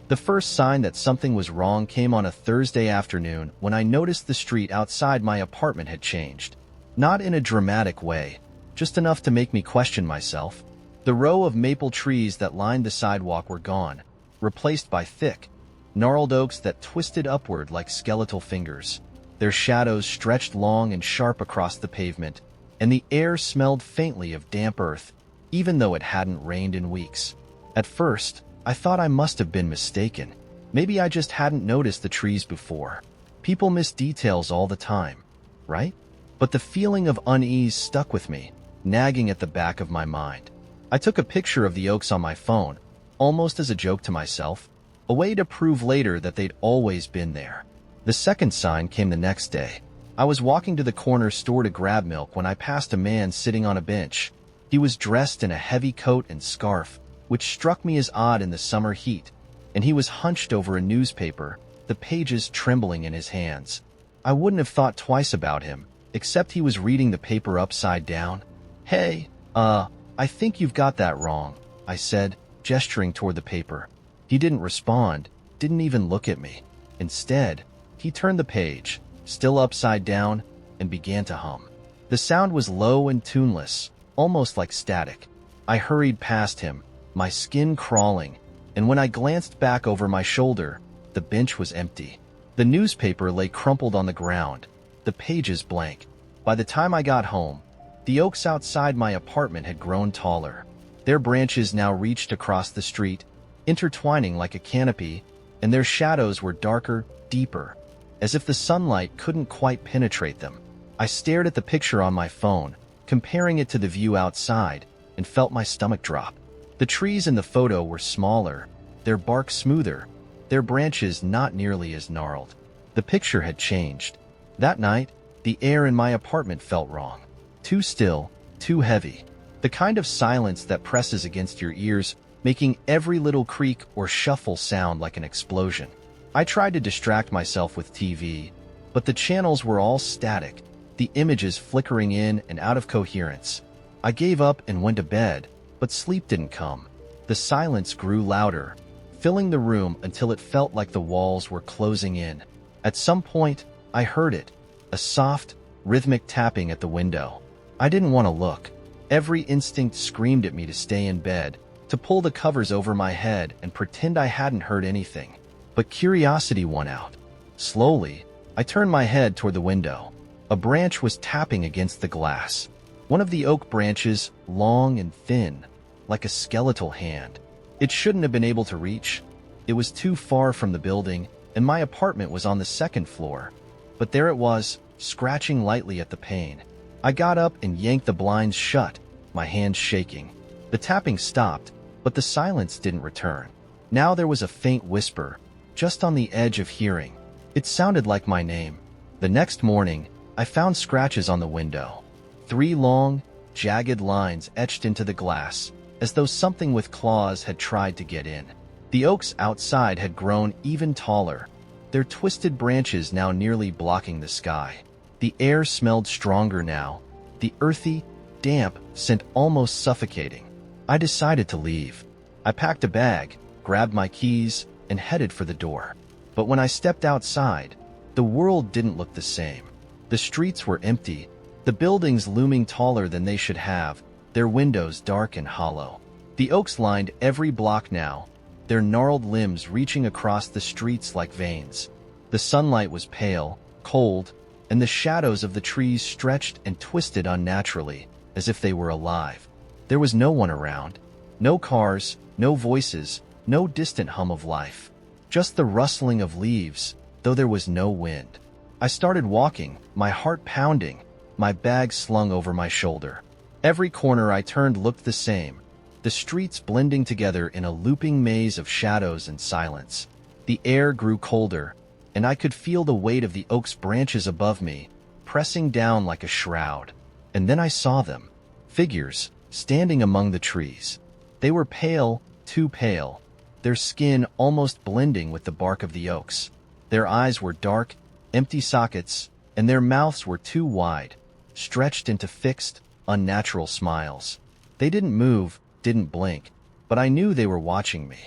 The first sign that something was wrong came on a Thursday afternoon when I noticed the street outside my apartment had changed. Not in a dramatic way, just enough to make me question myself. The row of maple trees that lined the sidewalk were gone, replaced by thick, gnarled oaks that twisted upward like skeletal fingers. Their shadows stretched long and sharp across the pavement, and the air smelled faintly of damp earth, even though it hadn't rained in weeks. At first, I thought I must have been mistaken. Maybe I just hadn't noticed the trees before. People miss details all the time, right? But the feeling of unease stuck with me, nagging at the back of my mind. I took a picture of the oaks on my phone, almost as a joke to myself, a way to prove later that they'd always been there. The second sign came the next day. I was walking to the corner store to grab milk when I passed a man sitting on a bench. He was dressed in a heavy coat and scarf, which struck me as odd in the summer heat, and he was hunched over a newspaper, the pages trembling in his hands. I wouldn't have thought twice about him, except he was reading the paper upside down. "Hey, I think you've got that wrong," I said, gesturing toward the paper. He didn't respond, didn't even look at me. Instead, he turned the page, still upside down, and began to hum. The sound was low and tuneless, almost like static. I hurried past him, my skin crawling, and when I glanced back over my shoulder, the bench was empty. The newspaper lay crumpled on the ground, the pages blank. By the time I got home, the oaks outside my apartment had grown taller. Their branches now reached across the street, intertwining like a canopy, and their shadows were darker, deeper, as if the sunlight couldn't quite penetrate them. I stared at the picture on my phone, comparing it to the view outside, and felt my stomach drop. The trees in the photo were smaller, their bark smoother, their branches not nearly as gnarled. The picture had changed. That night, the air in my apartment felt wrong. Too still, too heavy. The kind of silence that presses against your ears, making every little creak or shuffle sound like an explosion. I tried to distract myself with TV, but the channels were all static, the images flickering in and out of coherence. I gave up and went to bed, but sleep didn't come. The silence grew louder, filling the room until it felt like the walls were closing in. At some point, I heard it, a soft, rhythmic tapping at the window. I didn't want to look. Every instinct screamed at me to stay in bed, to pull the covers over my head and pretend I hadn't heard anything. But curiosity won out. Slowly, I turned my head toward the window. A branch was tapping against the glass. One of the oak branches, long and thin, like a skeletal hand. It shouldn't have been able to reach. It was too far from the building, and my apartment was on the second floor. But there it was, scratching lightly at the pane. I got up and yanked the blinds shut, my hands shaking. The tapping stopped, but the silence didn't return. Now there was a faint whisper, just on the edge of hearing. It sounded like my name. The next morning, I found scratches on the window. 3 long, jagged lines etched into the glass, as though something with claws had tried to get in. The oaks outside had grown even taller, their twisted branches now nearly blocking the sky. The air smelled stronger now, the earthy, damp scent almost suffocating. I decided to leave. I packed a bag, grabbed my keys, and headed for the door. But when I stepped outside, the world didn't look the same. The streets were empty, the buildings looming taller than they should have, their windows dark and hollow. The oaks lined every block now, their gnarled limbs reaching across the streets like veins. The sunlight was pale, cold, and the shadows of the trees stretched and twisted unnaturally, as if they were alive. There was no one around. No cars, no voices, no distant hum of life. Just the rustling of leaves, though there was no wind. I started walking, my heart pounding, my bag slung over my shoulder. Every corner I turned looked the same, the streets blending together in a looping maze of shadows and silence. The air grew colder, and I could feel the weight of the oak's branches above me, pressing down like a shroud. And then I saw them, figures, standing among the trees. They were pale, too pale, their skin almost blending with the bark of the oaks. Their eyes were dark, empty sockets, and their mouths were too wide, stretched into fixed, unnatural smiles. They didn't move, didn't blink, but I knew they were watching me.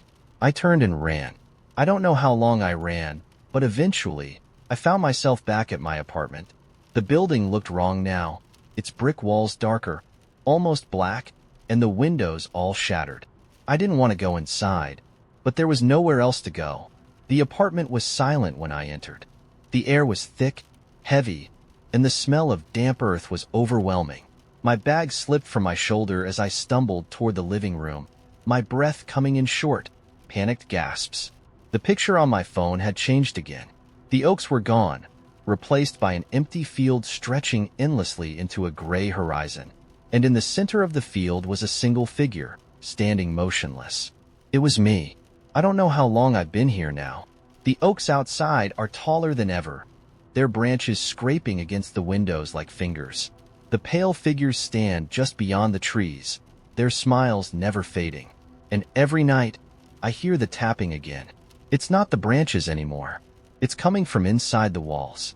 I turned and ran. I don't know how long I ran, but eventually, I found myself back at my apartment. The building looked wrong now, its brick walls darker, almost black, and the windows all shattered. I didn't want to go inside, but there was nowhere else to go. The apartment was silent when I entered. The air was thick, heavy, and the smell of damp earth was overwhelming. My bag slipped from my shoulder as I stumbled toward the living room, my breath coming in short, panicked gasps. The picture on my phone had changed again. The oaks were gone, replaced by an empty field stretching endlessly into a gray horizon. And in the center of the field was a single figure, standing motionless. It was me. I don't know how long I've been here now. The oaks outside are taller than ever, their branches scraping against the windows like fingers. The pale figures stand just beyond the trees, their smiles never fading. And every night, I hear the tapping again. It's not the branches anymore. It's coming from inside the walls.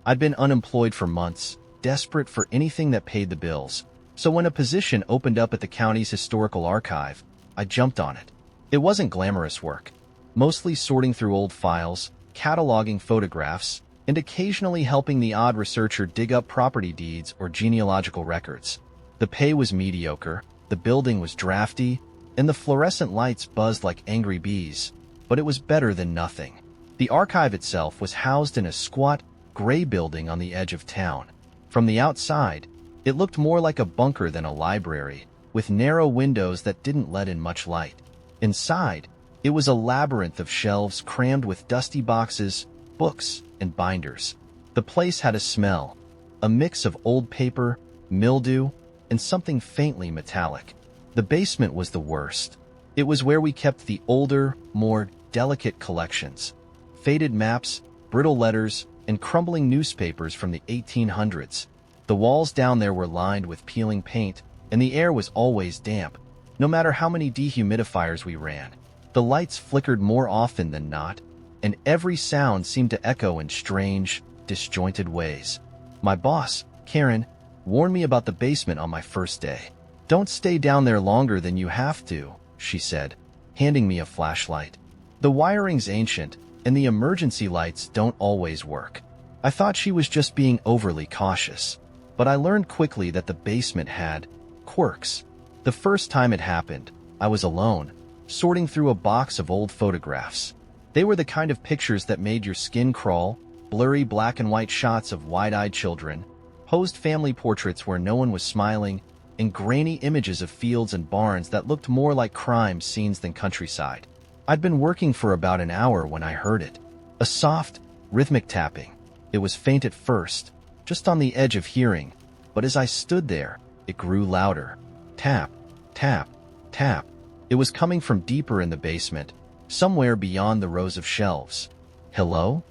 I'd been unemployed for months, desperate for anything that paid the bills. So when a position opened up at the county's historical archive, I jumped on it. It wasn't glamorous work, mostly sorting through old files, cataloging photographs, and occasionally helping the odd researcher dig up property deeds or genealogical records. The pay was mediocre, the building was drafty, and the fluorescent lights buzzed like angry bees, but it was better than nothing. The archive itself was housed in a squat, gray building on the edge of town. From the outside, it looked more like a bunker than a library, with narrow windows that didn't let in much light. Inside, it was a labyrinth of shelves crammed with dusty boxes, books, and binders. The place had a smell, a mix of old paper, mildew, and something faintly metallic. The basement was the worst. It was where we kept the older, more delicate collections. Faded maps, brittle letters, and crumbling newspapers from the 1800s. The walls down there were lined with peeling paint, and the air was always damp, no matter how many dehumidifiers we ran. The lights flickered more often than not, and every sound seemed to echo in strange, disjointed ways. My boss, Karen, warned me about the basement on my first day. "Don't stay down there longer than you have to," she said, handing me a flashlight. "The wiring's ancient, and the emergency lights don't always work." I thought she was just being overly cautious, but I learned quickly that the basement had quirks. The first time it happened, I was alone, sorting through a box of old photographs. They were the kind of pictures that made your skin crawl, blurry black and white shots of wide-eyed children, posed family portraits where no one was smiling, and grainy images of fields and barns that looked more like crime scenes than countryside. I'd been working for about an hour when I heard it. A soft, rhythmic tapping. It was faint at first, just on the edge of hearing, but as I stood there, it grew louder. Tap, tap, tap. It was coming from deeper in the basement, somewhere beyond the rows of shelves. "Hello?"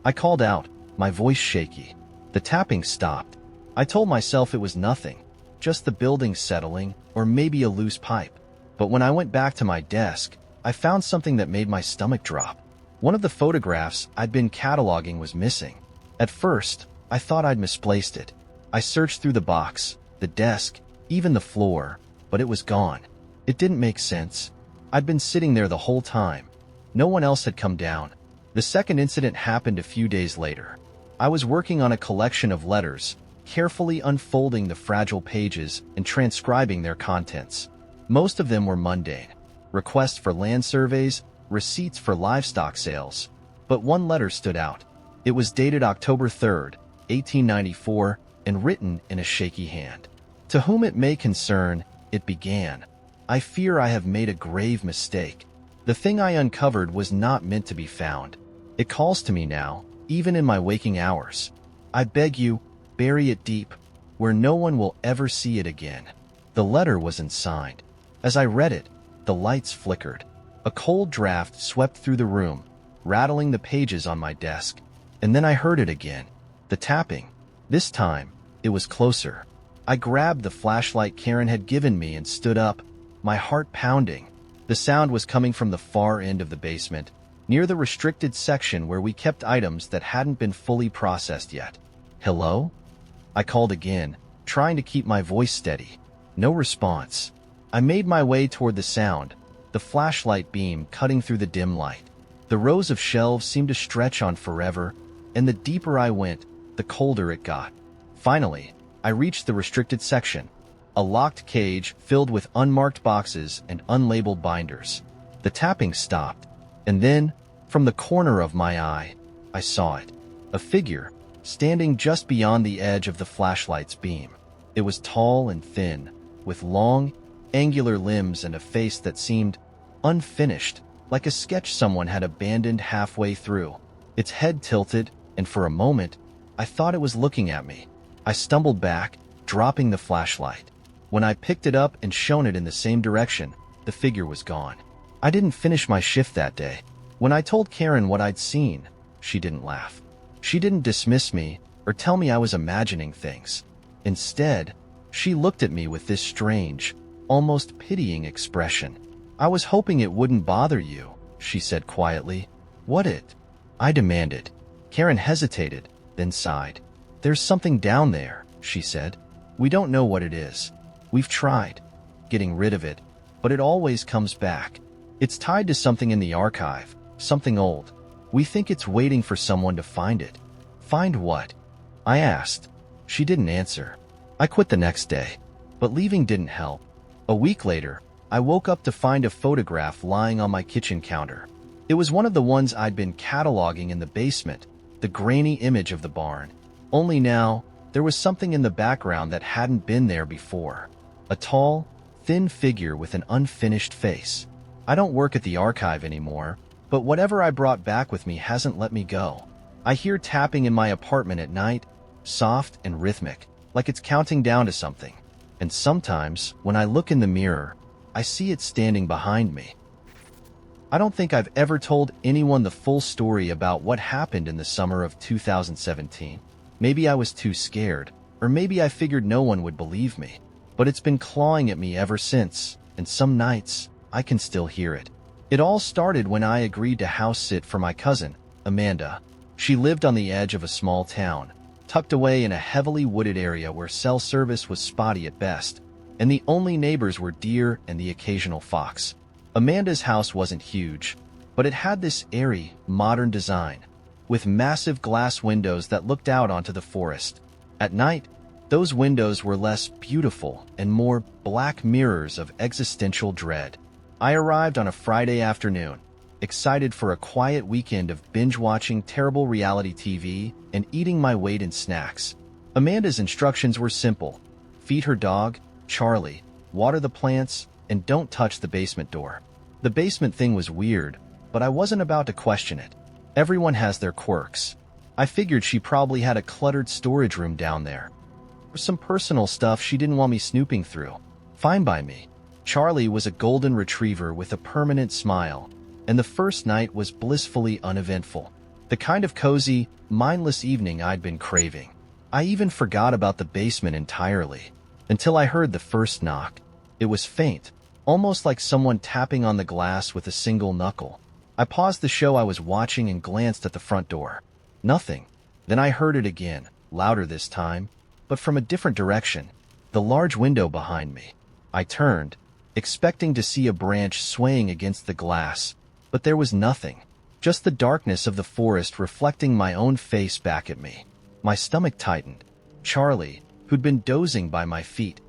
I called out, my voice shaky. The tapping stopped. I told myself it was nothing, just the building settling, or maybe a loose pipe. But when I went back to my desk, I found something that made my stomach drop. One of the photographs I'd been cataloging was missing. At first, I thought I'd misplaced it. I searched through the box, the desk, even the floor, but it was gone. It didn't make sense. I'd been sitting there the whole time. No one else had come down. The second incident happened a few days later. I was working on a collection of letters, carefully unfolding the fragile pages and transcribing their contents. Most of them were mundane. Requests for land surveys, receipts for livestock sales. But one letter stood out. It was dated October 3rd, 1894, and written in a shaky hand. "To whom it may concern," it began, "I fear I have made a grave mistake. The thing I uncovered was not meant to be found. It calls to me now, even in my waking hours. I beg you, bury it deep, where no one will ever see it again." The letter wasn't signed. As I read it, the lights flickered. A cold draft swept through the room, rattling the pages on my desk. And then I heard it again. The tapping. This time, it was closer. I grabbed the flashlight Karen had given me and stood up, my heart pounding. The sound was coming from the far end of the basement, near the restricted section where we kept items that hadn't been fully processed yet. "Hello?" I called again, trying to keep my voice steady. No response. I made my way toward the sound, the flashlight beam cutting through the dim light. The rows of shelves seemed to stretch on forever, and the deeper I went, the colder it got. Finally, I reached the restricted section, a locked cage filled with unmarked boxes and unlabeled binders. The tapping stopped, and then, from the corner of my eye, I saw it. A figure, standing just beyond the edge of the flashlight's beam. It was tall and thin, with long, angular limbs and a face that seemed unfinished, like a sketch someone had abandoned halfway through. Its head tilted, and for a moment, I thought it was looking at me. I stumbled back, dropping the flashlight. When I picked it up and shone it in the same direction, the figure was gone. I didn't finish my shift that day. When I told Karen what I'd seen, she didn't laugh. She didn't dismiss me or tell me I was imagining things. Instead, she looked at me with this strange, almost pitying expression. "I was hoping it wouldn't bother you," she said quietly. "What it?" I demanded. Karen hesitated, then sighed. "There's something down there," she said. "We don't know what it is. We've tried getting rid of it, but it always comes back. It's tied to something in the archive, something old. We think it's waiting for someone to find it." "Find what?" I asked. She didn't answer. I quit the next day, but leaving didn't help. A week later, I woke up to find a photograph lying on my kitchen counter. It was one of the ones I'd been cataloging in the basement, the grainy image of the barn. Only now, there was something in the background that hadn't been there before. A tall, thin figure with an unfinished face. I don't work at the archive anymore, but whatever I brought back with me hasn't let me go. I hear tapping in my apartment at night, soft and rhythmic, like it's counting down to something. And sometimes, when I look in the mirror, I see it standing behind me. I don't think I've ever told anyone the full story about what happened in the summer of 2017. Maybe I was too scared, or maybe I figured no one would believe me. But it's been clawing at me ever since, and some nights, I can still hear it. It all started when I agreed to house sit for my cousin, Amanda. She lived on the edge of a small town, tucked away in a heavily wooded area where cell service was spotty at best, and the only neighbors were deer and the occasional fox. Amanda's house wasn't huge, but it had this airy, modern design, with massive glass windows that looked out onto the forest. At night, those windows were less beautiful and more black mirrors of existential dread. I arrived on a Friday afternoon, excited for a quiet weekend of binge-watching terrible reality TV and eating my weight in snacks. Amanda's instructions were simple. Feed her dog, Charlie, water the plants, and don't touch the basement door. The basement thing was weird, but I wasn't about to question it. Everyone has their quirks. I figured she probably had a cluttered storage room down there, or some personal stuff she didn't want me snooping through. Fine by me. Charlie was a golden retriever with a permanent smile, and the first night was blissfully uneventful. The kind of cozy, mindless evening I'd been craving. I even forgot about the basement entirely, until I heard the first knock. It was faint, almost like someone tapping on the glass with a single knuckle. I paused the show I was watching and glanced at the front door. Nothing. Then I heard it again, louder this time, but from a different direction, the large window behind me. I turned, expecting to see a branch swaying against the glass, but there was nothing, just the darkness of the forest reflecting my own face back at me. My stomach tightened. Charlie, who'd been dozing by my feet,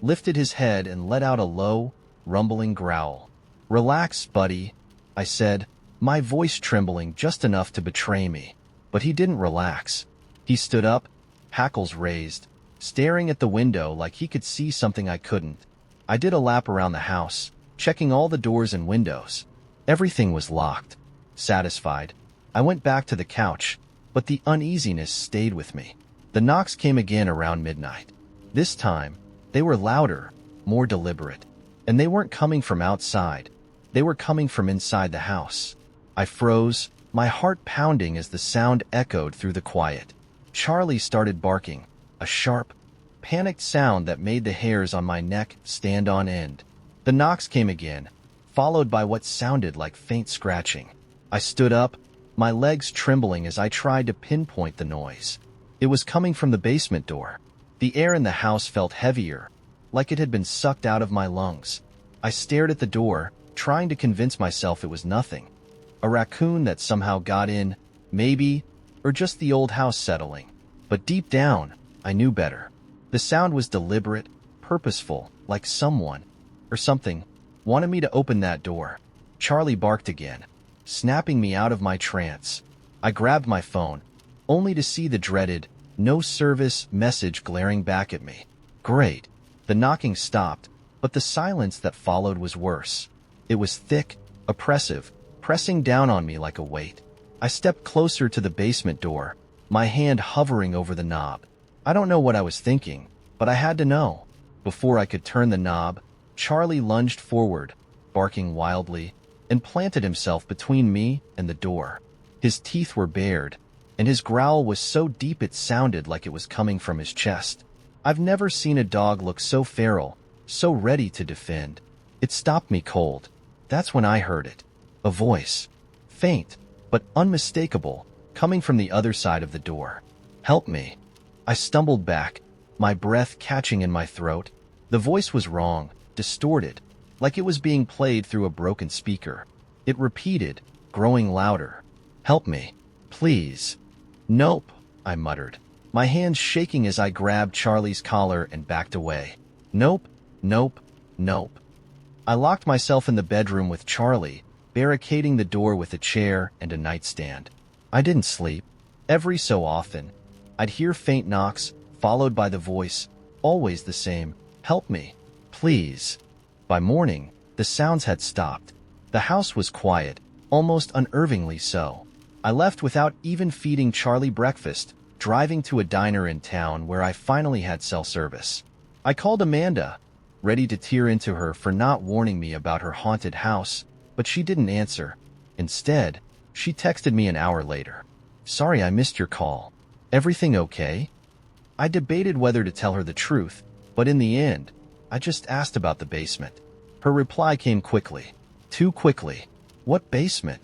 lifted his head and let out a low, rumbling growl. "Relax, buddy," I said, my voice trembling just enough to betray me. But he didn't relax. He stood up, hackles raised, staring at the window like he could see something I couldn't. I did a lap around the house, checking all the doors and windows. Everything was locked. Satisfied, I went back to the couch, but the uneasiness stayed with me. The knocks came again around midnight. This time, they were louder, more deliberate, and they weren't coming from outside. They were coming from inside the house. I froze, my heart pounding as the sound echoed through the quiet. Charlie started barking, a sharp, panicked sound that made the hairs on my neck stand on end. The knocks came again, followed by what sounded like faint scratching. I stood up, my legs trembling as I tried to pinpoint the noise. It was coming from the basement door. The air in the house felt heavier, like it had been sucked out of my lungs. I stared at the door, trying to convince myself it was nothing. A raccoon that somehow got in, maybe, or just the old house settling. But deep down, I knew better. The sound was deliberate, purposeful, like someone, or something, wanted me to open that door. Charlie barked again, snapping me out of my trance. I grabbed my phone, only to see the dreaded, "no service" message glaring back at me. Great. The knocking stopped, but the silence that followed was worse. It was thick, oppressive, pressing down on me like a weight. I stepped closer to the basement door, my hand hovering over the knob. I don't know what I was thinking, but I had to know. Before I could turn the knob, Charlie lunged forward, barking wildly, and planted himself between me and the door. His teeth were bared, and his growl was so deep it sounded like it was coming from his chest. I've never seen a dog look so feral, so ready to defend. It stopped me cold. That's when I heard it. A voice. Faint, but unmistakable, coming from the other side of the door. "Help me." I stumbled back, my breath catching in my throat. The voice was wrong, distorted, like it was being played through a broken speaker. It repeated, growing louder. "Help me. Please." "Nope," I muttered, my hands shaking as I grabbed Charlie's collar and backed away. "Nope, nope, nope." I locked myself in the bedroom with Charlie, barricading the door with a chair and a nightstand. I didn't sleep. Every so often, I'd hear faint knocks, followed by the voice, always the same, "Help me, please." By morning, the sounds had stopped. The house was quiet, almost unnervingly so. I left without even feeding Charlie breakfast, driving to a diner in town where I finally had cell service. I called Amanda, ready to tear into her for not warning me about her haunted house, but she didn't answer. Instead, she texted me an hour later. "Sorry I missed your call. Everything okay?" I debated whether to tell her the truth, but in the end, I just asked about the basement. Her reply came quickly. Too quickly. "What basement?"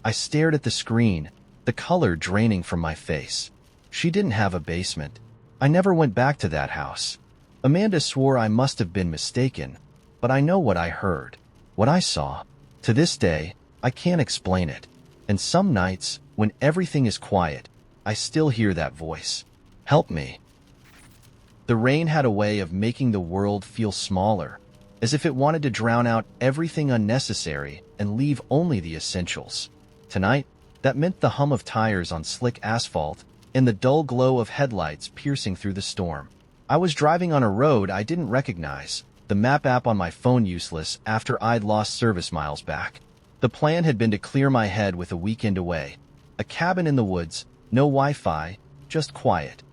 I stared at the screen, the color draining from my face. She didn't have a basement. I never went back to that house. Amanda swore I must have been mistaken, but I know what I heard, what I saw. To this day, I can't explain it. And some nights, when everything is quiet, I still hear that voice. "Help me." The rain had a way of making the world feel smaller, as if it wanted to drown out everything unnecessary and leave only the essentials. Tonight, that meant the hum of tires on slick asphalt and the dull glow of headlights piercing through the storm. I was driving on a road I didn't recognize, the map app on my phone useless after I'd lost service miles back. The plan had been to clear my head with a weekend away. A cabin in the woods, no Wi-Fi, just quiet.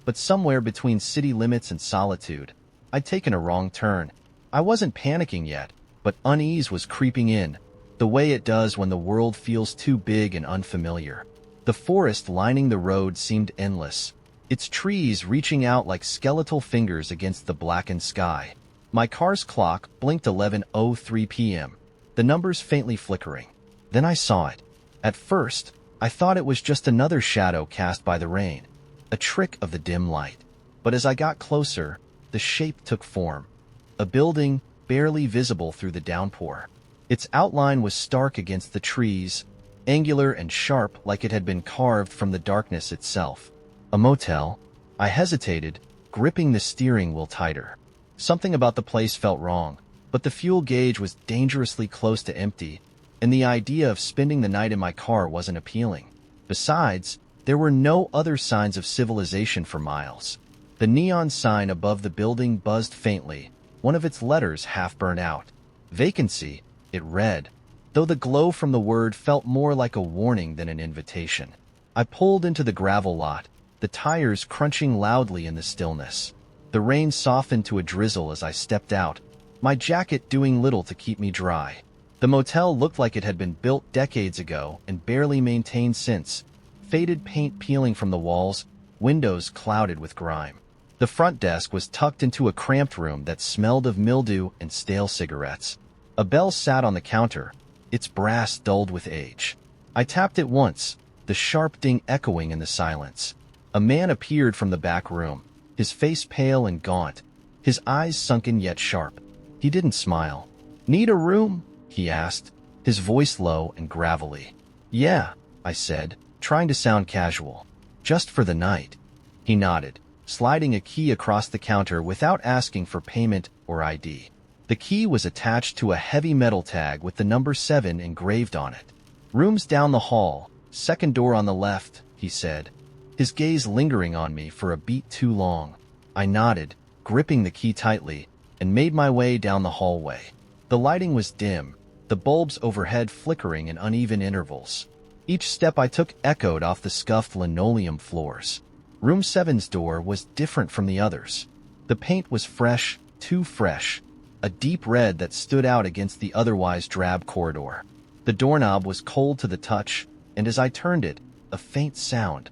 But somewhere between city limits and solitude, I'd taken a wrong turn. I wasn't panicking yet, but unease was creeping in, the way it does when the world feels too big and unfamiliar. The forest lining the road seemed endless, its trees reaching out like skeletal fingers against the blackened sky. My car's clock blinked 11:03 p.m., the numbers faintly flickering. Then I saw it. At first, I thought it was just another shadow cast by the rain, a trick of the dim light. But as I got closer, the shape took form. A building, barely visible through the downpour. Its outline was stark against the trees, angular and sharp like it had been carved from the darkness itself. A motel. I hesitated, gripping the steering wheel tighter. Something about the place felt wrong, but the fuel gauge was dangerously close to empty, and the idea of spending the night in my car wasn't appealing. Besides, there were no other signs of civilization for miles. The neon sign above the building buzzed faintly, one of its letters half burned out. Vacancy, it read, though the glow from the word felt more like a warning than an invitation. I pulled into the gravel lot, the tires crunching loudly in the stillness. The rain softened to a drizzle as I stepped out, my jacket doing little to keep me dry. The motel looked like it had been built decades ago and barely maintained since, faded paint peeling from the walls, windows clouded with grime. The front desk was tucked into a cramped room that smelled of mildew and stale cigarettes. A bell sat on the counter, its brass dulled with age. I tapped it once, the sharp ding echoing in the silence. A man appeared from the back room, his face pale and gaunt, his eyes sunken yet sharp. He didn't smile. "Need a room?" he asked, his voice low and gravelly. Yeah, I said, trying to sound casual. Just for the night. He nodded, sliding a key across the counter without asking for payment or ID. The key was attached to a heavy metal tag with the number 7 engraved on it. Rooms down the hall, second door on the left, he said, his gaze lingering on me for a beat too long. I nodded, gripping the key tightly, and made my way down the hallway. The lighting was dim, the bulbs overhead flickering in uneven intervals. Each step I took echoed off the scuffed linoleum floors. Room 7's door was different from the others. The paint was fresh, too fresh, a deep red that stood out against the otherwise drab corridor. The doorknob was cold to the touch, and as I turned it, a faint sound,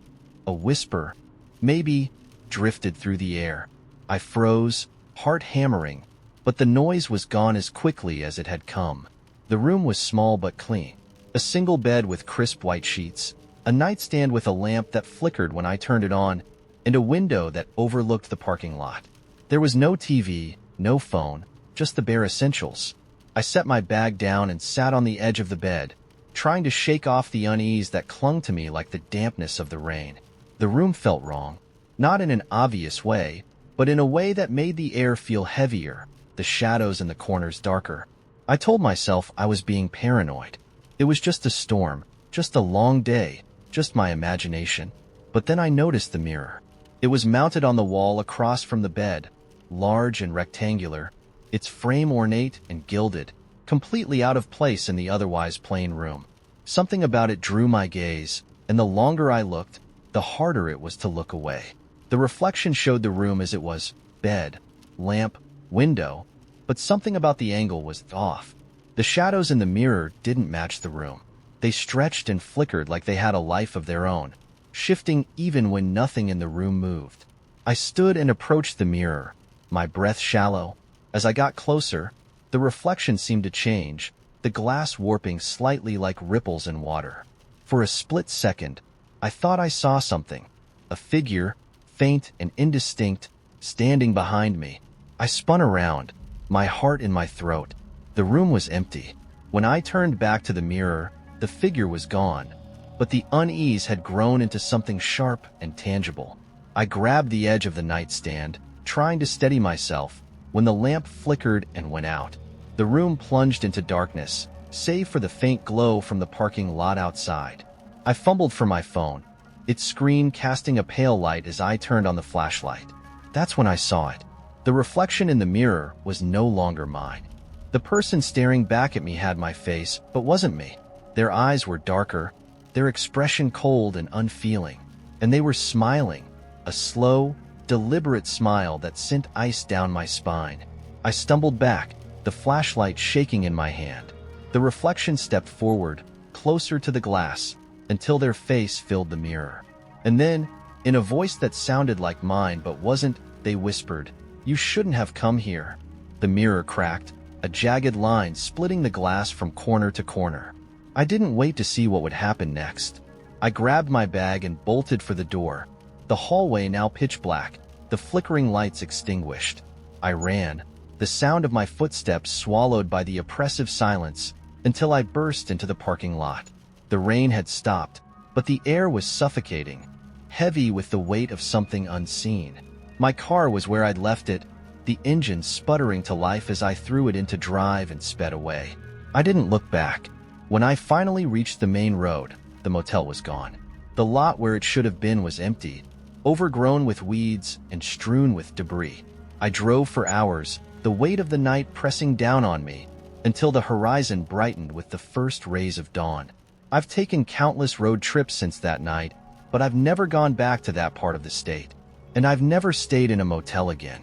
a whisper, maybe, drifted through the air. I froze, heart hammering, but the noise was gone as quickly as it had come. The room was small but clean. A single bed with crisp white sheets, a nightstand with a lamp that flickered when I turned it on, and a window that overlooked the parking lot. There was no TV, no phone, just the bare essentials. I set my bag down and sat on the edge of the bed, trying to shake off the unease that clung to me like the dampness of the rain. The room felt wrong, not in an obvious way, but in a way that made the air feel heavier, the shadows in the corners darker. I told myself I was being paranoid. It was just a storm, just a long day, just my imagination. But then I noticed the mirror. It was mounted on the wall across from the bed, large and rectangular, its frame ornate and gilded, completely out of place in the otherwise plain room. Something about it drew my gaze, and the longer I looked, the harder it was to look away. The reflection showed the room as it was, bed, lamp, window, but something about the angle was off. The shadows in the mirror didn't match the room. They stretched and flickered like they had a life of their own, shifting even when nothing in the room moved. I stood and approached the mirror, my breath shallow. As I got closer, the reflection seemed to change, the glass warping slightly like ripples in water. For a split second, I thought I saw something, a figure, faint and indistinct, standing behind me. I spun around, my heart in my throat. The room was empty. When I turned back to the mirror, the figure was gone, but the unease had grown into something sharp and tangible. I grabbed the edge of the nightstand, trying to steady myself, when the lamp flickered and went out. The room plunged into darkness, save for the faint glow from the parking lot outside. I fumbled for my phone, its screen casting a pale light as I turned on the flashlight. That's when I saw it. The reflection in the mirror was no longer mine. The person staring back at me had my face, but wasn't me. Their eyes were darker, their expression cold and unfeeling, and they were smiling, a slow, deliberate smile that sent ice down my spine. I stumbled back, the flashlight shaking in my hand. The reflection stepped forward, closer to the glass, until their face filled the mirror. And then, in a voice that sounded like mine but wasn't, they whispered, "You shouldn't have come here." The mirror cracked, a jagged line splitting the glass from corner to corner. I didn't wait to see what would happen next. I grabbed my bag and bolted for the door, the hallway now pitch black, the flickering lights extinguished. I ran, the sound of my footsteps swallowed by the oppressive silence, until I burst into the parking lot. The rain had stopped, but the air was suffocating, heavy with the weight of something unseen. My car was where I'd left it, the engine sputtering to life as I threw it into drive and sped away. I didn't look back. When I finally reached the main road, the motel was gone. The lot where it should have been was empty, overgrown with weeds and strewn with debris. I drove for hours, the weight of the night pressing down on me, until the horizon brightened with the first rays of dawn. I've taken countless road trips since that night, but I've never gone back to that part of the state, and I've never stayed in a motel again.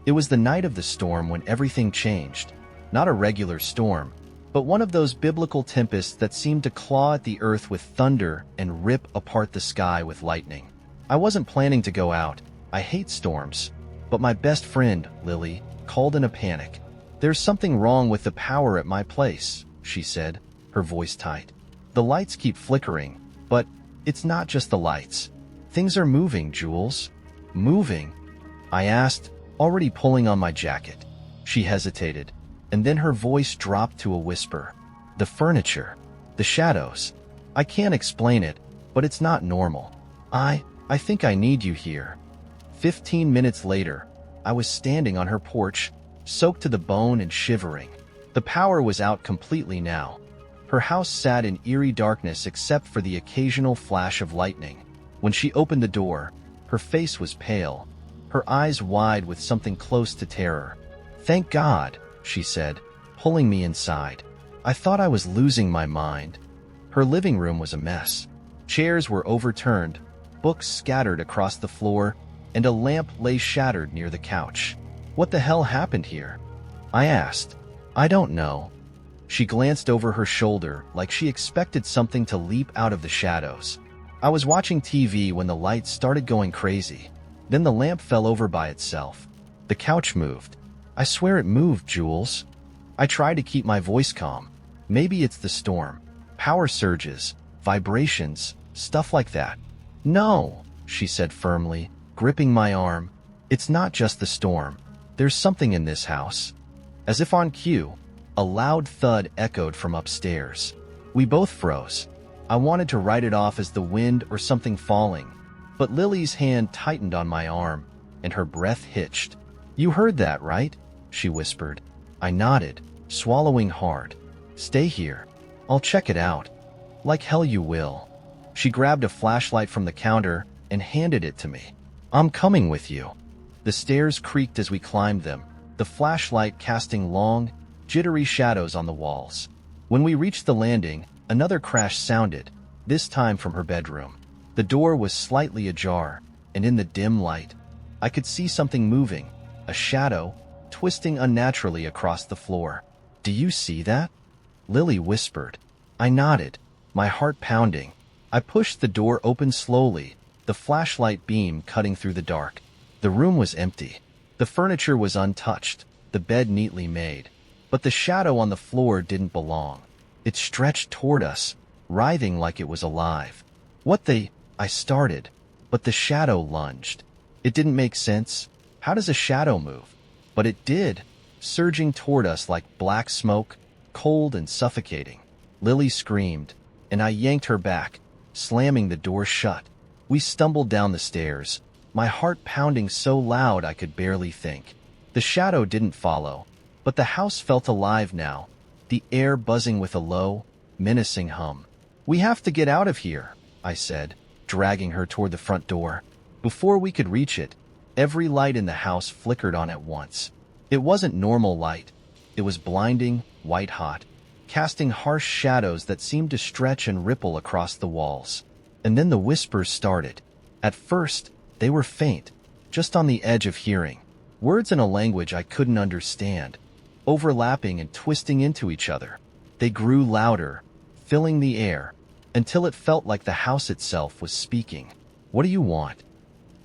It was the night of the storm when everything changed. Not a regular storm, but one of those biblical tempests that seemed to claw at the earth with thunder and rip apart the sky with lightning. I wasn't planning to go out. I hate storms. But my best friend, Lily, called in a panic. "There's something wrong with the power at my place," she said, her voice tight. "The lights keep flickering, but it's not just the lights. Things are moving, Jules." "Moving?" I asked, already pulling on my jacket. She hesitated, and then her voice dropped to a whisper. The furniture. The shadows. I can't explain it, but it's not normal. I think I need you here. 15 minutes later, I was standing on her porch, soaked to the bone and shivering. The power was out completely now. Her house sat in eerie darkness except for the occasional flash of lightning. When she opened the door, her face was pale, her eyes wide with something close to terror. Thank God, she said, pulling me inside. I thought I was losing my mind. Her living room was a mess. Chairs were overturned, books scattered across the floor, and a lamp lay shattered near the couch. What the hell happened here? I asked. I don't know. She glanced over her shoulder like she expected something to leap out of the shadows. I was watching TV when the lights started going crazy. Then the lamp fell over by itself. The couch moved. I swear it moved, Jules. I tried to keep my voice calm. Maybe it's the storm. Power surges, vibrations, stuff like that. No, she said firmly, gripping my arm. It's not just the storm. There's something in this house. As if on cue, a loud thud echoed from upstairs. We both froze. I wanted to write it off as the wind or something falling, but Lily's hand tightened on my arm, and her breath hitched. You heard that, right? She whispered. I nodded, swallowing hard. Stay here. I'll check it out. Like hell you will. She grabbed a flashlight from the counter and handed it to me. I'm coming with you. The stairs creaked as we climbed them, the flashlight casting long, jittery shadows on the walls. When we reached the landing, another crash sounded, this time from her bedroom. The door was slightly ajar, and in the dim light, I could see something moving, a shadow, twisting unnaturally across the floor. Do you see that? Lily whispered. I nodded, my heart pounding. I pushed the door open slowly, the flashlight beam cutting through the dark. The room was empty. The furniture was untouched, the bed neatly made. But the shadow on the floor didn't belong. It stretched toward us, writhing like it was alive. I started, but the shadow lunged. It didn't make sense. How does a shadow move? But it did, surging toward us like black smoke, cold and suffocating. Lily screamed, and I yanked her back, slamming the door shut. We stumbled down the stairs, my heart pounding so loud I could barely think. The shadow didn't follow, but the house felt alive now, the air buzzing with a low, menacing hum. We have to get out of here, I said, dragging her toward the front door. Before we could reach it, every light in the house flickered on at once. It wasn't normal light. It was blinding, white-hot, casting harsh shadows that seemed to stretch and ripple across the walls. And then the whispers started. At first, they were faint, just on the edge of hearing. Words in a language I couldn't understand, overlapping and twisting into each other. They grew louder, filling the air, until it felt like the house itself was speaking. What do you want?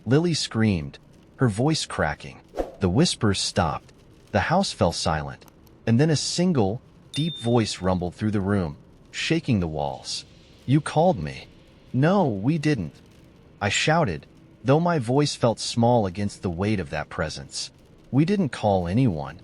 Lily screamed, her voice cracking. The whispers stopped. The house fell silent, and then a single, deep voice rumbled through the room, shaking the walls. You called me. No, we didn't. I shouted, though my voice felt small against the weight of that presence. We didn't call anyone.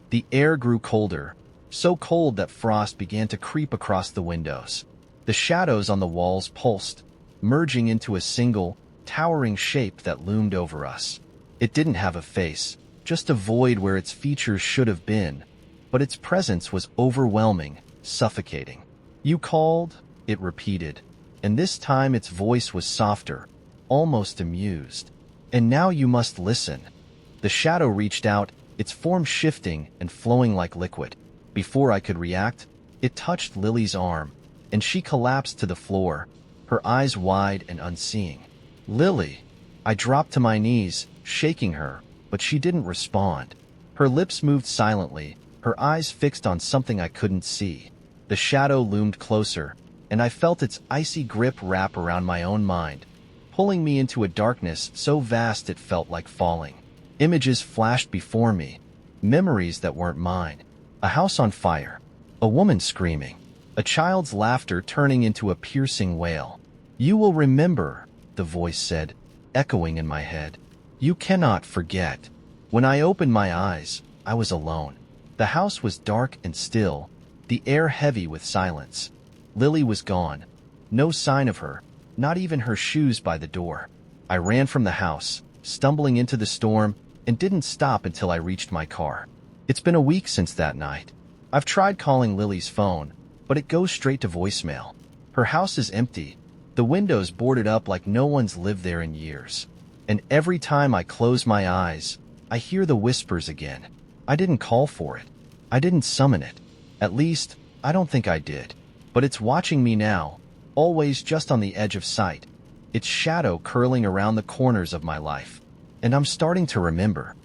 The air grew colder, so cold that frost began to creep across the windows. The shadows on the walls pulsed, merging into a single, towering shape that loomed over us. It didn't have a face, just a void where its features should have been, but its presence was overwhelming, suffocating. You called, it repeated, and this time its voice was softer, almost amused. And now you must listen. The shadow reached out, its form shifting and flowing like liquid. Before I could react, it touched Lily's arm, and she collapsed to the floor, her eyes wide and unseeing. Lily! I dropped to my knees, shaking her, but she didn't respond. Her lips moved silently, her eyes fixed on something I couldn't see. The shadow loomed closer, and I felt its icy grip wrap around my own mind, pulling me into a darkness so vast it felt like falling. Images flashed before me, memories that weren't mine. A house on fire, a woman screaming, a child's laughter turning into a piercing wail. You will remember, the voice said, echoing in my head. You cannot forget. When I opened my eyes, I was alone. The house was dark and still, the air heavy with silence. Lily was gone. No sign of her, not even her shoes by the door. I ran from the house, stumbling into the storm, and didn't stop until I reached my car. It's been a week since that night. I've tried calling Lily's phone, but it goes straight to voicemail. Her house is empty, the windows boarded up like no one's lived there in years. And every time I close my eyes, I hear the whispers again. I didn't call for it. I didn't summon it. At least, I don't think I did. But it's watching me now, always just on the edge of sight. Its shadow curling around the corners of my life. And I'm starting to remember.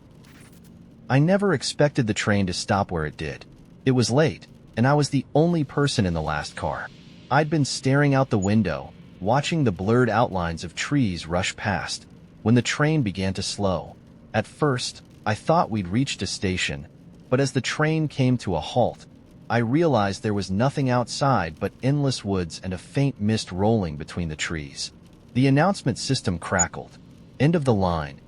I never expected the train to stop where it did. It was late, and I was the only person in the last car. I'd been staring out the window, watching the blurred outlines of trees rush past, when the train began to slow. At first, I thought we'd reached a station, but as the train came to a halt, I realized there was nothing outside but endless woods and a faint mist rolling between the trees. The announcement system crackled. End of the line.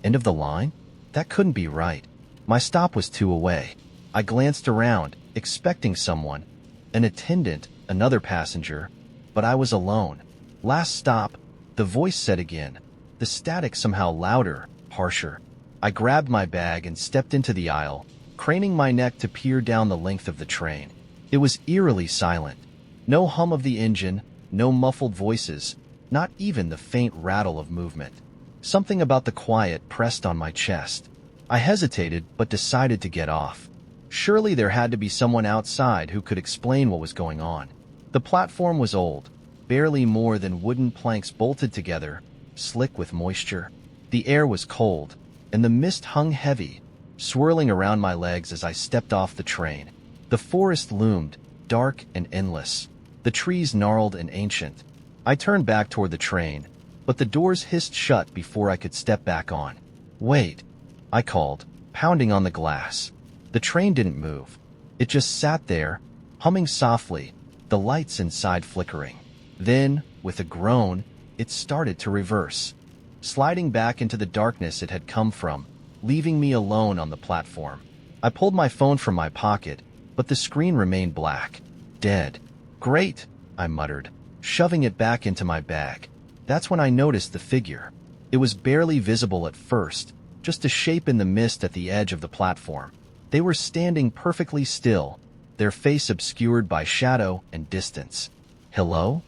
End of the line? That couldn't be right. My stop was 2 away. I glanced around, expecting someone, an attendant, another passenger, but I was alone. Last stop, the voice said again, the static somehow louder, harsher. I grabbed my bag and stepped into the aisle, craning my neck to peer down the length of the train. It was eerily silent. No hum of the engine, no muffled voices, not even the faint rattle of movement. Something about the quiet pressed on my chest. I hesitated but decided to get off. Surely there had to be someone outside who could explain what was going on. The platform was old, barely more than wooden planks bolted together, slick with moisture. The air was cold, and the mist hung heavy, swirling around my legs as I stepped off the train. The forest loomed, dark and endless, the trees gnarled and ancient. I turned back toward the train, but the doors hissed shut before I could step back on. "Wait," I called, pounding on the glass. The train didn't move. It just sat there, humming softly, the lights inside flickering. Then, with a groan, it started to reverse, sliding back into the darkness it had come from, leaving me alone on the platform. I pulled my phone from my pocket, but the screen remained black. Dead. "Great," I muttered, shoving it back into my bag. That's when I noticed the figure. It was barely visible at first, just a shape in the mist at the edge of the platform. They were standing perfectly still, their face obscured by shadow and distance. "Hello?"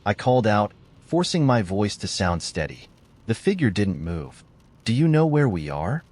I called out, forcing my voice to sound steady. The figure didn't move. "Do you know where we are?"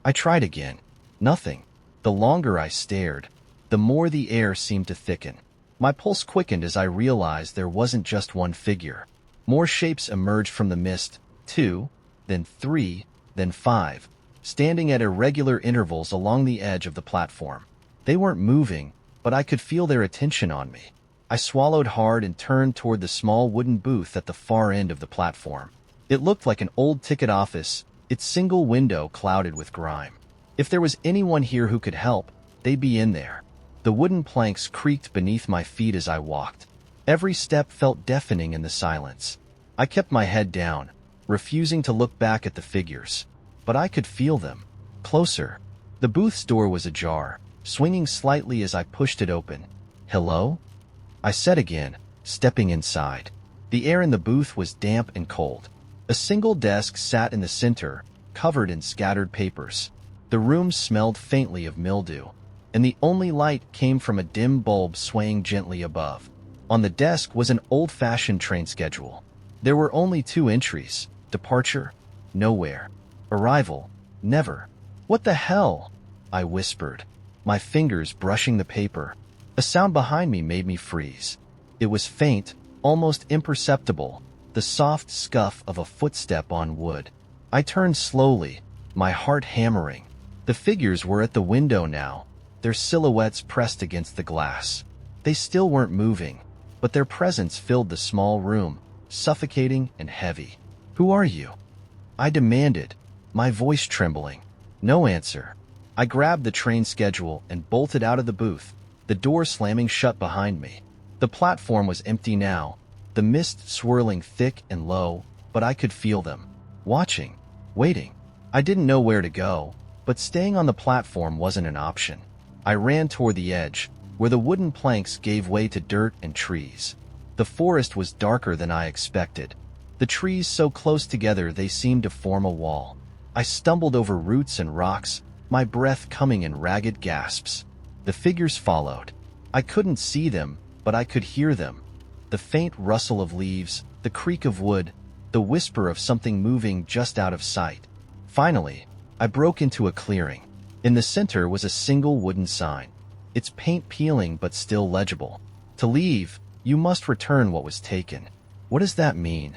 I tried again. Nothing. The longer I stared, the more the air seemed to thicken. My pulse quickened as I realized there wasn't just one figure. More shapes emerged from the mist, 2, then 3, then 5, standing at irregular intervals along the edge of the platform. They weren't moving, but I could feel their attention on me. I swallowed hard and turned toward the small wooden booth at the far end of the platform. It looked like an old ticket office, its single window clouded with grime. If there was anyone here who could help, they'd be in there. The wooden planks creaked beneath my feet as I walked. Every step felt deafening in the silence. I kept my head down, refusing to look back at the figures. But I could feel them. Closer. The booth's door was ajar, swinging slightly as I pushed it open. "Hello?" I said again, stepping inside. The air in the booth was damp and cold. A single desk sat in the center, covered in scattered papers. The room smelled faintly of mildew, and the only light came from a dim bulb swaying gently above. On the desk was an old-fashioned train schedule. There were only 2 entries: departure, nowhere; arrival, never. "What the hell?" I whispered, my fingers brushing the paper. A sound behind me made me freeze. It was faint, almost imperceptible, the soft scuff of a footstep on wood. I turned slowly, my heart hammering. The figures were at the window now, their silhouettes pressed against the glass. They still weren't moving, but their presence filled the small room, suffocating and heavy. "Who are you?" I demanded, my voice trembling. No answer. I grabbed the train schedule and bolted out of the booth, the door slamming shut behind me. The platform was empty now, the mist swirling thick and low, but I could feel them. Watching. Waiting. I didn't know where to go, but staying on the platform wasn't an option. I ran toward the edge, where the wooden planks gave way to dirt and trees. The forest was darker than I expected. The trees so close together they seemed to form a wall. I stumbled over roots and rocks, my breath coming in ragged gasps. The figures followed. I couldn't see them, but I could hear them. The faint rustle of leaves, the creak of wood, the whisper of something moving just out of sight. Finally, I broke into a clearing. In the center was a single wooden sign. Its paint peeling but still legible. To leave, you must return what was taken. What does that mean?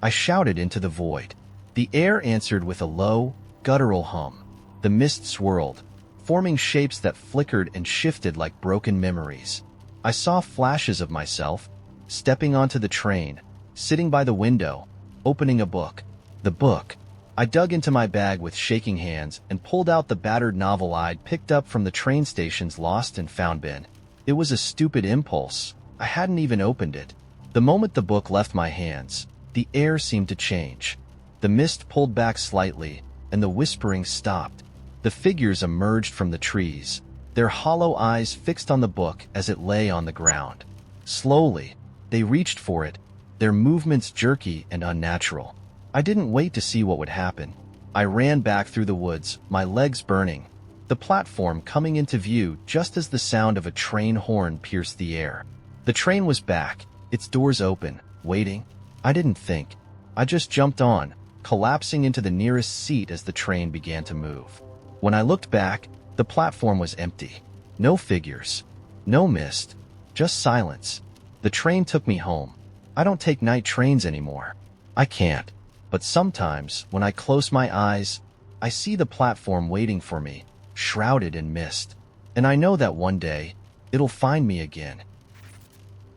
I shouted into the void. The air answered with a low, guttural hum. The mist swirled, forming shapes that flickered and shifted like broken memories. I saw flashes of myself, stepping onto the train, sitting by the window, opening a book. The book. I dug into my bag with shaking hands and pulled out the battered novel I'd picked up from the train station's lost and found bin. It was a stupid impulse. I hadn't even opened it. The moment the book left my hands, the air seemed to change. The mist pulled back slightly, and the whispering stopped. The figures emerged from the trees, their hollow eyes fixed on the book as it lay on the ground. Slowly, they reached for it, their movements jerky and unnatural. I didn't wait to see what would happen. I ran back through the woods, my legs burning, the platform coming into view just as the sound of a train horn pierced the air. The train was back, its doors open, waiting. I didn't think. I just jumped on, collapsing into the nearest seat as the train began to move. When I looked back, the platform was empty. No figures. No mist. Just silence. The train took me home. I don't take night trains anymore. I can't. But sometimes, when I close my eyes, I see the platform waiting for me, shrouded in mist. And I know that one day, it'll find me again.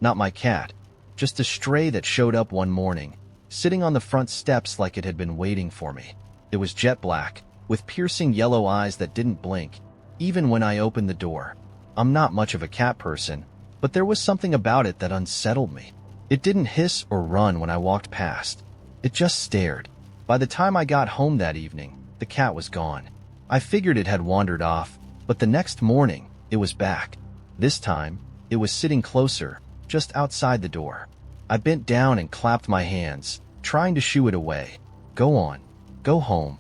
Not my cat. Just a stray that showed up one morning, sitting on the front steps like it had been waiting for me. It was jet black, with piercing yellow eyes that didn't blink, even when I opened the door. I'm not much of a cat person, but there was something about it that unsettled me. It didn't hiss or run when I walked past. It just stared. By the time I got home that evening, the cat was gone. I figured it had wandered off, but the next morning, it was back. This time, it was sitting closer, just outside the door. I bent down and clapped my hands, trying to shoo it away. Go on. Go home.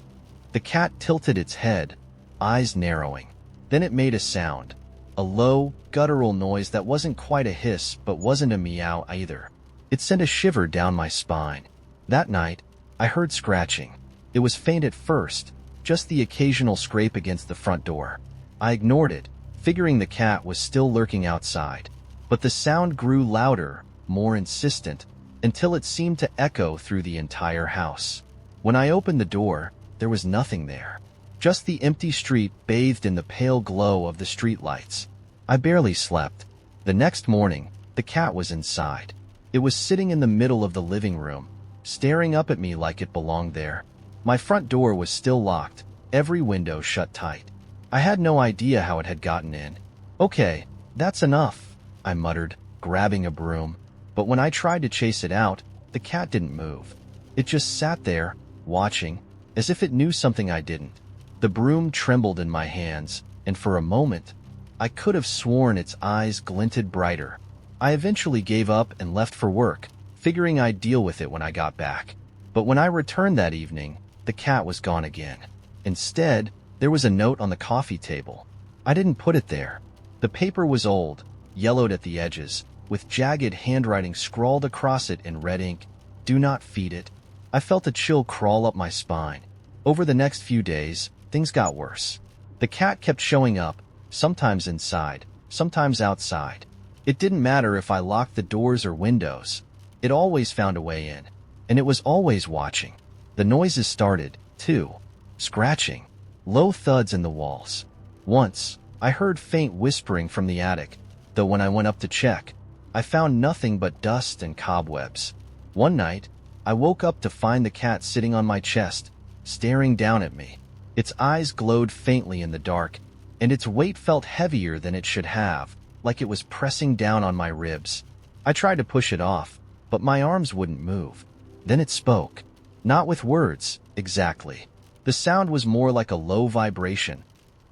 The cat tilted its head, eyes narrowing. Then it made a sound. A low, guttural noise that wasn't quite a hiss but wasn't a meow either. It sent a shiver down my spine. That night, I heard scratching. It was faint at first, just the occasional scrape against the front door. I ignored it, figuring the cat was still lurking outside. But the sound grew louder, more insistent, until it seemed to echo through the entire house. When I opened the door, there was nothing there. Just the empty street bathed in the pale glow of the streetlights. I barely slept. The next morning, the cat was inside. It was sitting in the middle of the living room, staring up at me like it belonged there. My front door was still locked, every window shut tight. I had no idea how it had gotten in. Okay, that's enough, I muttered, grabbing a broom. But when I tried to chase it out, the cat didn't move. It just sat there, watching, as if it knew something I didn't. The broom trembled in my hands, and for a moment, I could have sworn its eyes glinted brighter. I eventually gave up and left for work, figuring I'd deal with it when I got back. But when I returned that evening, the cat was gone again. Instead, there was a note on the coffee table. I didn't put it there. The paper was old, yellowed at the edges, with jagged handwriting scrawled across it in red ink. Do not feed it. I felt a chill crawl up my spine. Over the next few days, things got worse. The cat kept showing up, sometimes inside, sometimes outside. It didn't matter if I locked the doors or windows. It always found a way in, and it was always watching. The noises started, too. Scratching. Low thuds in the walls. Once, I heard faint whispering from the attic, though when I went up to check, I found nothing but dust and cobwebs. One night, I woke up to find the cat sitting on my chest, staring down at me. Its eyes glowed faintly in the dark, and its weight felt heavier than it should have, like it was pressing down on my ribs. I tried to push it off, but my arms wouldn't move. Then it spoke. Not with words, exactly. The sound was more like a low vibration,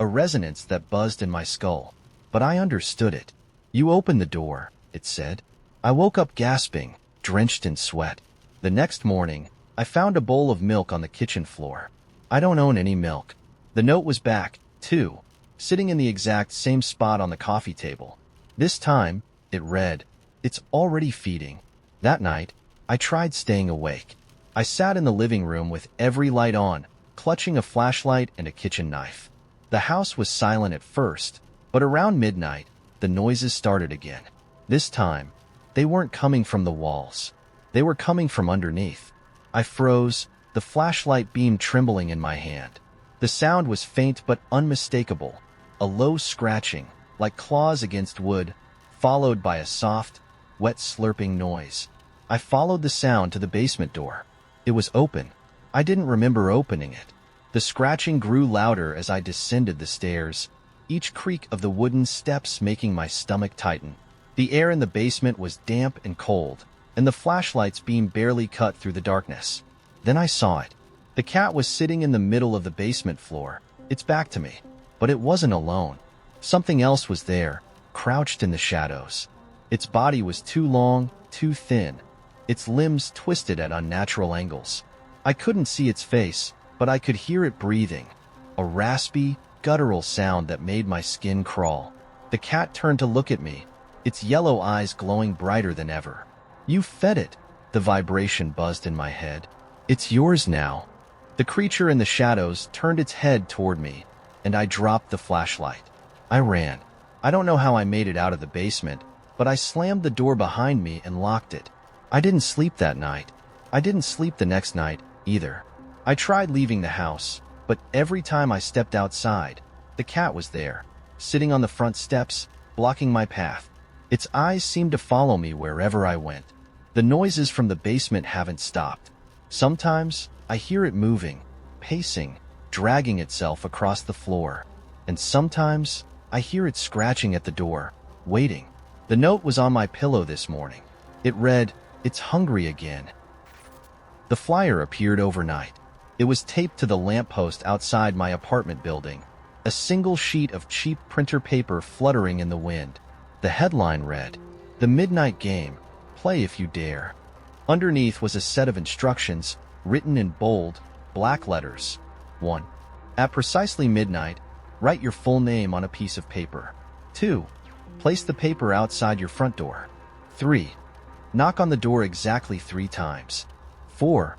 a resonance that buzzed in my skull. But I understood it. "You opened the door," it said. I woke up gasping, drenched in sweat. The next morning, I found a bowl of milk on the kitchen floor. I don't own any milk. The note was back, too, sitting in the exact same spot on the coffee table. This time, it read, "It's already feeding." That night, I tried staying awake. I sat in the living room with every light on, clutching a flashlight and a kitchen knife. The house was silent at first, but around midnight, the noises started again. This time, they weren't coming from the walls. They were coming from underneath. I froze, the flashlight beam trembling in my hand. The sound was faint but unmistakable, a low scratching, like claws against wood, followed by a soft, wet slurping noise. I followed the sound to the basement door. It was open. I didn't remember opening it. The scratching grew louder as I descended the stairs, each creak of the wooden steps making my stomach tighten. The air in the basement was damp and cold, and the flashlight's beam barely cut through the darkness. Then I saw it. The cat was sitting in the middle of the basement floor, its back to me. But it wasn't alone. Something else was there, crouched in the shadows. Its body was too long, too thin, its limbs twisted at unnatural angles. I couldn't see its face, but I could hear it breathing, a raspy, guttural sound that made my skin crawl. The cat turned to look at me, its yellow eyes glowing brighter than ever. "You fed it," the vibration buzzed in my head. "It's yours now." The creature in the shadows turned its head toward me, and I dropped the flashlight. I ran. I don't know how I made it out of the basement, but I slammed the door behind me and locked it. I didn't sleep that night. I didn't sleep the next night, either. I tried leaving the house, but every time I stepped outside, the cat was there, sitting on the front steps, blocking my path. Its eyes seemed to follow me wherever I went. The noises from the basement haven't stopped. Sometimes I hear it moving, pacing, dragging itself across the floor. And sometimes I hear it scratching at the door, waiting. The note was on my pillow this morning. It read, "It's hungry again." The flyer appeared overnight. It was taped to the lamppost outside my apartment building, a single sheet of cheap printer paper fluttering in the wind. The headline read, "The Midnight Game. Play if you dare." Underneath was a set of instructions, written in bold, black letters. 1. At precisely midnight, write your full name on a piece of paper. 2. Place the paper outside your front door. 3. Knock on the door exactly 3 times. 4.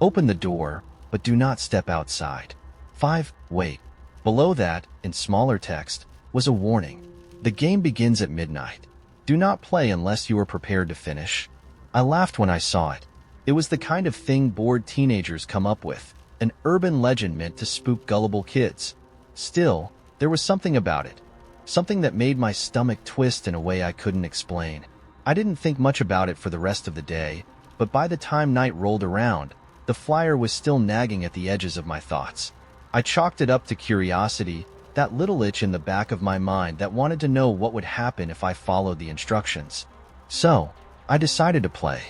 Open the door, but do not step outside. 5. Wait. Below that, in smaller text, was a warning. The game begins at midnight. Do not play unless you are prepared to finish. I laughed when I saw it. It was the kind of thing bored teenagers come up with, an urban legend meant to spook gullible kids. Still, there was something about it, something that made my stomach twist in a way I couldn't explain. I didn't think much about it for the rest of the day, but by the time night rolled around, the flyer was still nagging at the edges of my thoughts. I chalked it up to curiosity, that little itch in the back of my mind that wanted to know what would happen if I followed the instructions. So, I decided to play.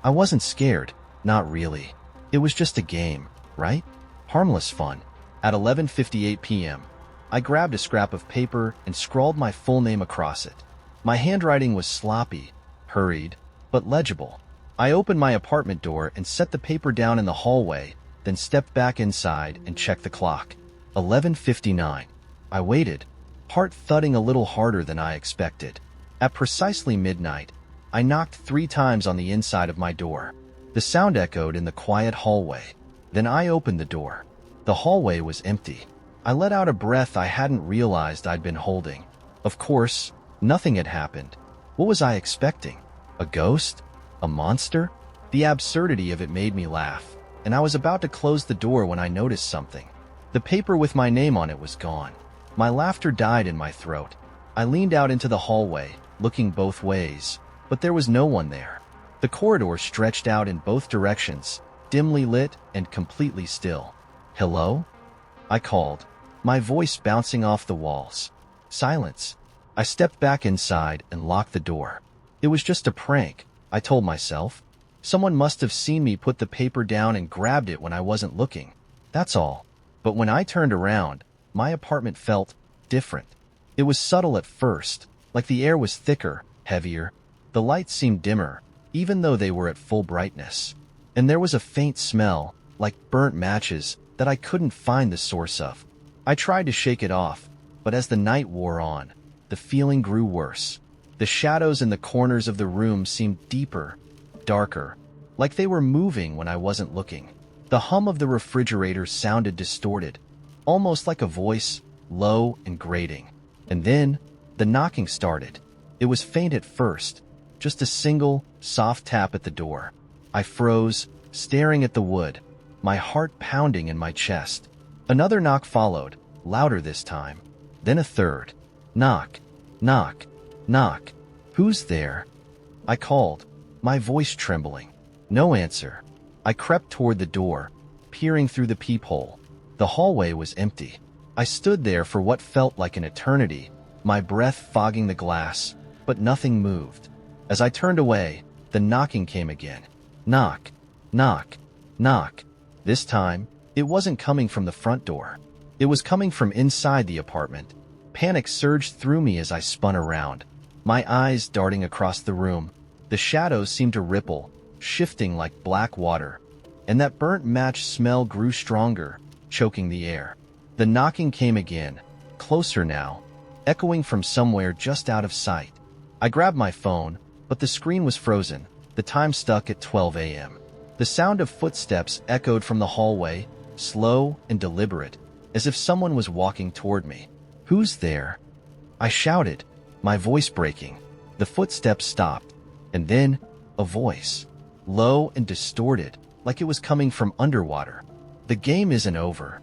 I wasn't scared, not really. It was just a game, right? Harmless fun. At 11:58 p.m., I grabbed a scrap of paper and scrawled my full name across it. My handwriting was sloppy, hurried, but legible. I opened my apartment door and set the paper down in the hallway, then stepped back inside and checked the clock. 11:59. I waited, heart thudding a little harder than I expected. At precisely midnight, I knocked 3 times on the inside of my door. The sound echoed in the quiet hallway. Then I opened the door. The hallway was empty. I let out a breath I hadn't realized I'd been holding. Of course, nothing had happened. What was I expecting? A ghost? A monster? The absurdity of it made me laugh, and I was about to close the door when I noticed something. The paper with my name on it was gone. My laughter died in my throat. I leaned out into the hallway, looking both ways, but there was no one there. The corridor stretched out in both directions, dimly lit and completely still. "Hello?" I called, my voice bouncing off the walls. Silence. I stepped back inside and locked the door. It was just a prank, I told myself. Someone must have seen me put the paper down and grabbed it when I wasn't looking. That's all. But when I turned around, my apartment felt different. It was subtle at first, like the air was thicker, heavier. The lights seemed dimmer, even though they were at full brightness. And there was a faint smell, like burnt matches, that I couldn't find the source of. I tried to shake it off, but as the night wore on, the feeling grew worse. The shadows in the corners of the room seemed deeper, darker, like they were moving when I wasn't looking. The hum of the refrigerator sounded distorted, almost like a voice, low and grating. And then, the knocking started. It was faint at first, just a single, soft tap at the door. I froze, staring at the wood, my heart pounding in my chest. Another knock followed, louder this time. Then a third. Knock, knock, knock. Who's there? I called, my voice trembling. No answer. I crept toward the door, peering through the peephole. The hallway was empty. I stood there for what felt like an eternity, my breath fogging the glass, but nothing moved. As I turned away, the knocking came again. Knock, knock, knock. This time, it wasn't coming from the front door. It was coming from inside the apartment. Panic surged through me as I spun around, my eyes darting across the room. The shadows seemed to ripple, shifting like black water, and that burnt match smell grew stronger, choking the air. The knocking came again, closer now, echoing from somewhere just out of sight. I grabbed my phone, but the screen was frozen, the time stuck at 12 a.m. The sound of footsteps echoed from the hallway, slow and deliberate, as if someone was walking toward me. Who's there? I shouted, my voice breaking. The footsteps stopped, and then a voice, low and distorted, like it was coming from underwater. The game isn't over.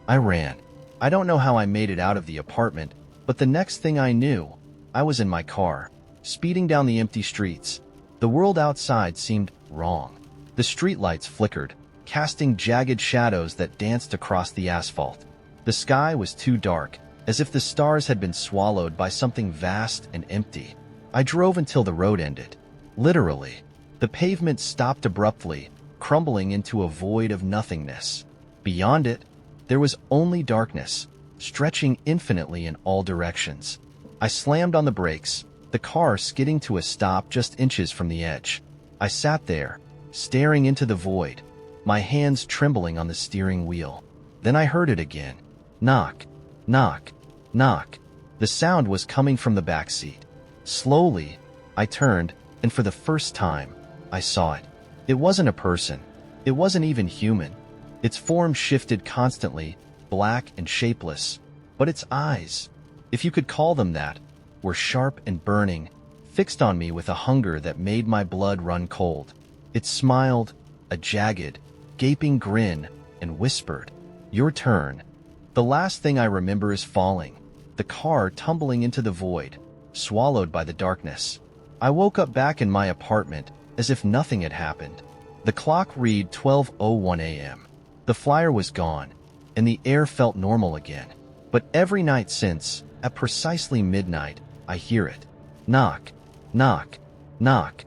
I ran. I don't know how I made it out of the apartment, but the next thing I knew, I was in my car, speeding down the empty streets. The world outside seemed wrong. The streetlights flickered, casting jagged shadows that danced across the asphalt. The sky was too dark, as if the stars had been swallowed by something vast and empty. I drove until the road ended. Literally. The pavement stopped abruptly, crumbling into a void of nothingness. Beyond it, there was only darkness, stretching infinitely in all directions. I slammed on the brakes, the car skidding to a stop just inches from the edge. I sat there, staring into the void, my hands trembling on the steering wheel. Then I heard it again. Knock, knock, knock. The sound was coming from the back seat. Slowly, I turned, and for the first time, I saw it. It wasn't a person. It wasn't even human. Its form shifted constantly, black and shapeless, but its eyes, if you could call them that, were sharp and burning, fixed on me with a hunger that made my blood run cold. It smiled, a jagged, gaping grin, and whispered, "Your turn." The last thing I remember is falling, the car tumbling into the void, swallowed by the darkness. I woke up back in my apartment, as if nothing had happened. The clock read 12:01 a.m. The flyer was gone, and the air felt normal again. But every night since, at precisely midnight, I hear it. Knock, knock, knock.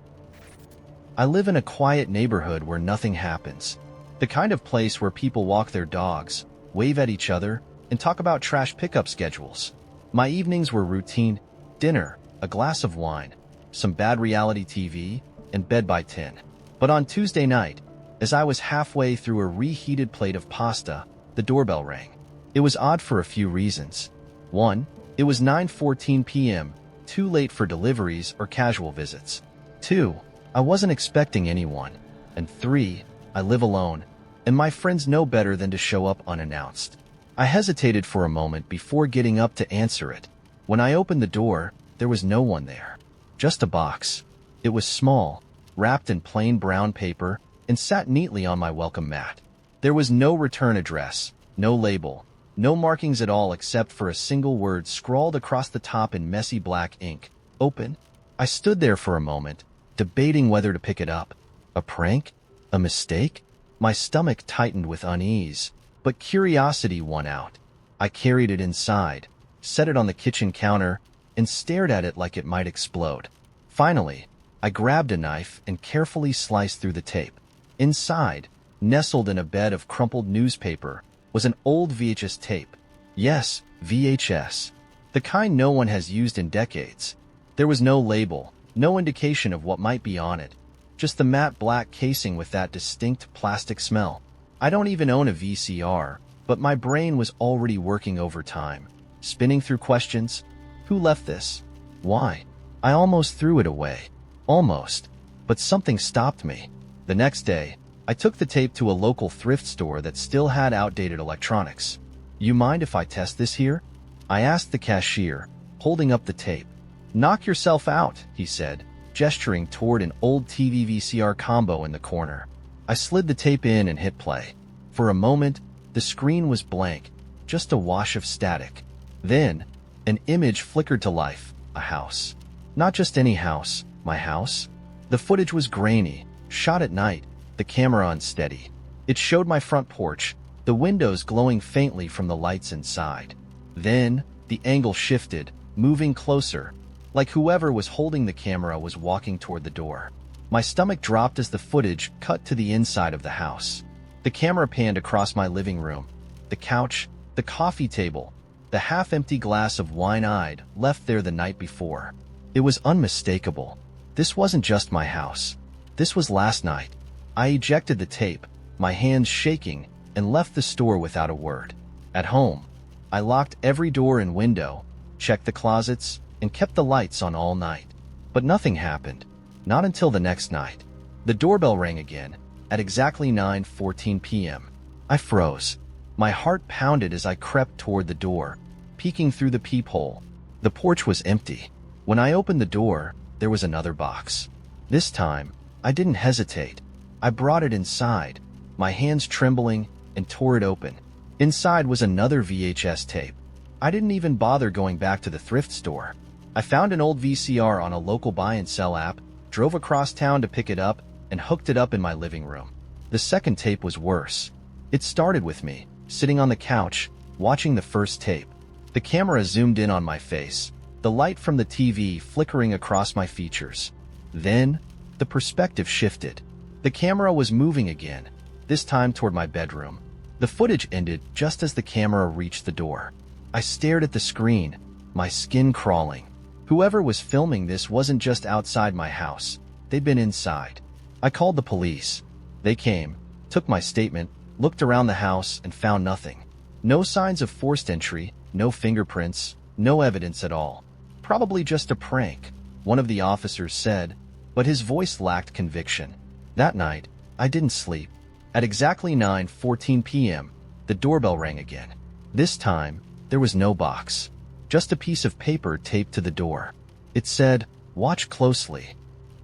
I live in a quiet neighborhood where nothing happens. The kind of place where people walk their dogs, wave at each other, and talk about trash pickup schedules. My evenings were routine: dinner, a glass of wine, some bad reality TV, and bed by 10. But on Tuesday night, as I was halfway through a reheated plate of pasta, the doorbell rang. It was odd for a few reasons. 1, it was 9:14 p.m., too late for deliveries or casual visits. 2, I wasn't expecting anyone. And 3, I live alone, and my friends know better than to show up unannounced. I hesitated for a moment before getting up to answer it. When I opened the door, there was no one there. Just a box. It was small, wrapped in plain brown paper, and sat neatly on my welcome mat. There was no return address, no label, no markings at all except for a single word scrawled across the top in messy black ink: open. I stood there for a moment, debating whether to pick it up. A prank? A mistake? My stomach tightened with unease, but curiosity won out. I carried it inside, set it on the kitchen counter, and stared at it like it might explode. Finally, I grabbed a knife and carefully sliced through the tape. Inside, nestled in a bed of crumpled newspaper, was an old VHS tape. Yes, VHS. The kind no one has used in decades. There was no label, no indication of what might be on it. Just the matte black casing with that distinct plastic smell. I don't even own a VCR, but my brain was already working overtime, spinning through questions. Who left this? Why? I almost threw it away. Almost. But something stopped me. The next day, I took the tape to a local thrift store that still had outdated electronics. You mind if I test this here? I asked the cashier, holding up the tape. Knock yourself out, he said, gesturing toward an old TV VCR combo in the corner. I slid the tape in and hit play. For a moment, the screen was blank, just a wash of static. Then, an image flickered to life, a house. Not just any house, my house. The footage was grainy, shot at night, the camera unsteady. It showed my front porch, the windows glowing faintly from the lights inside. Then, the angle shifted, moving closer, like whoever was holding the camera was walking toward the door. My stomach dropped as the footage cut to the inside of the house. The camera panned across my living room, the couch, the coffee table, the half-empty glass of wine I'd left there the night before. It was unmistakable. This wasn't just my house. This was last night. I ejected the tape, my hands shaking, and left the store without a word. At home, I locked every door and window, checked the closets, and kept the lights on all night. But nothing happened. Not until the next night. The doorbell rang again, at exactly 9:14 p.m. I froze. My heart pounded as I crept toward the door, peeking through the peephole. The porch was empty. When I opened the door, there was another box. This time, I didn't hesitate. I brought it inside, my hands trembling, and tore it open. Inside was another VHS tape. I didn't even bother going back to the thrift store. I found an old VCR on a local buy and sell app, drove across town to pick it up, and hooked it up in my living room. The second tape was worse. It started with me, sitting on the couch, watching the first tape. The camera zoomed in on my face, the light from the TV flickering across my features. Then, the perspective shifted. The camera was moving again, this time toward my bedroom. The footage ended just as the camera reached the door. I stared at the screen, my skin crawling. Whoever was filming this wasn't just outside my house. They'd been inside. I called the police. They came, took my statement, looked around the house, and found nothing. No signs of forced entry, no fingerprints, no evidence at all. Probably just a prank, one of the officers said, but his voice lacked conviction. That night, I didn't sleep. At exactly 9:14 p.m., the doorbell rang again. This time, there was no box, just a piece of paper taped to the door. It said, "Watch closely."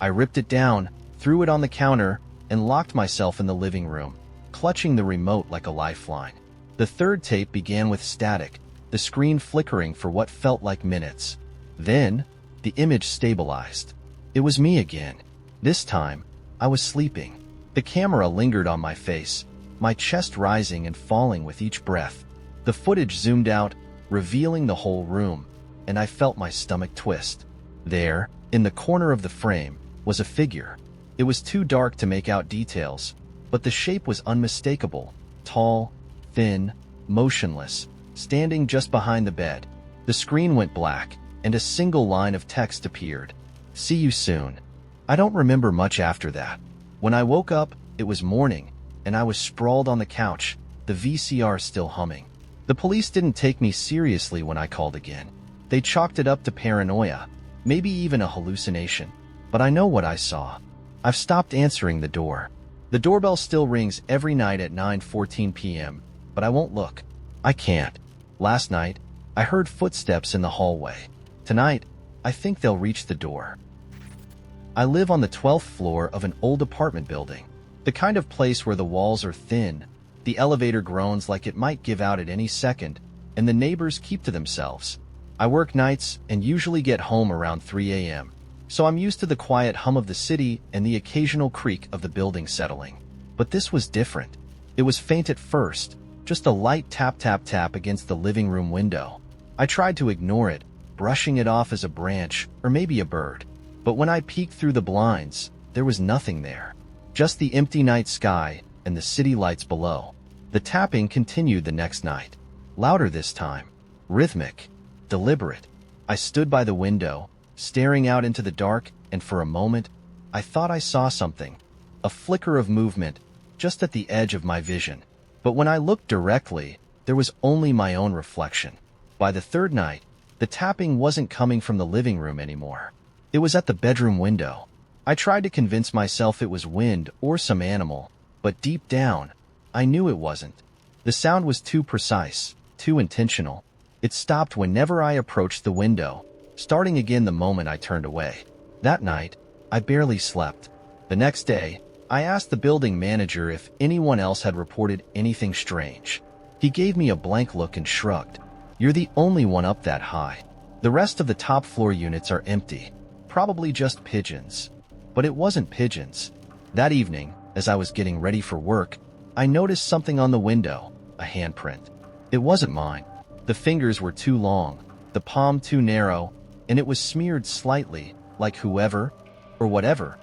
I ripped it down, threw it on the counter, and locked myself in the living room, clutching the remote like a lifeline. The third tape began with static, the screen flickering for what felt like minutes. Then, the image stabilized. It was me again. This time, I was sleeping. The camera lingered on my face, my chest rising and falling with each breath. The footage zoomed out, revealing the whole room, and I felt my stomach twist. There, in the corner of the frame, was a figure. It was too dark to make out details, but the shape was unmistakable. Tall, thin, motionless, standing just behind the bed. The screen went black, and a single line of text appeared. "See you soon." I don't remember much after that. When I woke up, it was morning, and I was sprawled on the couch, the VCR still humming. The police didn't take me seriously when I called again. They chalked it up to paranoia, maybe even a hallucination. But I know what I saw. I've stopped answering the door. The doorbell still rings every night at 9:14 p.m., but I won't look. I can't. Last night, I heard footsteps in the hallway. Tonight, I think they'll reach the door. I live on the 12th floor of an old apartment building, the kind of place where the walls are thin, the elevator groans like it might give out at any second, and the neighbors keep to themselves. I work nights and usually get home around 3 a.m., so I'm used to the quiet hum of the city and the occasional creak of the building settling. But this was different. It was faint at first, just a light tap-tap-tap against the living room window. I tried to ignore it, brushing it off as a branch or maybe a bird. But when I peeked through the blinds, there was nothing there. Just the empty night sky and the city lights below. The tapping continued the next night. Louder this time. Rhythmic. Deliberate. I stood by the window, staring out into the dark, and for a moment, I thought I saw something. A flicker of movement, just at the edge of my vision. But when I looked directly, there was only my own reflection. By the third night, the tapping wasn't coming from the living room anymore. It was at the bedroom window. I tried to convince myself it was wind or some animal, but deep down, I knew it wasn't. The sound was too precise, too intentional. It stopped whenever I approached the window, starting again the moment I turned away. That night, I barely slept. The next day, I asked the building manager if anyone else had reported anything strange. He gave me a blank look and shrugged. "You're the only one up that high. The rest of the top floor units are empty. Probably just pigeons." But it wasn't pigeons. That evening, as I was getting ready for work, I noticed something on the window, a handprint. It wasn't mine. The fingers were too long, the palm too narrow, and it was smeared slightly, like whoever, or whatever,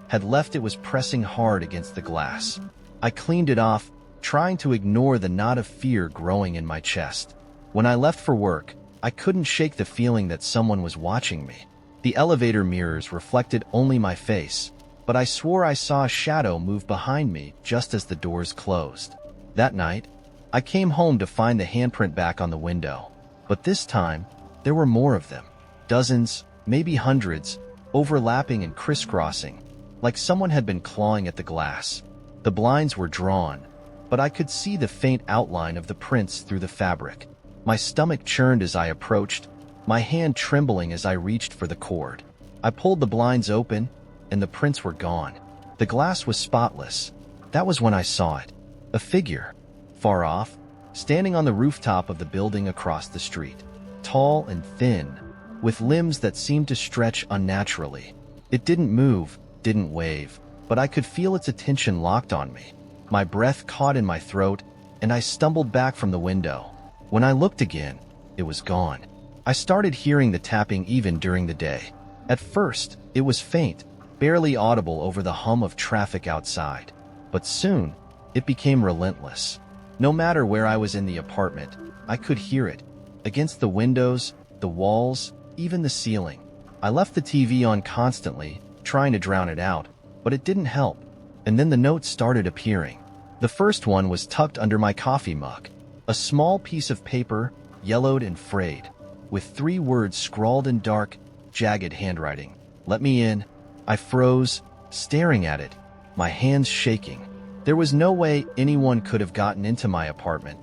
had left it was pressing hard against the glass. I cleaned it off, trying to ignore the knot of fear growing in my chest. When I left for work, I couldn't shake the feeling that someone was watching me. The elevator mirrors reflected only my face, but I swore I saw a shadow move behind me just as the doors closed. That night, I came home to find the handprint back on the window. But this time, there were more of them. Dozens, maybe hundreds, overlapping and crisscrossing, like someone had been clawing at the glass. The blinds were drawn, but I could see the faint outline of the prints through the fabric. My stomach churned as I approached, my hand trembling as I reached for the cord. I pulled the blinds open, and the prints were gone. The glass was spotless. That was when I saw it. A figure, far off, standing on the rooftop of the building across the street. Tall and thin, with limbs that seemed to stretch unnaturally. It didn't move, didn't wave, but I could feel its attention locked on me. My breath caught in my throat, and I stumbled back from the window. When I looked again, it was gone. I started hearing the tapping even during the day. At first, it was faint, barely audible over the hum of traffic outside. But soon, it became relentless. No matter where I was in the apartment, I could hear it. Against the windows, the walls, even the ceiling. I left the TV on constantly, trying to drown it out, but it didn't help. And then the notes started appearing. The first one was tucked under my coffee mug. A small piece of paper, yellowed and frayed, with 3 words scrawled in dark, jagged handwriting. "Let me in." I froze, staring at it, my hands shaking. There was no way anyone could have gotten into my apartment.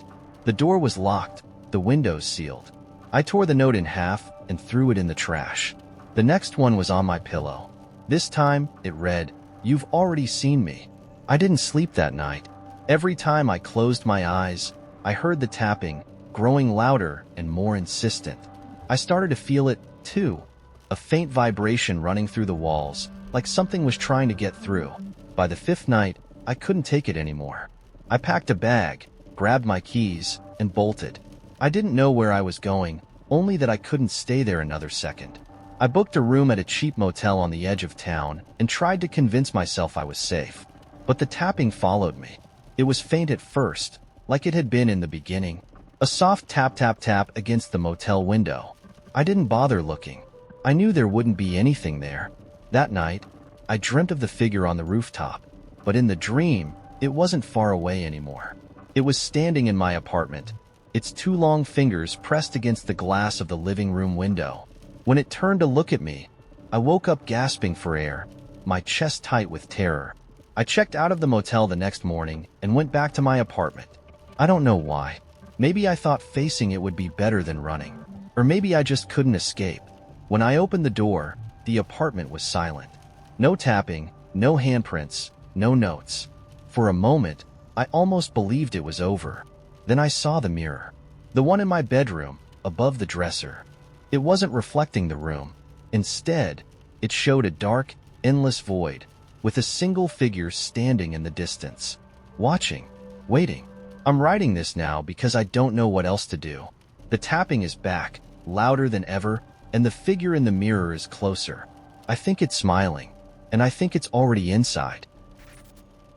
The door was locked, the windows sealed. I tore the note in half and threw it in the trash. The next one was on my pillow. This time, it read, "You've already seen me." I didn't sleep that night. Every time I closed my eyes, I heard the tapping, growing louder and more insistent. I started to feel it, too. A faint vibration running through the walls, like something was trying to get through. By the 5th night, I couldn't take it anymore. I packed a bag, grabbed my keys, and bolted. I didn't know where I was going, only that I couldn't stay there another second. I booked a room at a cheap motel on the edge of town and tried to convince myself I was safe. But the tapping followed me. It was faint at first, like it had been in the beginning. A soft tap-tap-tap against the motel window. I didn't bother looking. I knew there wouldn't be anything there. That night, I dreamt of the figure on the rooftop. But in the dream, it wasn't far away anymore. It was standing in my apartment, its 2 long fingers pressed against the glass of the living room window. When it turned to look at me, I woke up gasping for air, my chest tight with terror. I checked out of the motel the next morning and went back to my apartment. I don't know why. Maybe I thought facing it would be better than running. Or maybe I just couldn't escape. When I opened the door, the apartment was silent. No tapping, no handprints, no notes. For a moment, I almost believed it was over. Then I saw the mirror. The one in my bedroom, above the dresser. It wasn't reflecting the room. Instead, it showed a dark, endless void, with a single figure standing in the distance. Watching. Waiting. I'm writing this now because I don't know what else to do. The tapping is back, louder than ever, and the figure in the mirror is closer. I think it's smiling, and I think it's already inside.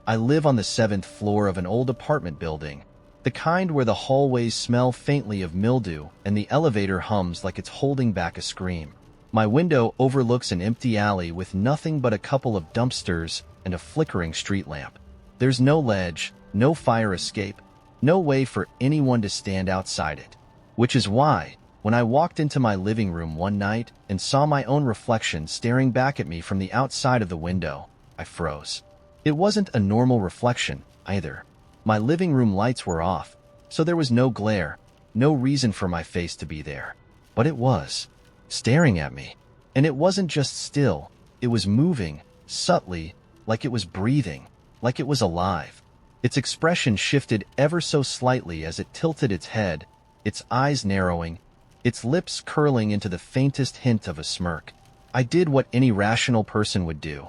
I live on the 7th floor of an old apartment building, The kind where the hallways smell faintly of mildew and the elevator hums like it's holding back a scream. My window overlooks an empty alley with nothing but a couple of dumpsters and a flickering street lamp. There's no ledge, no fire escape, no way for anyone to stand outside it. Which is why, when I walked into my living room one night and saw my own reflection staring back at me from the outside of the window, I froze. It wasn't a normal reflection, either. My living room lights were off, so there was no glare, no reason for my face to be there. But it was, staring at me. And it wasn't just still, it was moving, subtly, like it was breathing, like it was alive. Its expression shifted ever so slightly as it tilted its head, its eyes narrowing, its lips curling into the faintest hint of a smirk. I did what any rational person would do.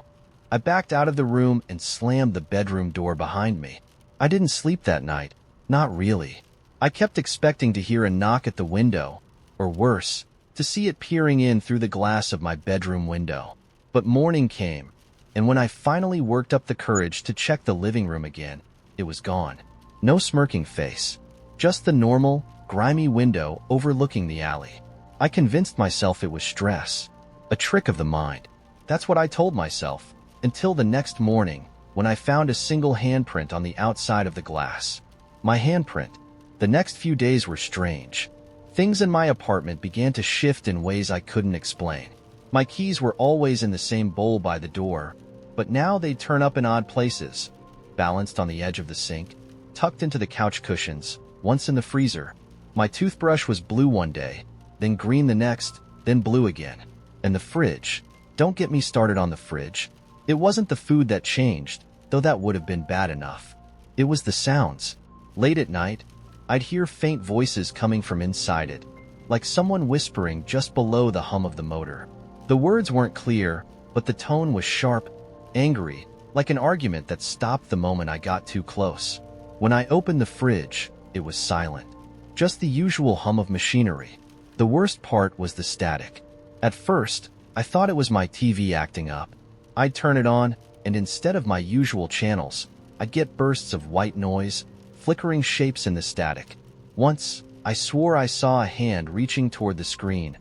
I backed out of the room and slammed the bedroom door behind me. I didn't sleep that night. Not really. I kept expecting to hear a knock at the window, or worse, to see it peering in through the glass of my bedroom window. But morning came, and when I finally worked up the courage to check the living room again, it was gone. No smirking face. Just the normal, grimy window overlooking the alley. I convinced myself it was stress. A trick of the mind. That's what I told myself, until the next morning, when I found a single handprint on the outside of the glass. My handprint. The next few days were strange. Things in my apartment began to shift in ways I couldn't explain. My keys were always in the same bowl by the door, but now they'd turn up in odd places. Balanced on the edge of the sink, tucked into the couch cushions, once in the freezer. My toothbrush was blue one day, then green the next, then blue again. And the fridge. Don't get me started on the fridge. It wasn't the food that changed, though that would have been bad enough. It was the sounds. Late at night, I'd hear faint voices coming from inside it, like someone whispering just below the hum of the motor. The words weren't clear, but the tone was sharp, angry, like an argument that stopped the moment I got too close. When I opened the fridge, it was silent. Just the usual hum of machinery. The worst part was the static. At first, I thought it was my TV acting up. I'd turn it on, and instead of my usual channels, I'd get bursts of white noise, flickering shapes in the static. Once, I swore I saw a hand reaching toward the screen,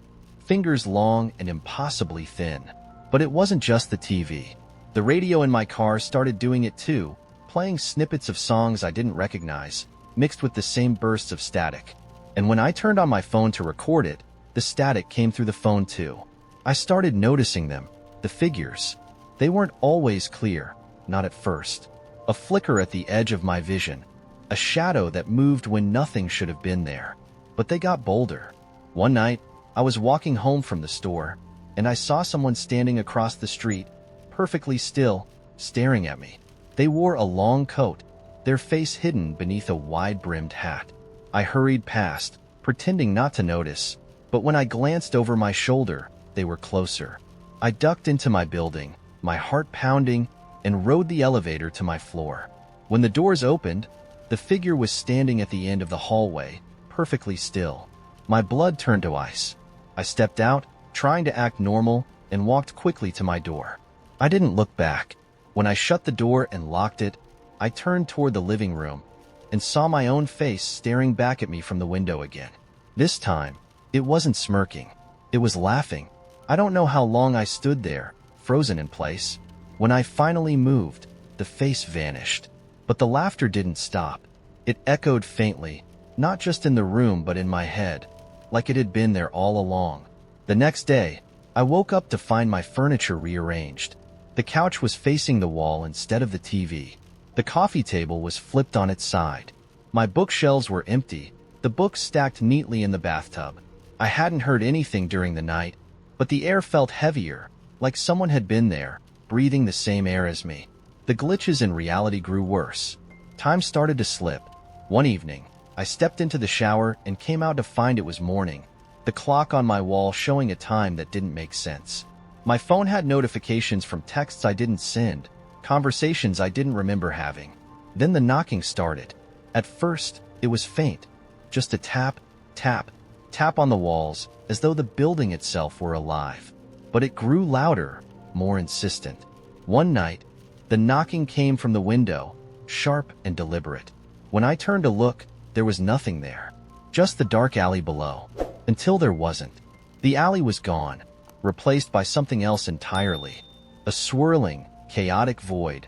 fingers long and impossibly thin. But it wasn't just the TV. The radio in my car started doing it too, playing snippets of songs I didn't recognize, mixed with the same bursts of static. And when I turned on my phone to record it, the static came through the phone too. I started noticing them, the figures. They weren't always clear, not at first. A flicker at the edge of my vision, a shadow that moved when nothing should have been there. But they got bolder. One night, I was walking home from the store, and I saw someone standing across the street, perfectly still, staring at me. They wore a long coat, their face hidden beneath a wide-brimmed hat. I hurried past, pretending not to notice, but when I glanced over my shoulder, they were closer. I ducked into my building, my heart pounding, and rode the elevator to my floor. When the doors opened, the figure was standing at the end of the hallway, perfectly still. My blood turned to ice. I stepped out, trying to act normal, and walked quickly to my door. I didn't look back. When I shut the door and locked it, I turned toward the living room and saw my own face staring back at me from the window again. This time, it wasn't smirking. It was laughing. I don't know how long I stood there, frozen in place. When I finally moved, the face vanished. But the laughter didn't stop. It echoed faintly, not just in the room but in my head, like it had been there all along. The next day, I woke up to find my furniture rearranged. The couch was facing the wall instead of the TV. The coffee table was flipped on its side. My bookshelves were empty, the books stacked neatly in the bathtub. I hadn't heard anything during the night, but the air felt heavier, like someone had been there, breathing the same air as me. The glitches in reality grew worse. Time started to slip. One evening, I stepped into the shower and came out to find it was morning, the clock on my wall showing a time that didn't make sense. My phone had notifications from texts I didn't send, conversations I didn't remember having. Then the knocking started. At first, it was faint, just a tap, tap, tap on the walls, as though the building itself were alive. But it grew louder, more insistent. One night, the knocking came from the window, sharp and deliberate. When I turned to look, there was nothing there. Just the dark alley below. Until there wasn't. The alley was gone, replaced by something else entirely. A swirling, chaotic void,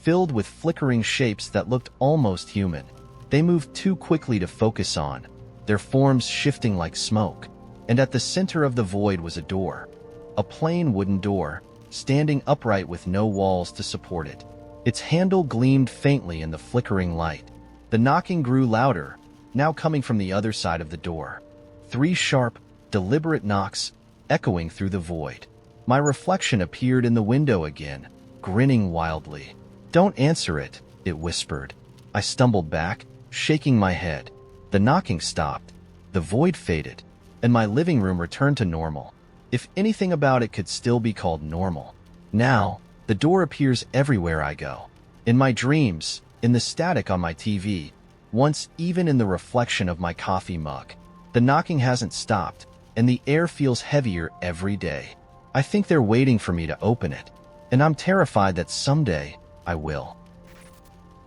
filled with flickering shapes that looked almost human. They moved too quickly to focus on, their forms shifting like smoke. And at the center of the void was a door. A plain wooden door, standing upright with no walls to support it. Its handle gleamed faintly in the flickering light. The knocking grew louder, now coming from the other side of the door. 3 sharp, deliberate knocks, echoing through the void. My reflection appeared in the window again, grinning wildly. "Don't answer it," it whispered. I stumbled back, shaking my head. The knocking stopped, the void faded, and my living room returned to normal. If anything about it could still be called normal. Now, the door appears everywhere I go. In my dreams, in the static on my TV, once even in the reflection of my coffee mug. The knocking hasn't stopped, and the air feels heavier every day. I think they're waiting for me to open it, and I'm terrified that someday I will.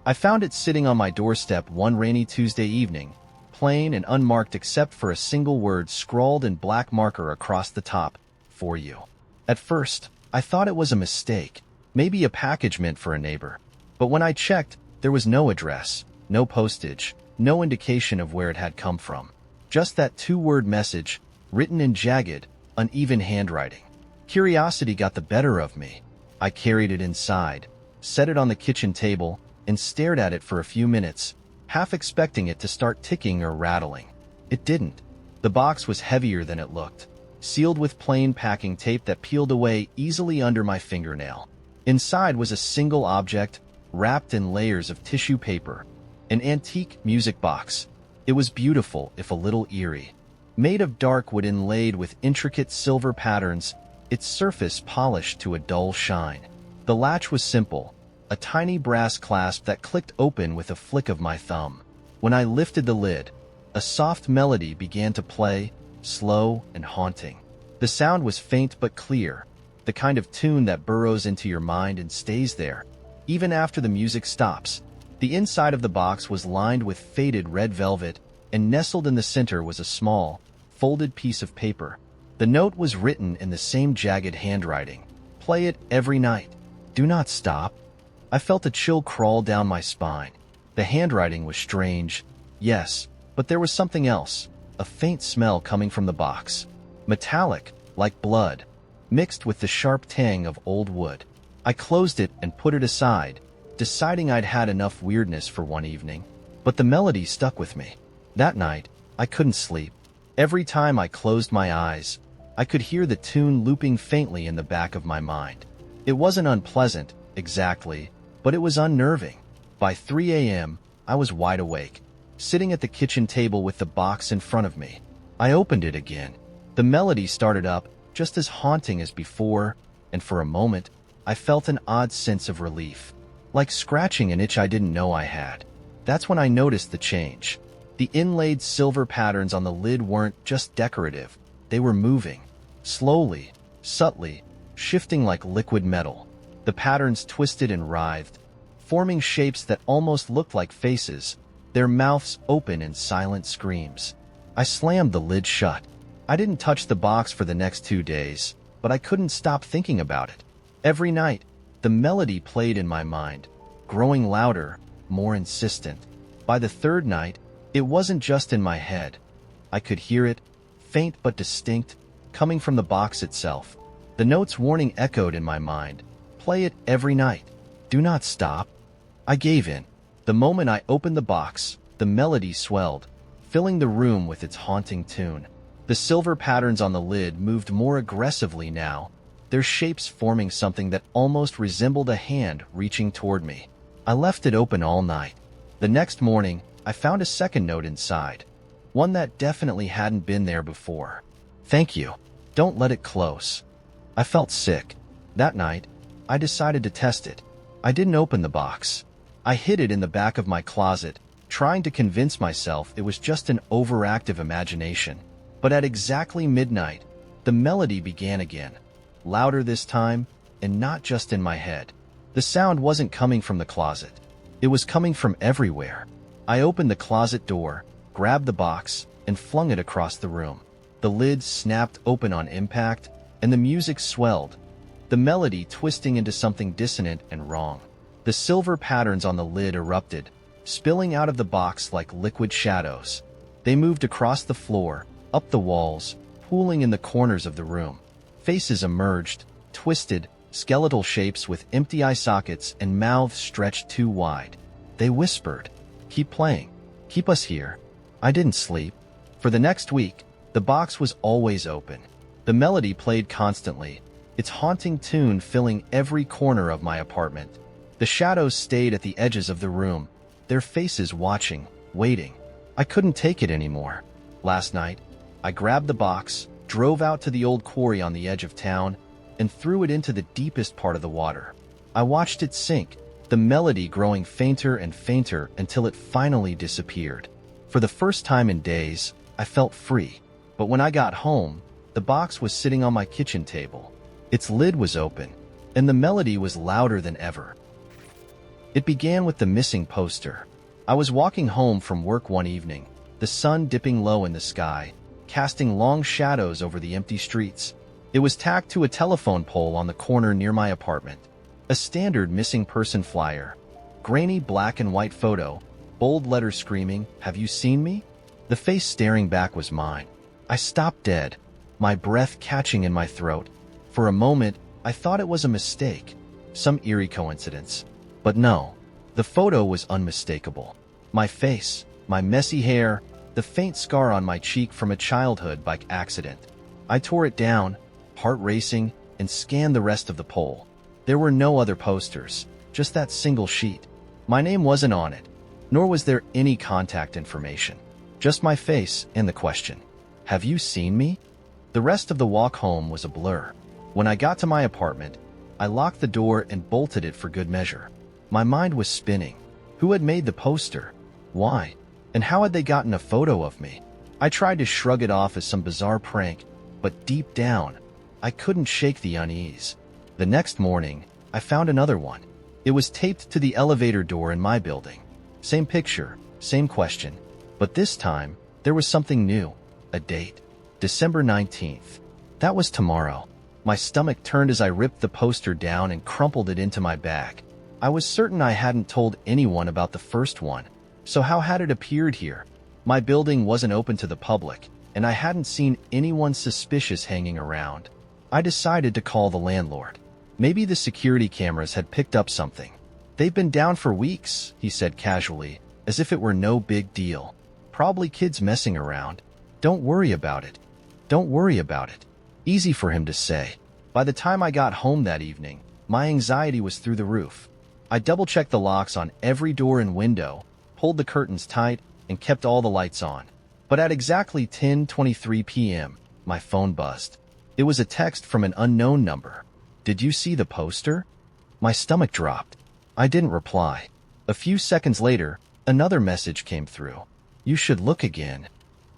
I found it sitting on my doorstep one rainy Tuesday evening, plain and unmarked except for a single word scrawled in black marker across the top, "For you." At first, I thought it was a mistake, maybe a package meant for a neighbor. But when I checked, there was no address, no postage, no indication of where it had come from. Just that 2-word message, written in jagged, uneven handwriting. Curiosity got the better of me. I carried it inside, set it on the kitchen table, and stared at it for a few minutes, half expecting it to start ticking or rattling. It didn't. The box was heavier than it looked, sealed with plain packing tape that peeled away easily under my fingernail. Inside was a single object, wrapped in layers of tissue paper, an antique music box. It was beautiful, if a little eerie. Made of dark wood inlaid with intricate silver patterns, its surface polished to a dull shine. The latch was simple, a tiny brass clasp that clicked open with a flick of my thumb. When I lifted the lid, a soft melody began to play, slow and haunting. The sound was faint but clear, the kind of tune that burrows into your mind and stays there, even after the music stops. The inside of the box was lined with faded red velvet, and nestled in the center was a small, folded piece of paper. The note was written in the same jagged handwriting. "Play it every night. Do not stop." I felt a chill crawl down my spine. The handwriting was strange, yes, but there was something else, a faint smell coming from the box. Metallic, like blood, mixed with the sharp tang of old wood. I closed it and put it aside, deciding I'd had enough weirdness for one evening. But the melody stuck with me. That night, I couldn't sleep. Every time I closed my eyes, I could hear the tune looping faintly in the back of my mind. It wasn't unpleasant, exactly, but it was unnerving. By 3 a.m., I was wide awake, sitting at the kitchen table with the box in front of me. I opened it again. The melody started up, just as haunting as before, and for a moment, I felt an odd sense of relief, like scratching an itch I didn't know I had. That's when I noticed the change. The inlaid silver patterns on the lid weren't just decorative, they were moving. Slowly, subtly, shifting like liquid metal. The patterns twisted and writhed, forming shapes that almost looked like faces, their mouths open in silent screams. I slammed the lid shut. I didn't touch the box for the next 2 days, but I couldn't stop thinking about it. Every night, the melody played in my mind, growing louder, more insistent. By the 3rd night, it wasn't just in my head. I could hear it, faint but distinct, coming from the box itself. The note's warning echoed in my mind. "Play it every night. Do not stop." I gave in. The moment I opened the box, the melody swelled, filling the room with its haunting tune. The silver patterns on the lid moved more aggressively now, their shapes forming something that almost resembled a hand reaching toward me. I left it open all night. The next morning, I found a second note inside, one that definitely hadn't been there before. "Thank you. Don't let it close." I felt sick. That night, I decided to test it. I didn't open the box. I hid it in the back of my closet, trying to convince myself it was just an overactive imagination. But at exactly midnight, the melody began again, louder this time, and not just in my head. The sound wasn't coming from the closet. It was coming from everywhere. I opened the closet door, grabbed the box, and flung it across the room. The lid snapped open on impact, and the music swelled, the melody twisting into something dissonant and wrong. The silver patterns on the lid erupted, spilling out of the box like liquid shadows. They moved across the floor, up the walls, pooling in the corners of the room. Faces emerged, twisted, skeletal shapes with empty eye sockets and mouths stretched too wide. They whispered, "Keep playing. Keep us here." I didn't sleep. For the next week, the box was always open. The melody played constantly, its haunting tune filling every corner of my apartment. The shadows stayed at the edges of the room, their faces watching, waiting. I couldn't take it anymore. Last night, I grabbed the box, drove out to the old quarry on the edge of town, and threw it into the deepest part of the water. I watched it sink, the melody growing fainter and fainter until it finally disappeared. For the first time in days, I felt free. But when I got home, the box was sitting on my kitchen table. Its lid was open, and the melody was louder than ever. It began with the missing poster. I was walking home from work one evening, the sun dipping low in the sky, casting long shadows over the empty streets. It was tacked to a telephone pole on the corner near my apartment. A standard missing person flyer. Grainy black and white photo, bold letters screaming, "Have you seen me?" The face staring back was mine. I stopped dead, my breath catching in my throat. For a moment, I thought it was a mistake, some eerie coincidence. But no, the photo was unmistakable. My face, my messy hair, the faint scar on my cheek from a childhood bike accident. I tore it down, heart racing, and scanned the rest of the pole. There were no other posters, just that single sheet. My name wasn't on it, nor was there any contact information. Just my face and the question, "Have you seen me?" The rest of the walk home was a blur. When I got to my apartment, I locked the door and bolted it for good measure. My mind was spinning. Who had made the poster? Why? And how had they gotten a photo of me? I tried to shrug it off as some bizarre prank, but deep down, I couldn't shake the unease. The next morning, I found another one. It was taped to the elevator door in my building. Same picture, same question, but this time, there was something new. A date. December 19th. That was tomorrow. My stomach turned as I ripped the poster down and crumpled it into my bag. I was certain I hadn't told anyone about the first one, so how had it appeared here? My building wasn't open to the public, and I hadn't seen anyone suspicious hanging around. I decided to call the landlord. Maybe the security cameras had picked up something. "They've been down for weeks," he said casually, as if it were no big deal. "Probably kids messing around. Don't worry about it. Don't worry about it." Easy for him to say. By the time I got home that evening, my anxiety was through the roof. I double-checked the locks on every door and window, pulled the curtains tight, and kept all the lights on. But at exactly 10:23 p.m., my phone buzzed. It was a text from an unknown number. "Did you see the poster?" My stomach dropped. I didn't reply. A few seconds later, another message came through. "You should look again."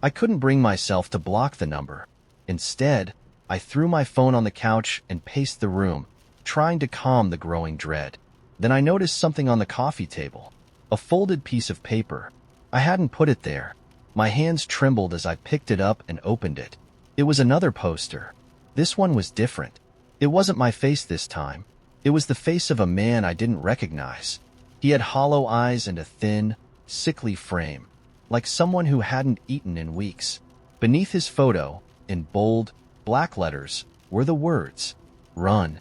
I couldn't bring myself to block the number. Instead, I threw my phone on the couch and paced the room, trying to calm the growing dread. Then I noticed something on the coffee table. A folded piece of paper. I hadn't put it there. My hands trembled as I picked it up and opened it. It was another poster. This one was different. It wasn't my face this time. It was the face of a man I didn't recognize. He had hollow eyes and a thin, sickly frame, like someone who hadn't eaten in weeks. Beneath his photo, in bold, black letters, were the words, "Run."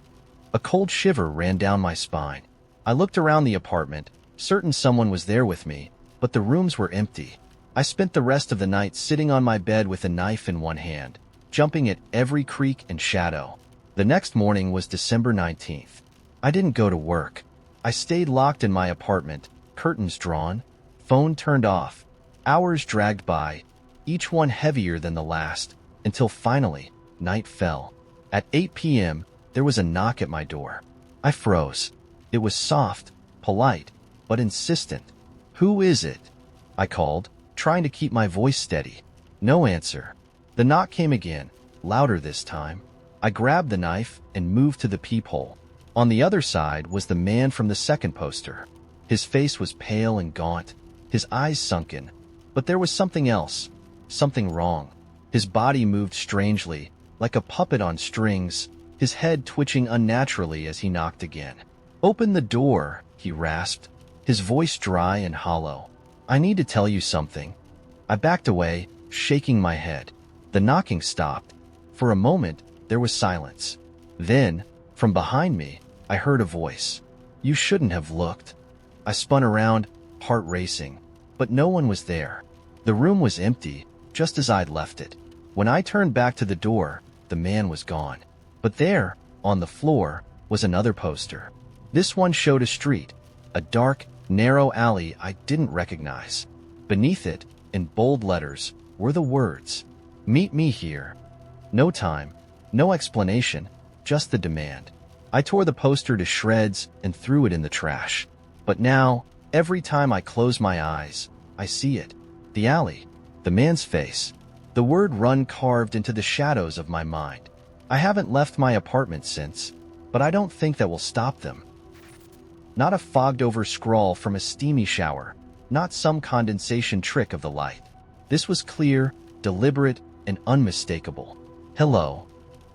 A cold shiver ran down my spine. I looked around the apartment, certain someone was there with me, but the rooms were empty. I spent the rest of the night sitting on my bed with a knife in one hand, jumping at every creak and shadow. The next morning was December 19th. I didn't go to work. I stayed locked in my apartment, curtains drawn, phone turned off. Hours dragged by, each one heavier than the last, until finally, night fell. At 8 p.m., there was a knock at my door. I froze. It was soft, polite, but insistent. "Who is it?" I called, trying to keep my voice steady. No answer. The knock came again, louder this time. I grabbed the knife and moved to the peephole. On the other side was the man from the second poster. His face was pale and gaunt, his eyes sunken. But there was something else, something wrong. His body moved strangely, like a puppet on strings, his head twitching unnaturally as he knocked again. "Open the door," he rasped, his voice dry and hollow. "I need to tell you something." I backed away, shaking my head. The knocking stopped. For a moment, there was silence. Then, from behind me, I heard a voice. "You shouldn't have looked." I spun around, heart racing, but no one was there. The room was empty, just as I'd left it. When I turned back to the door, the man was gone. But there, on the floor, was another poster. This one showed a street, a dark, narrow alley I didn't recognize. Beneath it, in bold letters, were the words, "Meet me here." No time, no explanation, just the demand. I tore the poster to shreds and threw it in the trash. But now, every time I close my eyes, I see it. The alley, the man's face, the word "run" carved into the shadows of my mind. I haven't left my apartment since, but I don't think that will stop them. Not a fogged-over scrawl from a steamy shower, not some condensation trick of the light. This was clear, deliberate, and unmistakable. Hello.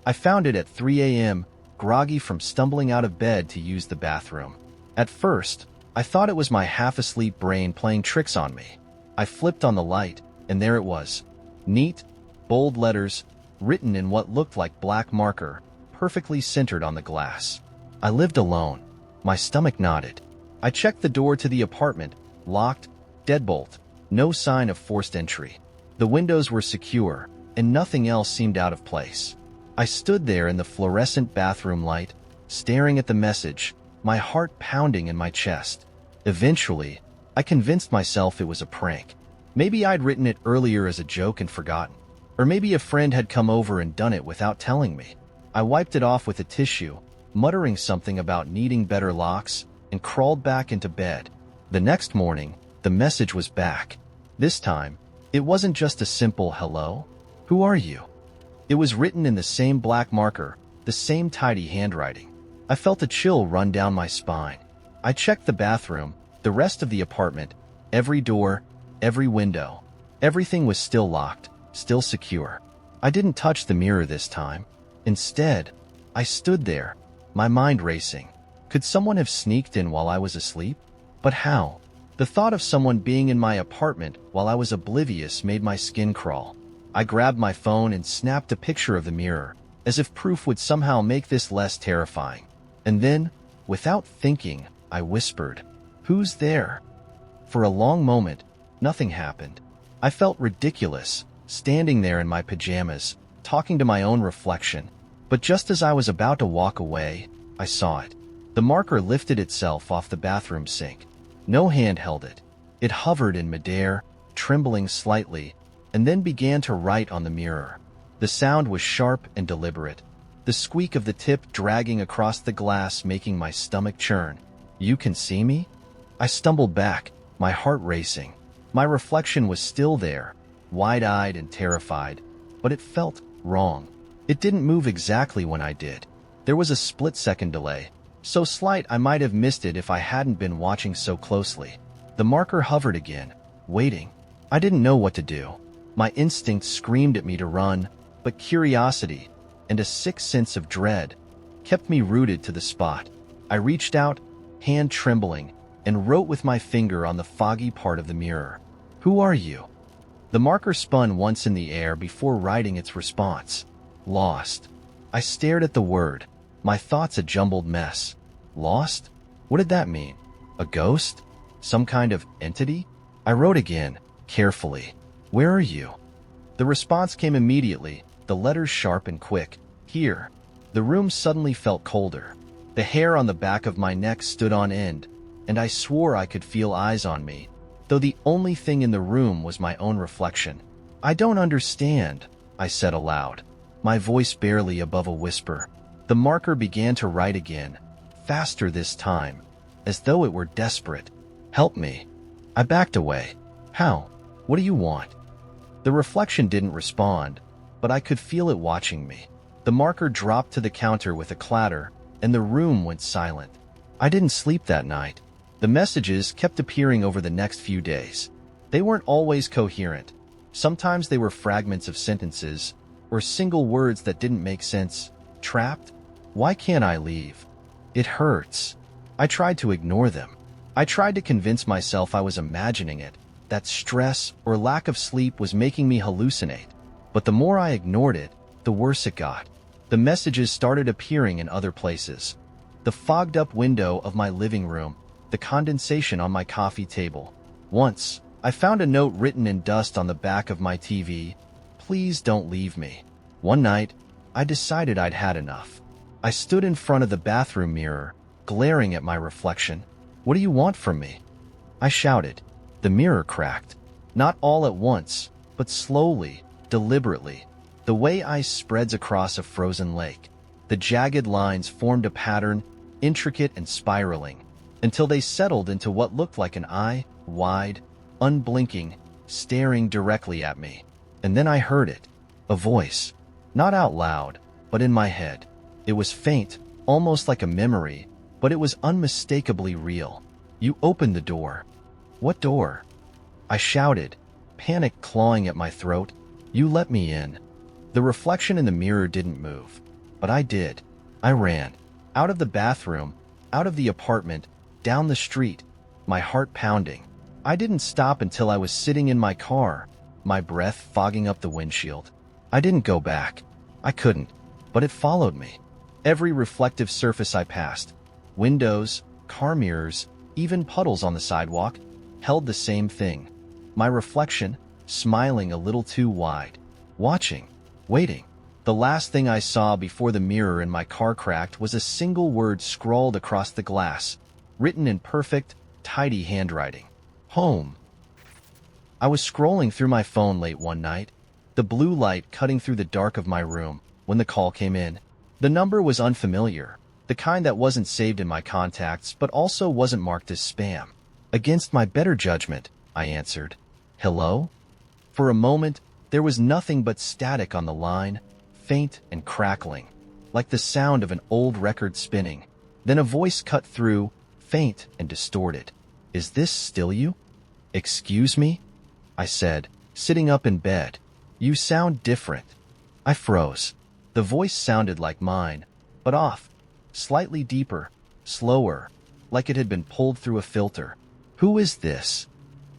I found it at 3 a.m., groggy from stumbling out of bed to use the bathroom. At first, I thought it was my half-asleep brain playing tricks on me. I flipped on the light, and there it was. Neat, bold letters, written in what looked like black marker, perfectly centered on the glass. I lived alone. My stomach knotted. I checked the door to the apartment, locked, deadbolt, no sign of forced entry. The windows were secure, and nothing else seemed out of place. I stood there in the fluorescent bathroom light, staring at the message, my heart pounding in my chest. Eventually, I convinced myself it was a prank. Maybe I'd written it earlier as a joke and forgotten. Or maybe a friend had come over and done it without telling me. I wiped it off with a tissue, muttering something about needing better locks, and crawled back into bed. The next morning, the message was back. This time, it wasn't just a simple "hello, who are you?" It was written in the same black marker, the same tidy handwriting. I felt a chill run down my spine. I checked the bathroom, the rest of the apartment, every door, every window. Everything was still locked, still secure. I didn't touch the mirror this time. Instead, I stood there, my mind racing. Could someone have sneaked in while I was asleep? But how? The thought of someone being in my apartment while I was oblivious made my skin crawl. I grabbed my phone and snapped a picture of the mirror, as if proof would somehow make this less terrifying. And then, without thinking, I whispered, "Who's there?" For a long moment, nothing happened. I felt ridiculous, standing there in my pajamas, talking to my own reflection. But just as I was about to walk away, I saw it. The marker lifted itself off the bathroom sink. No hand held it. It hovered in midair, trembling slightly, and then began to write on the mirror. The sound was sharp and deliberate, the squeak of the tip dragging across the glass making my stomach churn. "You can see me?" I stumbled back, my heart racing. My reflection was still there, wide-eyed and terrified, but it felt wrong. It didn't move exactly when I did. There was a split-second delay, so slight I might have missed it if I hadn't been watching so closely. The marker hovered again, waiting. I didn't know what to do. My instincts screamed at me to run, but curiosity, and a sick sense of dread, kept me rooted to the spot. I reached out, hand trembling, and wrote with my finger on the foggy part of the mirror. "Who are you?" The marker spun once in the air before writing its response. "Lost." I stared at the word, my thoughts a jumbled mess. Lost? What did that mean? A ghost? Some kind of entity? I wrote again, carefully. "Where are you?" The response came immediately, the letters sharp and quick. "Here." The room suddenly felt colder. The hair on the back of my neck stood on end, and I swore I could feel eyes on me, though the only thing in the room was my own reflection. "I don't understand," I said aloud, my voice barely above a whisper. The marker began to write again, faster this time, as though it were desperate. "Help me." I backed away. "How? What do you want?" The reflection didn't respond, but I could feel it watching me. The marker dropped to the counter with a clatter, and the room went silent. I didn't sleep that night. The messages kept appearing over the next few days. They weren't always coherent. Sometimes they were fragments of sentences, or single words that didn't make sense. Trapped? Why can't I leave? It hurts. I tried to ignore them. I tried to convince myself I was imagining it, that stress or lack of sleep was making me hallucinate. But the more I ignored it, the worse it got. The messages started appearing in other places. The fogged-up window of my living room, the condensation on my coffee table. Once, I found a note written in dust on the back of my TV. Please don't leave me. One night, I decided I'd had enough. I stood in front of the bathroom mirror, glaring at my reflection. What do you want from me? I shouted. The mirror cracked. Not all at once, but slowly, deliberately. The way ice spreads across a frozen lake. The jagged lines formed a pattern, intricate and spiraling, until they settled into what looked like an eye, wide, unblinking, staring directly at me. And then I heard it. A voice. Not out loud, but in my head. It was faint, almost like a memory, but it was unmistakably real. You opened the door. What door? I shouted, panic clawing at my throat. You let me in. The reflection in the mirror didn't move, but I did. I ran. Out of the bathroom, out of the apartment, down the street, my heart pounding. I didn't stop until I was sitting in my car, my breath fogging up the windshield. I didn't go back. I couldn't, but it followed me. Every reflective surface I passed, windows, car mirrors, even puddles on the sidewalk, held the same thing. My reflection, smiling a little too wide, watching, waiting. The last thing I saw before the mirror in my car cracked was a single word scrawled across the glass, written in perfect, tidy handwriting. Home. I was scrolling through my phone late one night, the blue light cutting through the dark of my room, when the call came in. The number was unfamiliar, the kind that wasn't saved in my contacts but also wasn't marked as spam. Against my better judgment, I answered. Hello? For a moment, there was nothing but static on the line, faint and crackling, like the sound of an old record spinning. Then a voice cut through, faint and distorted. Is this still you? Excuse me? I said, sitting up in bed. You sound different. I froze. The voice sounded like mine, but off, slightly deeper, slower, like it had been pulled through a filter. Who is this?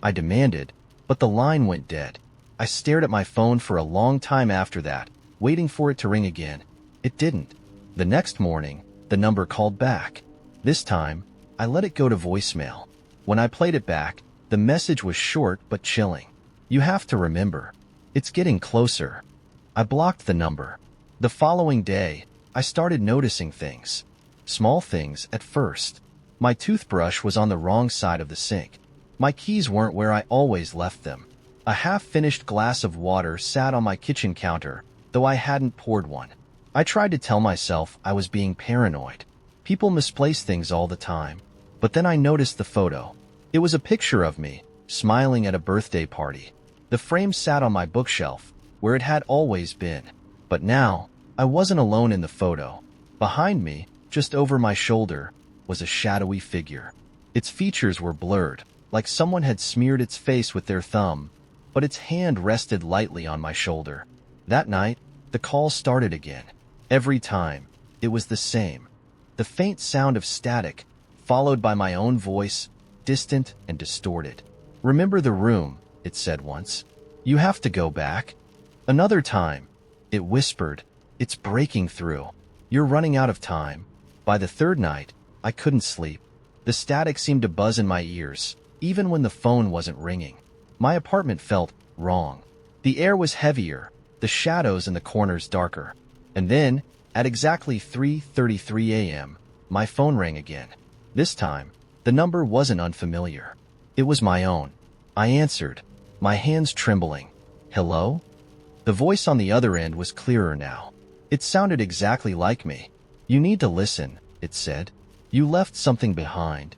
I demanded, but the line went dead. I stared at my phone for a long time after that, waiting for it to ring again. It didn't. The next morning, the number called back. This time, I let it go to voicemail. When I played it back, the message was short but chilling. You have to remember. It's getting closer. I blocked the number. The following day, I started noticing things. Small things at first. My toothbrush was on the wrong side of the sink. My keys weren't where I always left them. A half-finished glass of water sat on my kitchen counter, though I hadn't poured one. I tried to tell myself I was being paranoid. People misplace things all the time. But then I noticed the photo. It was a picture of me, smiling at a birthday party. The frame sat on my bookshelf, where it had always been. But now, I wasn't alone in the photo. Behind me, just over my shoulder, was a shadowy figure. Its features were blurred, like someone had smeared its face with their thumb, but its hand rested lightly on my shoulder. That night, the call started again. Every time, it was the same. The faint sound of static, followed by my own voice, distant and distorted. Remember the room, it said once. You have to go back. Another time, it whispered, it's breaking through. You're running out of time. By the third night, I couldn't sleep. The static seemed to buzz in my ears, even when the phone wasn't ringing. My apartment felt wrong. The air was heavier, the shadows in the corners darker. And then, at exactly 3:33 a.m., my phone rang again. This time, the number wasn't unfamiliar. It was my own. I answered, my hands trembling. Hello? The voice on the other end was clearer now. It sounded exactly like me. You need to listen, it said. You left something behind.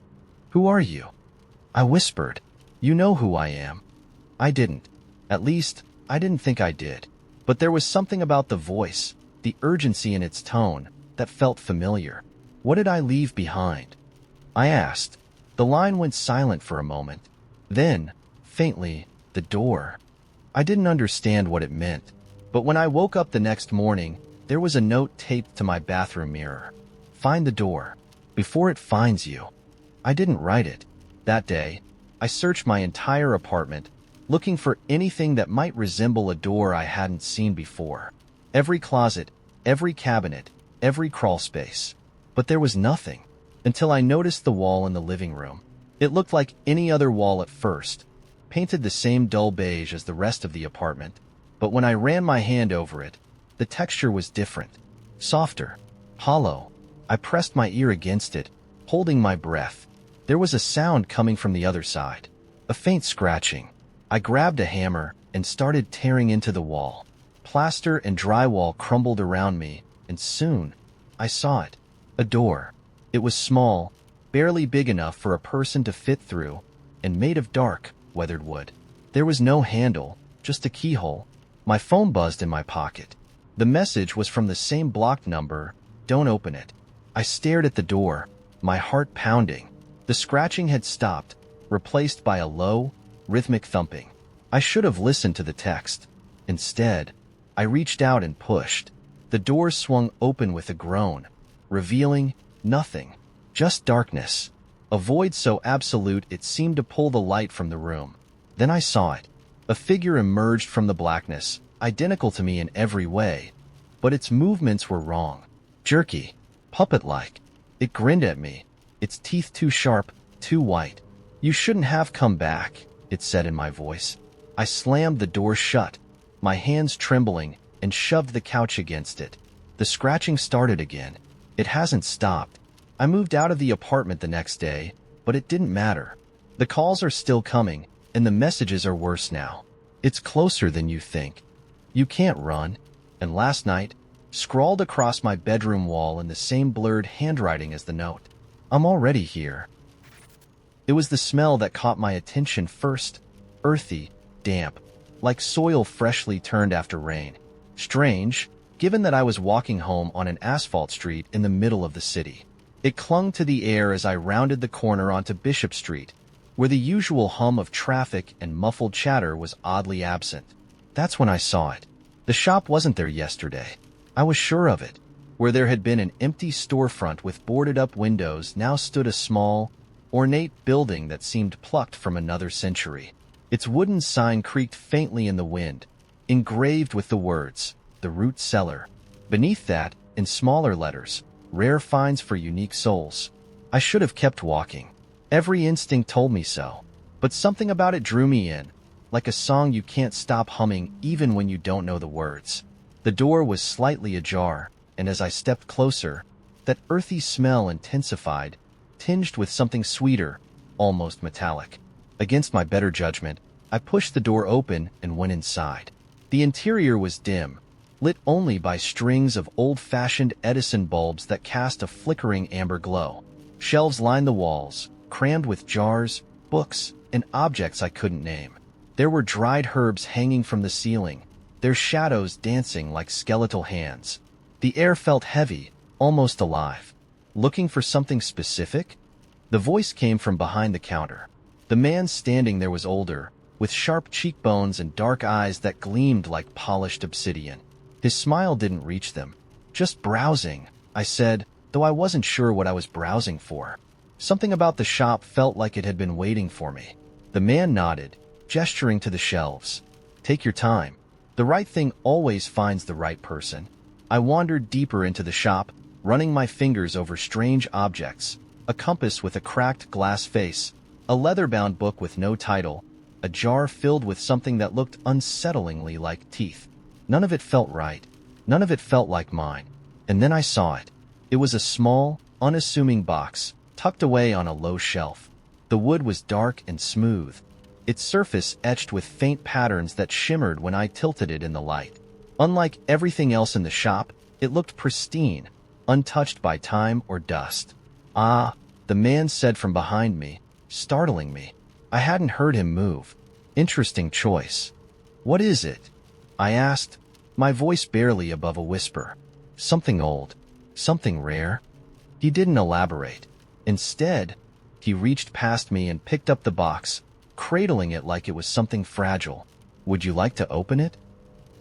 Who are you? I whispered. You know who I am. I didn't. At least, I didn't think I did. But there was something about the voice, the urgency in its tone, that felt familiar. What did I leave behind? I asked. The line went silent for a moment. Then, faintly, the door. I didn't understand what it meant, but when I woke up the next morning, there was a note taped to my bathroom mirror. Find the door, before it finds you. I didn't write it. That day, I searched my entire apartment, looking for anything that might resemble a door I hadn't seen before. Every closet, every cabinet, every crawl space. But there was nothing, until I noticed the wall in the living room. It looked like any other wall at first, painted the same dull beige as the rest of the apartment, but when I ran my hand over it, the texture was different, softer, hollow. I pressed my ear against it, holding my breath. There was a sound coming from the other side, a faint scratching. I grabbed a hammer and started tearing into the wall. Plaster and drywall crumbled around me, and soon, I saw it. A door. It was small, barely big enough for a person to fit through, and made of dark, weathered wood. There was no handle, just a keyhole. My phone buzzed in my pocket. The message was from the same block number. Don't open it. I stared at the door, my heart pounding. The scratching had stopped, replaced by a low, rhythmic thumping. I should have listened to the text. Instead, I reached out and pushed. The door swung open with a groan, revealing nothing, just darkness. A void so absolute it seemed to pull the light from the room. Then I saw it. A figure emerged from the blackness, identical to me in every way, but its movements were wrong. Jerky, puppet-like. It grinned at me, its teeth too sharp, too white. You shouldn't have come back, it said in my voice. I slammed the door shut, my hands trembling, and shoved the couch against it. The scratching started again. It hasn't stopped. I moved out of the apartment the next day, but it didn't matter. The calls are still coming, and the messages are worse now. It's closer than you think. You can't run. And last night, scrawled across my bedroom wall in the same blurred handwriting as the note. I'm already here. It was the smell that caught my attention first. Earthy, damp, like soil freshly turned after rain. Strange, given that I was walking home on an asphalt street in the middle of the city. It clung to the air as I rounded the corner onto Bishop Street, where the usual hum of traffic and muffled chatter was oddly absent. That's when I saw it. The shop wasn't there yesterday. I was sure of it. Where there had been an empty storefront with boarded-up windows now stood a small, ornate building that seemed plucked from another century. Its wooden sign creaked faintly in the wind, engraved with the words, "The Root Cellar." Beneath that, in smaller letters, "Rare finds for unique souls." I should have kept walking. Every instinct told me so. But something about it drew me in, like a song you can't stop humming even when you don't know the words. The door was slightly ajar, and as I stepped closer, that earthy smell intensified, tinged with something sweeter, almost metallic. Against my better judgment, I pushed the door open and went inside. The interior was dim, lit only by strings of old-fashioned Edison bulbs that cast a flickering amber glow. Shelves lined the walls, crammed with jars, books, and objects I couldn't name. There were dried herbs hanging from the ceiling, their shadows dancing like skeletal hands. The air felt heavy, almost alive. Looking for something specific? The voice came from behind the counter. The man standing there was older, with sharp cheekbones and dark eyes that gleamed like polished obsidian. His smile didn't reach them. "Just browsing," I said, though I wasn't sure what I was browsing for. Something about the shop felt like it had been waiting for me. The man nodded, gesturing to the shelves. "Take your time. The right thing always finds the right person." I wandered deeper into the shop, running my fingers over strange objects, a compass with a cracked glass face, a leather-bound book with no title, a jar filled with something that looked unsettlingly like teeth. None of it felt right. None of it felt like mine. And then I saw it. It was a small, unassuming box, tucked away on a low shelf. The wood was dark and smooth, its surface etched with faint patterns that shimmered when I tilted it in the light. Unlike everything else in the shop, it looked pristine, untouched by time or dust. "Ah," the man said from behind me, startling me. I hadn't heard him move. "Interesting choice." "What is it?" I asked, my voice barely above a whisper. "Something old. Something rare." He didn't elaborate. Instead, He reached past me and picked up the box, cradling it like it was something fragile. "Would you like to open it?"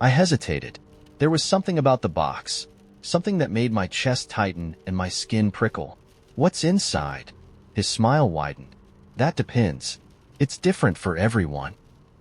I hesitated. There was something about the box, something that made my chest tighten and my skin prickle. "What's inside?" His smile widened. "That depends. It's different for everyone."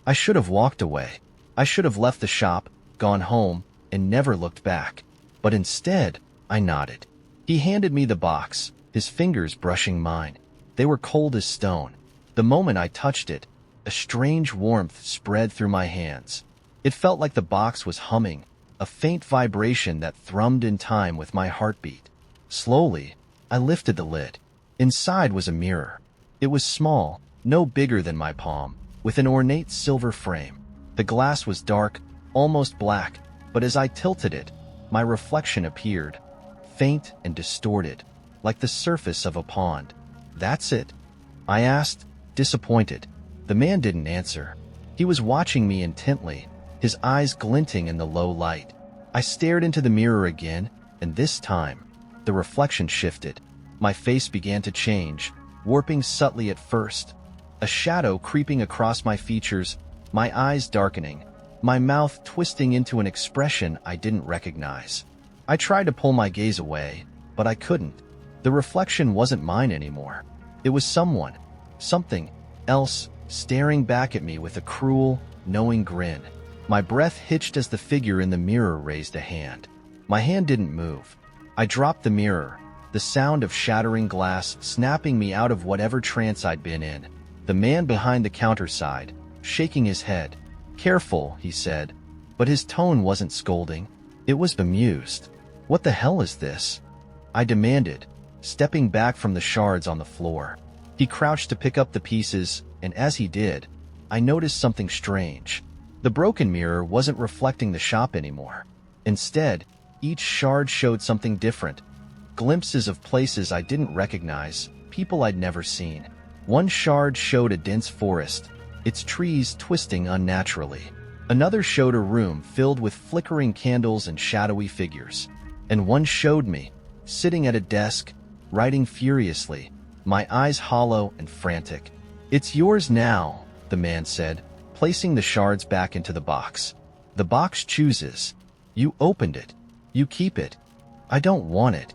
I should have walked away. I should have left the shop, gone home, and never looked back. But instead, I nodded. He handed me the box, his fingers brushing mine. They were cold as stone. The moment I touched it, a strange warmth spread through my hands. It felt like the box was humming, a faint vibration that thrummed in time with my heartbeat. Slowly, I lifted the lid. Inside was a mirror. It was small, no bigger than my palm, with an ornate silver frame. The glass was dark, almost black, but as I tilted it, my reflection appeared, faint and distorted, like the surface of a pond. "That's it?" I asked, disappointed. The man didn't answer. He was watching me intently, his eyes glinting in the low light. I stared into the mirror again, and this time, the reflection shifted. My face began to change, warping subtly at first. A shadow creeping across my features, my eyes darkening, my mouth twisting into an expression I didn't recognize. I tried to pull my gaze away, but I couldn't. The reflection wasn't mine anymore. It was something else, staring back at me with a cruel, knowing grin. My breath hitched as the figure in the mirror raised a hand. My hand didn't move. I dropped the mirror, the sound of shattering glass snapping me out of whatever trance I'd been in. The man behind the counter sighed, shaking his head. "Careful," he said, but his tone wasn't scolding. It was bemused. "What the hell is this?" I demanded, stepping back from the shards on the floor. He crouched to pick up the pieces, and as he did, I noticed something strange. The broken mirror wasn't reflecting the shop anymore. Instead, each shard showed something different. Glimpses of places I didn't recognize, people I'd never seen. One shard showed a dense forest, its trees twisting unnaturally. Another showed a room filled with flickering candles and shadowy figures. And one showed me, sitting at a desk, writing furiously, my eyes hollow and frantic. "It's yours now," the man said, placing the shards back into the box. "The box chooses. You opened it. You keep it. I don't want it."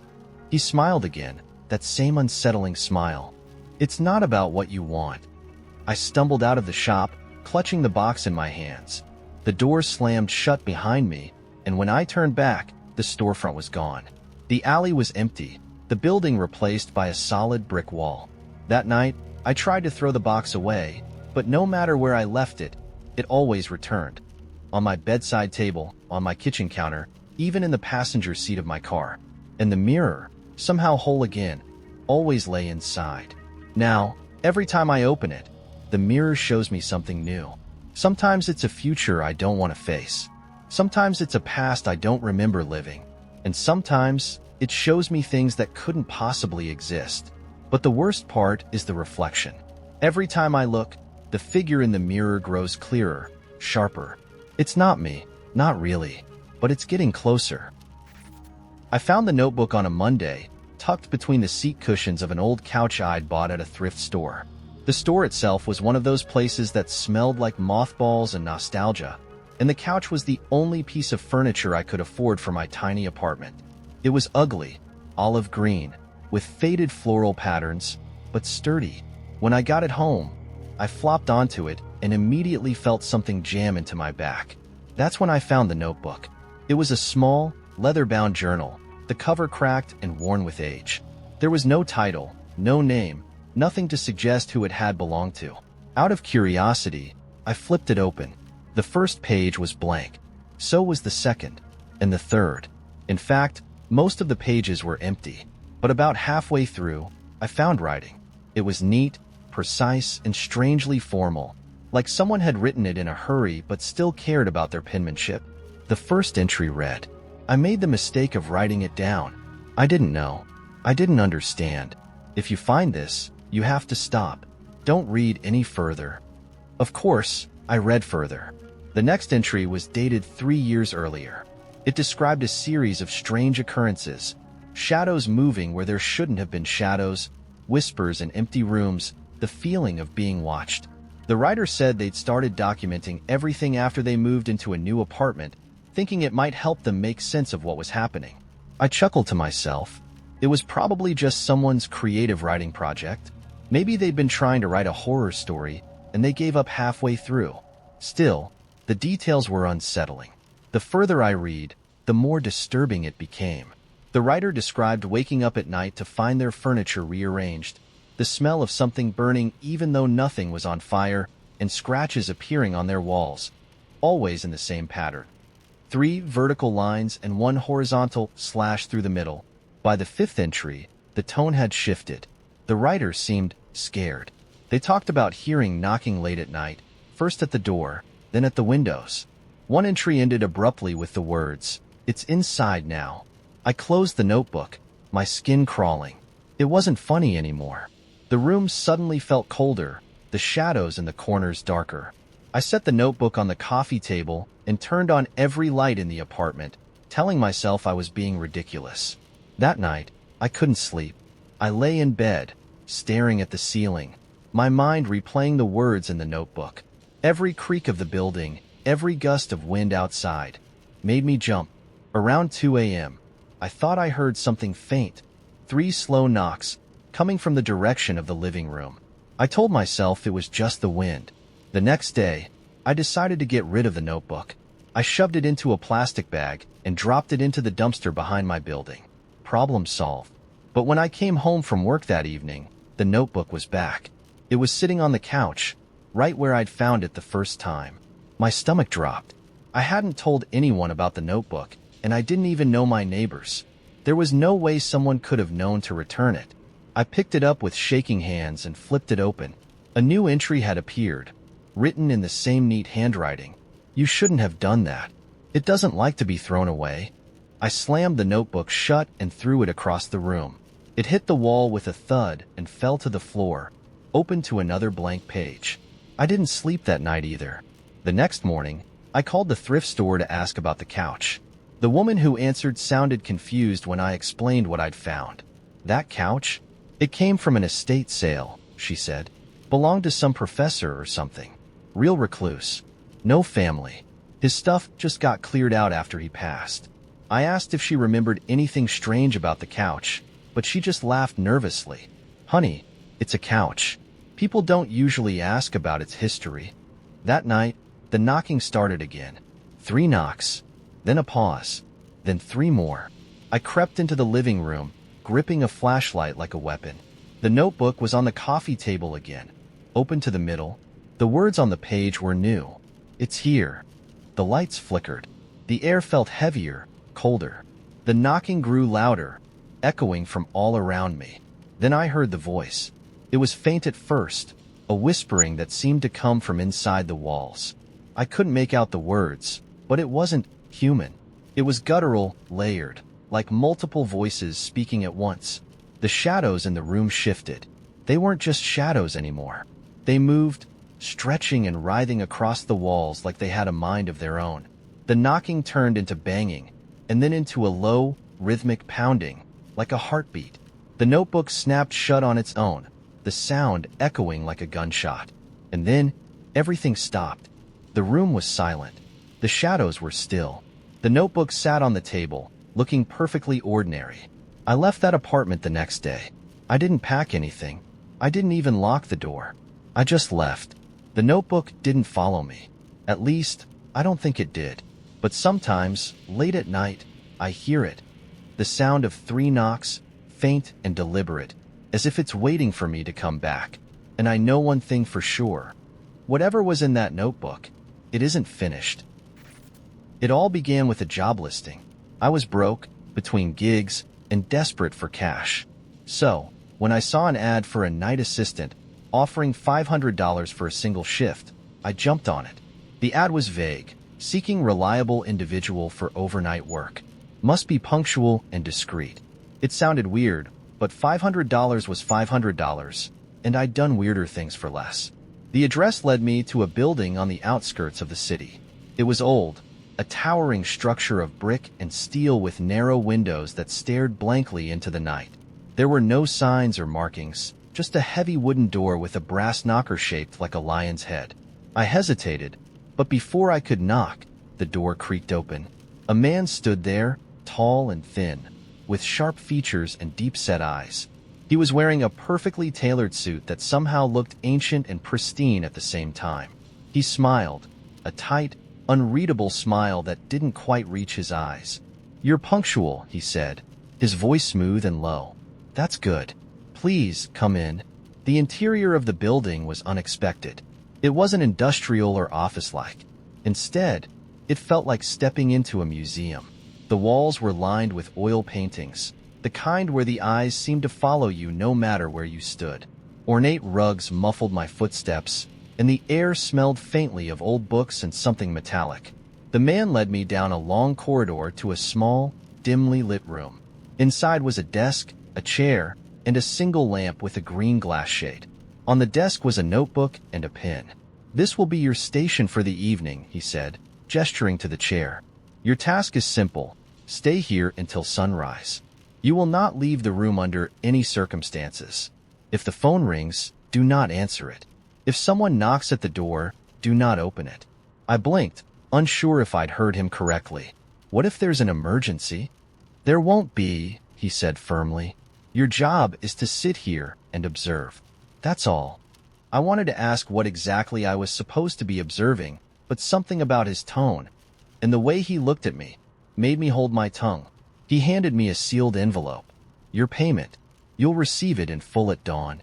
He smiled again, that same unsettling smile. "It's not about what you want." I stumbled out of the shop, clutching the box in my hands. The door slammed shut behind me, and when I turned back, the storefront was gone. The alley was empty, the building replaced by a solid brick wall. That night, I tried to throw the box away, but no matter where I left it, it always returned. On my bedside table, on my kitchen counter, even in the passenger seat of my car. And the mirror, somehow whole again, always lay inside. Now, every time I open it, the mirror shows me something new. Sometimes it's a future I don't want to face. Sometimes it's a past I don't remember living. And sometimes it shows me things that couldn't possibly exist. But the worst part is the reflection. Every time I look, the figure in the mirror grows clearer, sharper. It's not me, not really, but it's getting closer. I found the notebook on a Monday, tucked between the seat cushions of an old couch I'd bought at a thrift store. The store itself was one of those places that smelled like mothballs and nostalgia, and the couch was the only piece of furniture I could afford for my tiny apartment. It was ugly, olive green, with faded floral patterns, but sturdy. When I got it home, I flopped onto it and immediately felt something jam into my back. That's when I found the notebook. It was a small, leather-bound journal, the cover cracked and worn with age. There was no title, no name, nothing to suggest who it had belonged to. Out of curiosity, I flipped it open. The first page was blank. So was the second, and the third. In fact, most of the pages were empty. But about halfway through, I found writing. It was neat, precise, and strangely formal, like someone had written it in a hurry but still cared about their penmanship. The first entry read, "I made the mistake of writing it down. I didn't know. I didn't understand. If you find this, you have to stop. Don't read any further." Of course, I read further. The next entry was dated 3 years earlier. It described a series of strange occurrences, shadows moving where there shouldn't have been shadows, whispers in empty rooms, the feeling of being watched. The writer said they'd started documenting everything after they moved into a new apartment, thinking it might help them make sense of what was happening. I chuckled to myself. It was probably just someone's creative writing project. Maybe they'd been trying to write a horror story, and they gave up halfway through. Still, the details were unsettling. The further I read, the more disturbing it became. The writer described waking up at night to find their furniture rearranged, the smell of something burning even though nothing was on fire, and scratches appearing on their walls, always in the same pattern. 3 vertical lines and 1 horizontal slash through the middle. By the 5th entry, the tone had shifted. The writer seemed scared. They talked about hearing knocking late at night, first at the door, then at the windows. One entry ended abruptly with the words, "It's inside now." I closed the notebook, my skin crawling. It wasn't funny anymore. The room suddenly felt colder, the shadows in the corners darker. I set the notebook on the coffee table and turned on every light in the apartment, telling myself I was being ridiculous. That night, I couldn't sleep. I lay in bed, staring at the ceiling, my mind replaying the words in the notebook. Every creak of the building, every gust of wind outside, made me jump. Around 2 a.m., I thought I heard something faint, 3 slow knocks, coming from the direction of the living room. I told myself it was just the wind. The next day, I decided to get rid of the notebook. I shoved it into a plastic bag and dropped it into the dumpster behind my building. Problem solved. But when I came home from work that evening, the notebook was back. It was sitting on the couch, right where I'd found it the first time. My stomach dropped. I hadn't told anyone about the notebook, and I didn't even know my neighbors. There was no way someone could have known to return it. I picked it up with shaking hands and flipped it open. A new entry had appeared, written in the same neat handwriting. "You shouldn't have done that. It doesn't like to be thrown away." I slammed the notebook shut and threw it across the room. It hit the wall with a thud and fell to the floor, open to another blank page. I didn't sleep that night either. The next morning, I called the thrift store to ask about the couch. The woman who answered sounded confused when I explained what I'd found. "That couch? It came from an estate sale," she said. "Belonged to some professor or something. Real recluse. No family. His stuff just got cleared out after he passed." I asked if she remembered anything strange about the couch, but she just laughed nervously. "Honey, it's a couch. People don't usually ask about its history." That night, the knocking started again. 3 knocks, then a pause, then 3 more. I crept into the living room, gripping a flashlight like a weapon. The notebook was on the coffee table again, open to the middle. The words on the page were new. "It's here." The lights flickered. The air felt heavier, colder. The knocking grew louder, echoing from all around me. Then I heard the voice. It was faint at first, a whispering that seemed to come from inside the walls. I couldn't make out the words, but it wasn't human. It was guttural, layered, like multiple voices speaking at once. The shadows in the room shifted. They weren't just shadows anymore. They moved, stretching and writhing across the walls like they had a mind of their own. The knocking turned into banging, and then into a low, rhythmic pounding, like a heartbeat. The notebook snapped shut on its own, the sound echoing like a gunshot. And then, everything stopped. The room was silent. The shadows were still. The notebook sat on the table, looking perfectly ordinary. I left that apartment the next day. I didn't pack anything. I didn't even lock the door. I just left. The notebook didn't follow me. At least, I don't think it did. But sometimes, late at night, I hear it. The sound of 3 knocks, faint and deliberate, as if it's waiting for me to come back. And I know one thing for sure. Whatever was in that notebook, it isn't finished. It all began with a job listing. I was broke, between gigs, and desperate for cash. So, when I saw an ad for a night assistant offering $500 for a single shift, I jumped on it. The ad was vague, seeking reliable individual for overnight work. Must be punctual and discreet. It sounded weird, but $500 was $500, and I'd done weirder things for less. The address led me to a building on the outskirts of the city. It was old, a towering structure of brick and steel with narrow windows that stared blankly into the night. There were no signs or markings, just a heavy wooden door with a brass knocker shaped like a lion's head. I hesitated, but before I could knock, the door creaked open. A man stood there, tall and thin, with sharp features and deep-set eyes. He was wearing a perfectly tailored suit that somehow looked ancient and pristine at the same time. He smiled, a tight, unreadable smile that didn't quite reach his eyes. "You're punctual," he said, his voice smooth and low. "That's good. Please, come in." The interior of the building was unexpected. It wasn't industrial or office-like. Instead, it felt like stepping into a museum. The walls were lined with oil paintings, the kind where the eyes seemed to follow you no matter where you stood. Ornate rugs muffled my footsteps, and the air smelled faintly of old books and something metallic. The man led me down a long corridor to a small, dimly lit room. Inside was a desk, a chair, and a single lamp with a green glass shade. On the desk was a notebook and a pen. "This will be your station for the evening," he said, gesturing to the chair. "Your task is simple. Stay here until sunrise. You will not leave the room under any circumstances. If the phone rings, do not answer it. If someone knocks at the door, do not open it." I blinked, unsure if I'd heard him correctly. "What if there's an emergency?" "There won't be," he said firmly. "Your job is to sit here and observe. That's all." I wanted to ask what exactly I was supposed to be observing, but something about his tone and the way he looked at me made me hold my tongue. He handed me a sealed envelope. "Your payment. You'll receive it in full at dawn."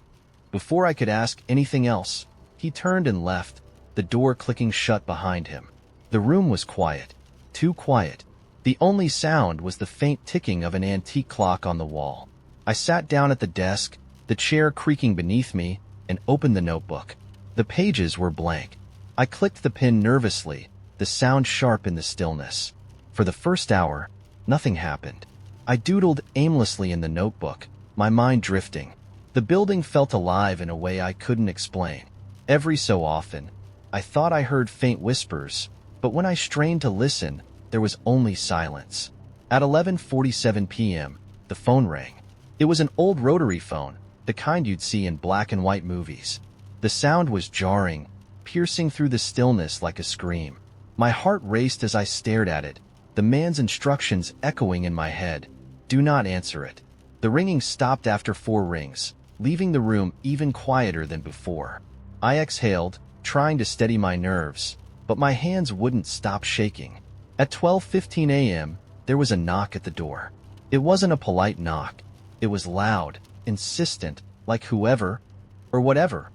Before I could ask anything else, he turned and left, the door clicking shut behind him. The room was quiet. Too quiet. The only sound was the faint ticking of an antique clock on the wall. I sat down at the desk, the chair creaking beneath me, and opened the notebook. The pages were blank. I clicked the pen nervously, the sound sharp in the stillness. For the first hour, nothing happened. I doodled aimlessly in the notebook, my mind drifting. The building felt alive in a way I couldn't explain. Every so often, I thought I heard faint whispers, but when I strained to listen, there was only silence. At 11:47 p.m., the phone rang. It was an old rotary phone, the kind you'd see in black and white movies. The sound was jarring, piercing through the stillness like a scream. My heart raced as I stared at it, the man's instructions echoing in my head. "Do not answer it." The ringing stopped after 4 rings, leaving the room even quieter than before. I exhaled, trying to steady my nerves, but my hands wouldn't stop shaking. At 12:15 a.m., there was a knock at the door. It wasn't a polite knock. It was loud, insistent, like whoever, or whatever,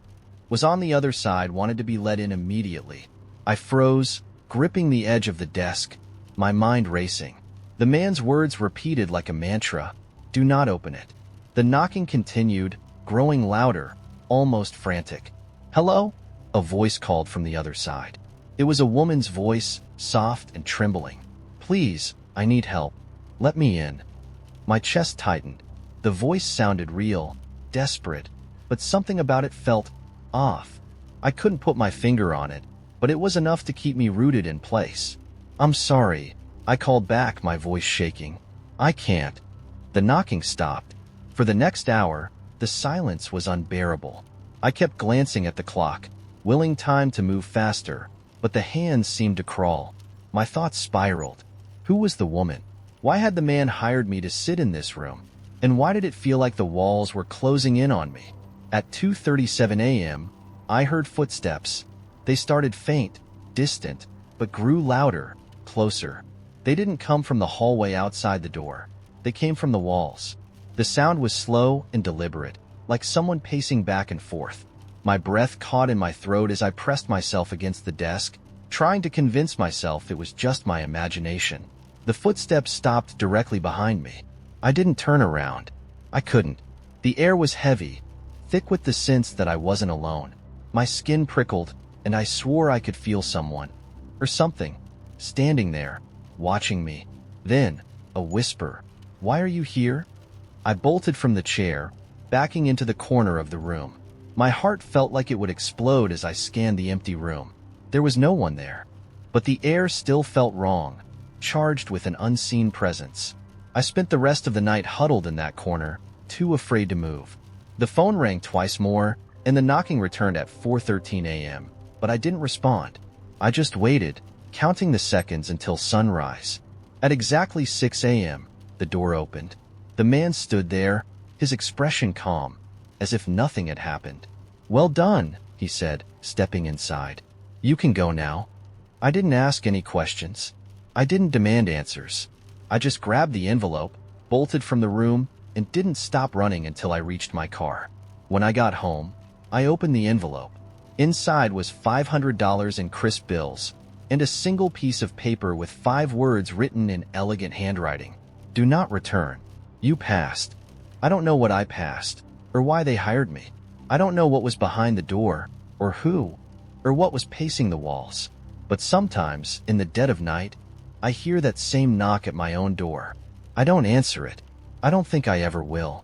was on the other side wanted to be let in immediately. I froze, gripping the edge of the desk, my mind racing. The man's words repeated like a mantra, "Do not open it." The knocking continued, growing louder, almost frantic. "Hello?" a voice called from the other side. It was a woman's voice, soft and trembling. "Please, I need help. Let me in." My chest tightened. The voice sounded real, desperate, but something about it felt off. I couldn't put my finger on it, but it was enough to keep me rooted in place. "I'm sorry," I called back, my voice shaking. "I can't." The knocking stopped. For the next hour, the silence was unbearable. I kept glancing at the clock, willing time to move faster, but the hands seemed to crawl. My thoughts spiraled. Who was the woman? Why had the man hired me to sit in this room? And why did it feel like the walls were closing in on me? At 2:37 a.m., I heard footsteps. They started faint, distant, but grew louder, closer. They didn't come from the hallway outside the door. They came from the walls. The sound was slow and deliberate, like someone pacing back and forth. My breath caught in my throat as I pressed myself against the desk, trying to convince myself it was just my imagination. The footsteps stopped directly behind me. I didn't turn around. I couldn't. The air was heavy, thick with the sense that I wasn't alone. My skin prickled, and I swore I could feel someone, or something, standing there, watching me. Then, a whisper. "Why are you here?" I bolted from the chair, backing into the corner of the room. My heart felt like it would explode as I scanned the empty room. There was no one there. But the air still felt wrong, charged with an unseen presence. I spent the rest of the night huddled in that corner, too afraid to move. The phone rang twice more, and the knocking returned at 4:13 a.m., but I didn't respond. I just waited, counting the seconds until sunrise. At exactly 6 a.m., the door opened. The man stood there, his expression calm, as if nothing had happened. "Well done," he said, stepping inside. "You can go now." I didn't ask any questions. I didn't demand answers. I just grabbed the envelope, bolted from the room, and didn't stop running until I reached my car. When I got home, I opened the envelope. Inside was $500 in crisp bills, and a single piece of paper with 5 words written in elegant handwriting. "Do not return. You passed." I don't know what I passed, or why they hired me. I don't know what was behind the door, or who, or what was pacing the walls. But sometimes, in the dead of night, I hear that same knock at my own door. I don't answer it. I don't think I ever will.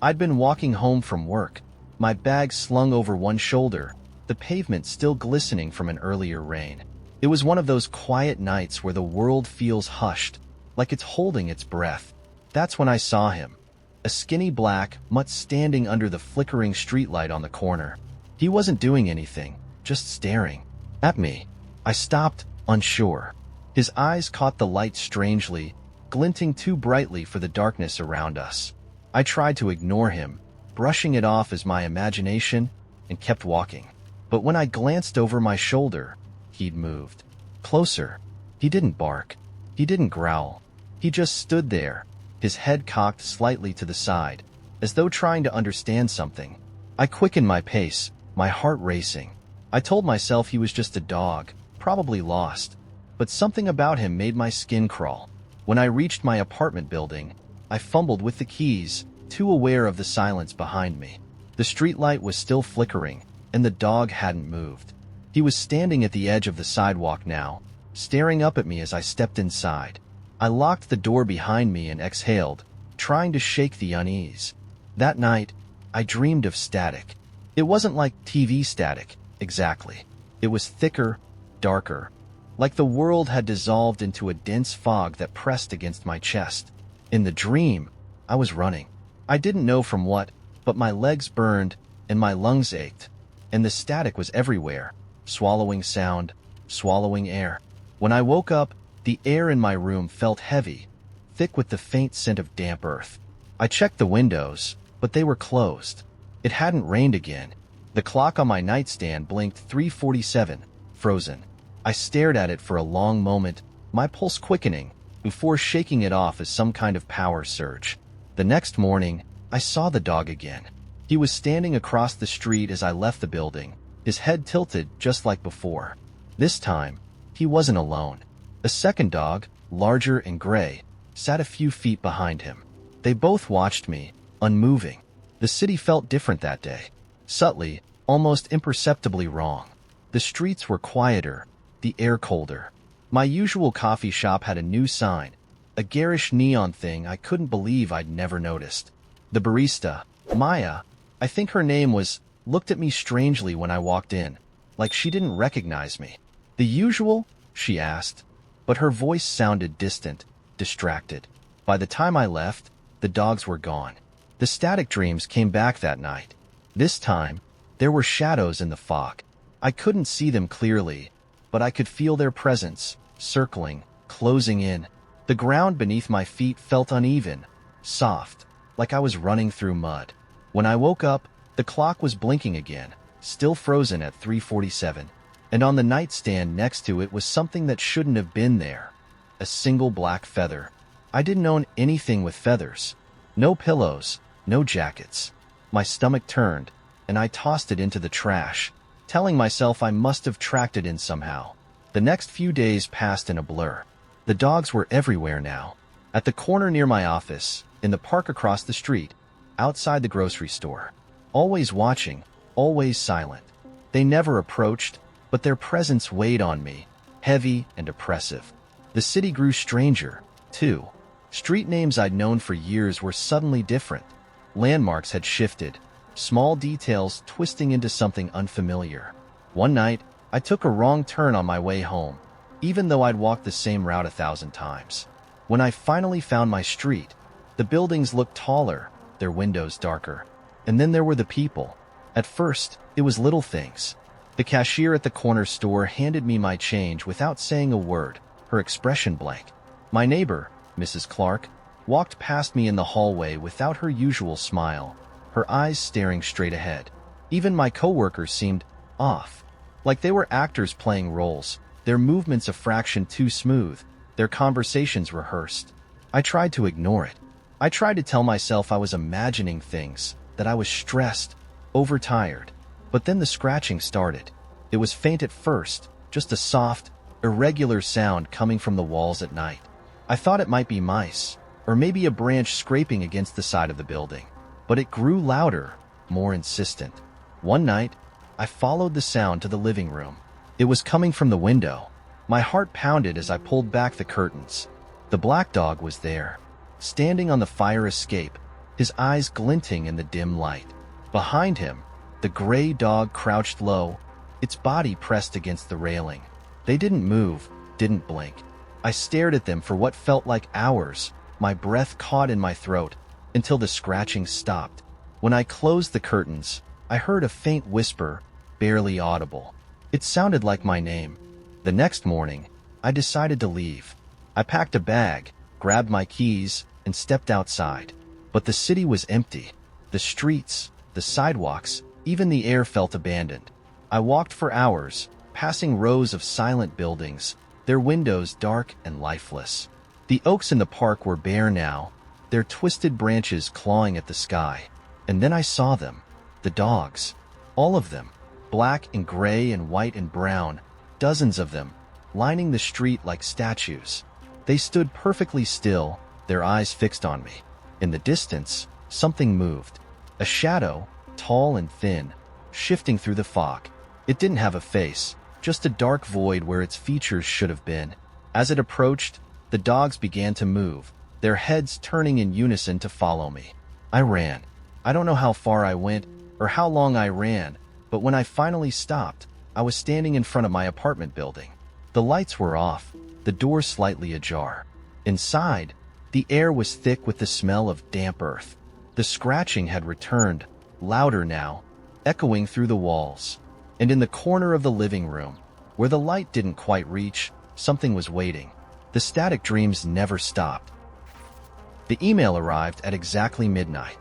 I'd been walking home from work, my bag slung over one shoulder, the pavement still glistening from an earlier rain. It was one of those quiet nights where the world feels hushed, like it's holding its breath. That's when I saw him, a skinny black mutt standing under the flickering streetlight on the corner. He wasn't doing anything, just staring at me. I stopped, unsure. His eyes caught the light strangely, glinting too brightly for the darkness around us. I tried to ignore him, brushing it off as my imagination, and kept walking. But when I glanced over my shoulder, he'd moved. Closer. He didn't bark. He didn't growl. He just stood there, his head cocked slightly to the side, as though trying to understand something. I quickened my pace, my heart racing. I told myself he was just a dog, probably lost. But something about him made my skin crawl. When I reached my apartment building, I fumbled with the keys, too aware of the silence behind me. The streetlight was still flickering, and the dog hadn't moved. He was standing at the edge of the sidewalk now, staring up at me as I stepped inside. I locked the door behind me and exhaled, trying to shake the unease. That night, I dreamed of static. It wasn't like TV static, exactly. It was thicker, darker, like the world had dissolved into a dense fog that pressed against my chest. In the dream, I was running. I didn't know from what, but my legs burned and my lungs ached, and the static was everywhere, swallowing sound, swallowing air. When I woke up, the air in my room felt heavy, thick with the faint scent of damp earth. I checked the windows, but they were closed. It hadn't rained again. The clock on my nightstand blinked 3:47, frozen. I stared at it for a long moment, my pulse quickening, before shaking it off as some kind of power surge. The next morning, I saw the dog again. He was standing across the street as I left the building, his head tilted just like before. This time, he wasn't alone. A second dog, larger and gray, sat a few feet behind him. They both watched me, unmoving. The city felt different that day. Subtly, almost imperceptibly wrong. The streets were quieter, the air colder. My usual coffee shop had a new sign, a garish neon thing I couldn't believe I'd never noticed. The barista, Maya, I think her name was, looked at me strangely when I walked in, like she didn't recognize me. "The usual?" she asked, but her voice sounded distant, distracted. By the time I left, the dogs were gone. The static dreams came back that night. This time, there were shadows in the fog. I couldn't see them clearly, but I could feel their presence, circling, closing in. The ground beneath my feet felt uneven, soft, like I was running through mud. When I woke up, the clock was blinking again, still frozen at 3:47, and on the nightstand next to it was something that shouldn't have been there. A single black feather. I didn't own anything with feathers. No pillows, no jackets. My stomach turned, and I tossed it into the trash, telling myself I must have tracked it in somehow. The next few days passed in a blur. The dogs were everywhere now. At the corner near my office, in the park across the street, outside the grocery store. Always watching, always silent. They never approached, but their presence weighed on me, heavy and oppressive. The city grew stranger, too. Street names I'd known for years were suddenly different. Landmarks had shifted, small details twisting into something unfamiliar. One night, I took a wrong turn on my way home, even though I'd walked the same route 1,000 times. When I finally found my street, the buildings looked taller, their windows darker. And then there were the people. At first, it was little things. The cashier at the corner store handed me my change without saying a word, her expression blank. My neighbor, Mrs. Clark, walked past me in the hallway without her usual smile, her eyes staring straight ahead. Even my coworkers seemed off, like they were actors playing roles, their movements a fraction too smooth, their conversations rehearsed. I tried to ignore it. I tried to tell myself I was imagining things, that I was stressed, overtired. But then the scratching started. It was faint at first, just a soft, irregular sound coming from the walls at night. I thought it might be mice, or maybe a branch scraping against the side of the building. But it grew louder, more insistent. One night, I followed the sound to the living room. It was coming from the window. My heart pounded as I pulled back the curtains. The black dog was there, standing on the fire escape, his eyes glinting in the dim light. Behind him, the gray dog crouched low, its body pressed against the railing. They didn't move, didn't blink. I stared at them for what felt like hours, my breath caught in my throat, until the scratching stopped. When I closed the curtains, I heard a faint whisper, barely audible. It sounded like my name. The next morning, I decided to leave. I packed a bag, grabbed my keys, and stepped outside. But the city was empty. The streets, the sidewalks, even the air felt abandoned. I walked for hours, passing rows of silent buildings, their windows dark and lifeless. The oaks in the park were bare now, their twisted branches clawing at the sky. And then I saw them, the dogs. All of them, black and gray and white and brown, dozens of them, lining the street like statues. They stood perfectly still, their eyes fixed on me. In the distance, something moved. A shadow, tall and thin, shifting through the fog. It didn't have a face, just a dark void where its features should have been. As it approached, the dogs began to move, their heads turning in unison to follow me. I ran. I don't know how far I went or how long I ran, but when I finally stopped, I was standing in front of my apartment building. The lights were off, the door slightly ajar. Inside, the air was thick with the smell of damp earth. The scratching had returned, louder now, echoing through the walls. And in the corner of the living room, where the light didn't quite reach, something was waiting. The static dreams never stopped. The email arrived at exactly midnight.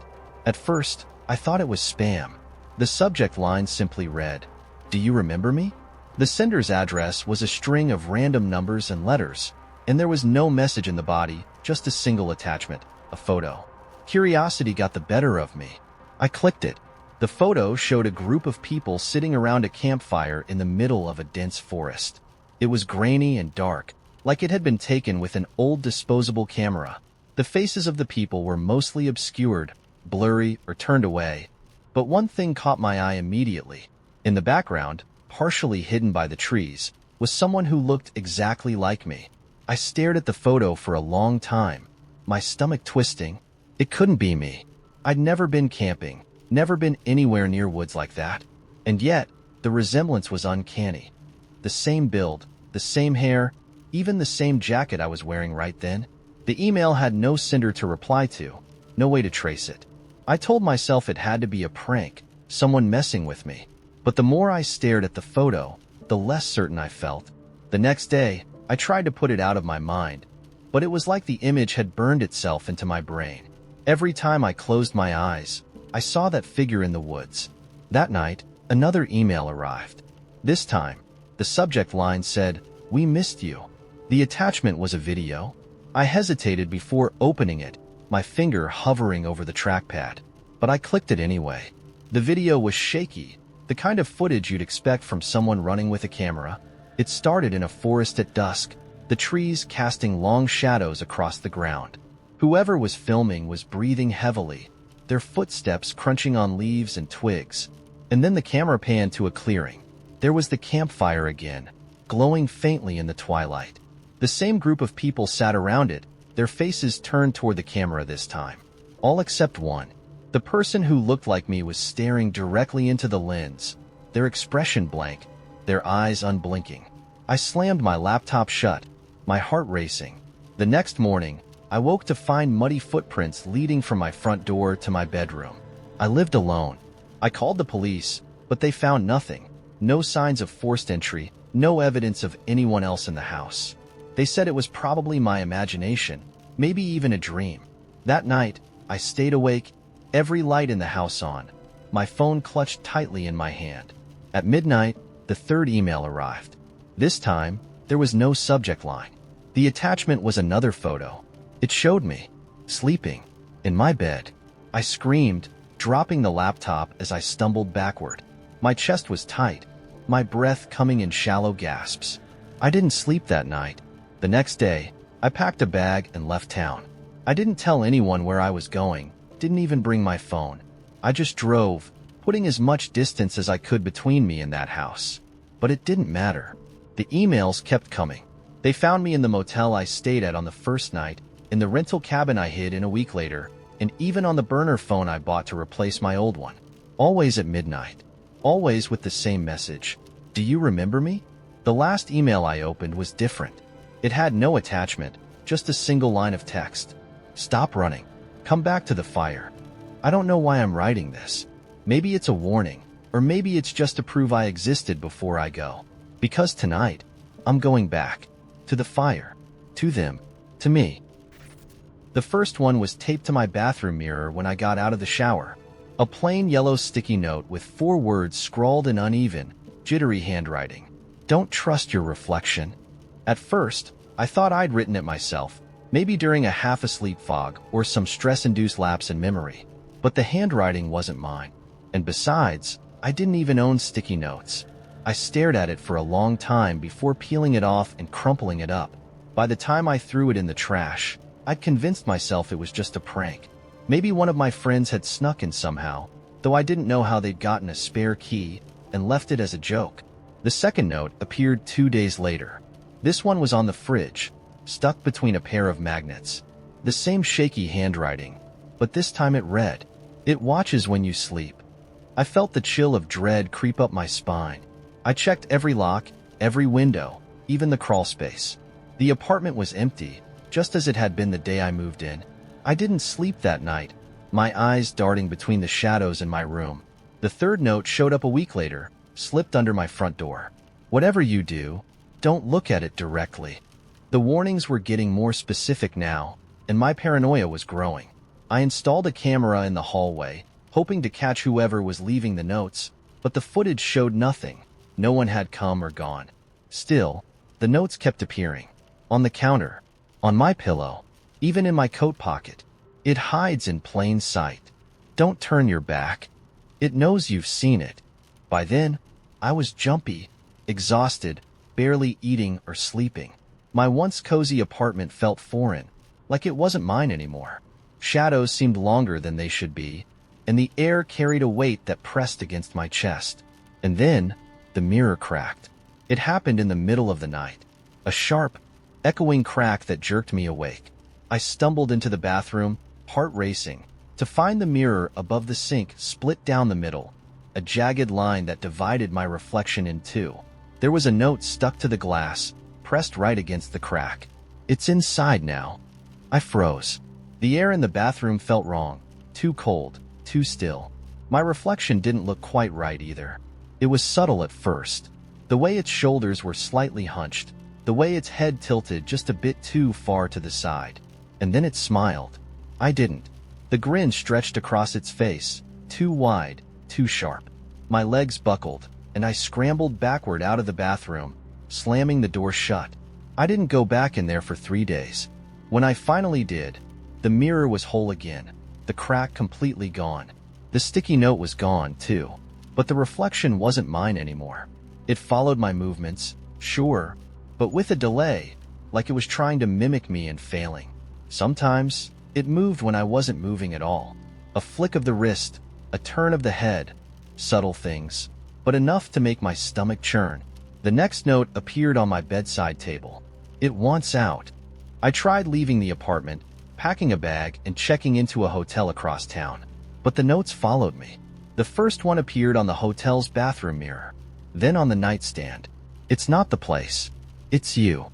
At first, I thought it was spam. The subject line simply read, "Do you remember me?" The sender's address was a string of random numbers and letters, and there was no message in the body, just a single attachment, a photo. Curiosity got the better of me. I clicked it. The photo showed a group of people sitting around a campfire in the middle of a dense forest. It was grainy and dark, like it had been taken with an old disposable camera. The faces of the people were mostly obscured, blurry, or turned away. But one thing caught my eye immediately. In the background, partially hidden by the trees, was someone who looked exactly like me. I stared at the photo for a long time, my stomach twisting. It couldn't be me. I'd never been camping, never been anywhere near woods like that. And yet, the resemblance was uncanny. The same build, the same hair, even the same jacket I was wearing right then. The email had no sender to reply to, no way to trace it. I told myself it had to be a prank, someone messing with me. But the more I stared at the photo, the less certain I felt. The next day, I tried to put it out of my mind, but it was like the image had burned itself into my brain. Every time I closed my eyes, I saw that figure in the woods. That night, another email arrived. This time, the subject line said, "We missed you." The attachment was a video. I hesitated before opening it, my finger hovering over the trackpad. But I clicked it anyway. The video was shaky, the kind of footage you'd expect from someone running with a camera. It started in a forest at dusk, the trees casting long shadows across the ground. Whoever was filming was breathing heavily, their footsteps crunching on leaves and twigs. And then the camera panned to a clearing. There was the campfire again, glowing faintly in the twilight. The same group of people sat around it, their faces turned toward the camera this time. All except one. The person who looked like me was staring directly into the lens, their expression blank, their eyes unblinking. I slammed my laptop shut, my heart racing. The next morning, I woke to find muddy footprints leading from my front door to my bedroom. I lived alone. I called the police, but they found nothing. No signs of forced entry, no evidence of anyone else in the house. They said it was probably my imagination, maybe even a dream. That night, I stayed awake, every light in the house on, my phone clutched tightly in my hand. At midnight, the third email arrived. This time, there was no subject line. The attachment was another photo. It showed me, sleeping, in my bed. I screamed, dropping the laptop as I stumbled backward. My chest was tight, my breath coming in shallow gasps. I didn't sleep that night. The next day, I packed a bag and left town. I didn't tell anyone where I was going, didn't even bring my phone. I just drove, putting as much distance as I could between me and that house. But it didn't matter. The emails kept coming. They found me in the motel I stayed at on the first night, in the rental cabin I hid in a week later, and even on the burner phone I bought to replace my old one. Always at midnight. Always with the same message. Do you remember me? The last email I opened was different. It had no attachment, just a single line of text. Stop running. Come back to the fire. I don't know why I'm writing this. Maybe it's a warning, or maybe it's just to prove I existed before I go. Because tonight, I'm going back. To the fire. To them. To me. The first one was taped to my bathroom mirror when I got out of the shower. A plain yellow sticky note with 4 words scrawled in uneven, jittery handwriting. Don't trust your reflection. At first, I thought I'd written it myself, maybe during a half-asleep fog or some stress-induced lapse in memory. But the handwriting wasn't mine. And besides, I didn't even own sticky notes. I stared at it for a long time before peeling it off and crumpling it up. By the time I threw it in the trash, I'd convinced myself it was just a prank. Maybe one of my friends had snuck in somehow, though I didn't know how they'd gotten a spare key and left it as a joke. The second note appeared 2 days later. This one was on the fridge, stuck between a pair of magnets. The same shaky handwriting, but this time it read, "It watches when you sleep." I felt the chill of dread creep up my spine. I checked every lock, every window, even the crawl space. The apartment was empty, just as it had been the day I moved in. I didn't sleep that night, my eyes darting between the shadows in my room. The third note showed up a week later, slipped under my front door. Whatever you do, don't look at it directly. The warnings were getting more specific now, and my paranoia was growing. I installed a camera in the hallway, hoping to catch whoever was leaving the notes, but the footage showed nothing. No one had come or gone. Still, the notes kept appearing. On the counter, on my pillow, even in my coat pocket. It hides in plain sight. Don't turn your back. It knows you've seen it. By then, I was jumpy, exhausted, barely eating or sleeping. My once cozy apartment felt foreign, like it wasn't mine anymore. Shadows seemed longer than they should be, and the air carried a weight that pressed against my chest. And then, the mirror cracked. It happened in the middle of the night. A sharp, echoing crack that jerked me awake. I stumbled into the bathroom, heart racing, to find the mirror above the sink split down the middle, a jagged line that divided my reflection in two. There was a note stuck to the glass, pressed right against the crack. It's inside now. I froze. The air in the bathroom felt wrong, too cold, too still. My reflection didn't look quite right either. It was subtle at first. The way its shoulders were slightly hunched, the way its head tilted just a bit too far to the side. And then it smiled. I didn't. The grin stretched across its face, too wide, too sharp. My legs buckled, and I scrambled backward out of the bathroom, slamming the door shut. I didn't go back in there for 3 days. When I finally did, the mirror was whole again, the crack completely gone. The sticky note was gone, too. But the reflection wasn't mine anymore. It followed my movements, sure, but with a delay, like it was trying to mimic me and failing. Sometimes, it moved when I wasn't moving at all. A flick of the wrist, a turn of the head, subtle things, but enough to make my stomach churn. The next note appeared on my bedside table. It wants out. I tried leaving the apartment, packing a bag and checking into a hotel across town. But the notes followed me. The first one appeared on the hotel's bathroom mirror, then on the nightstand. It's not the place. It's you.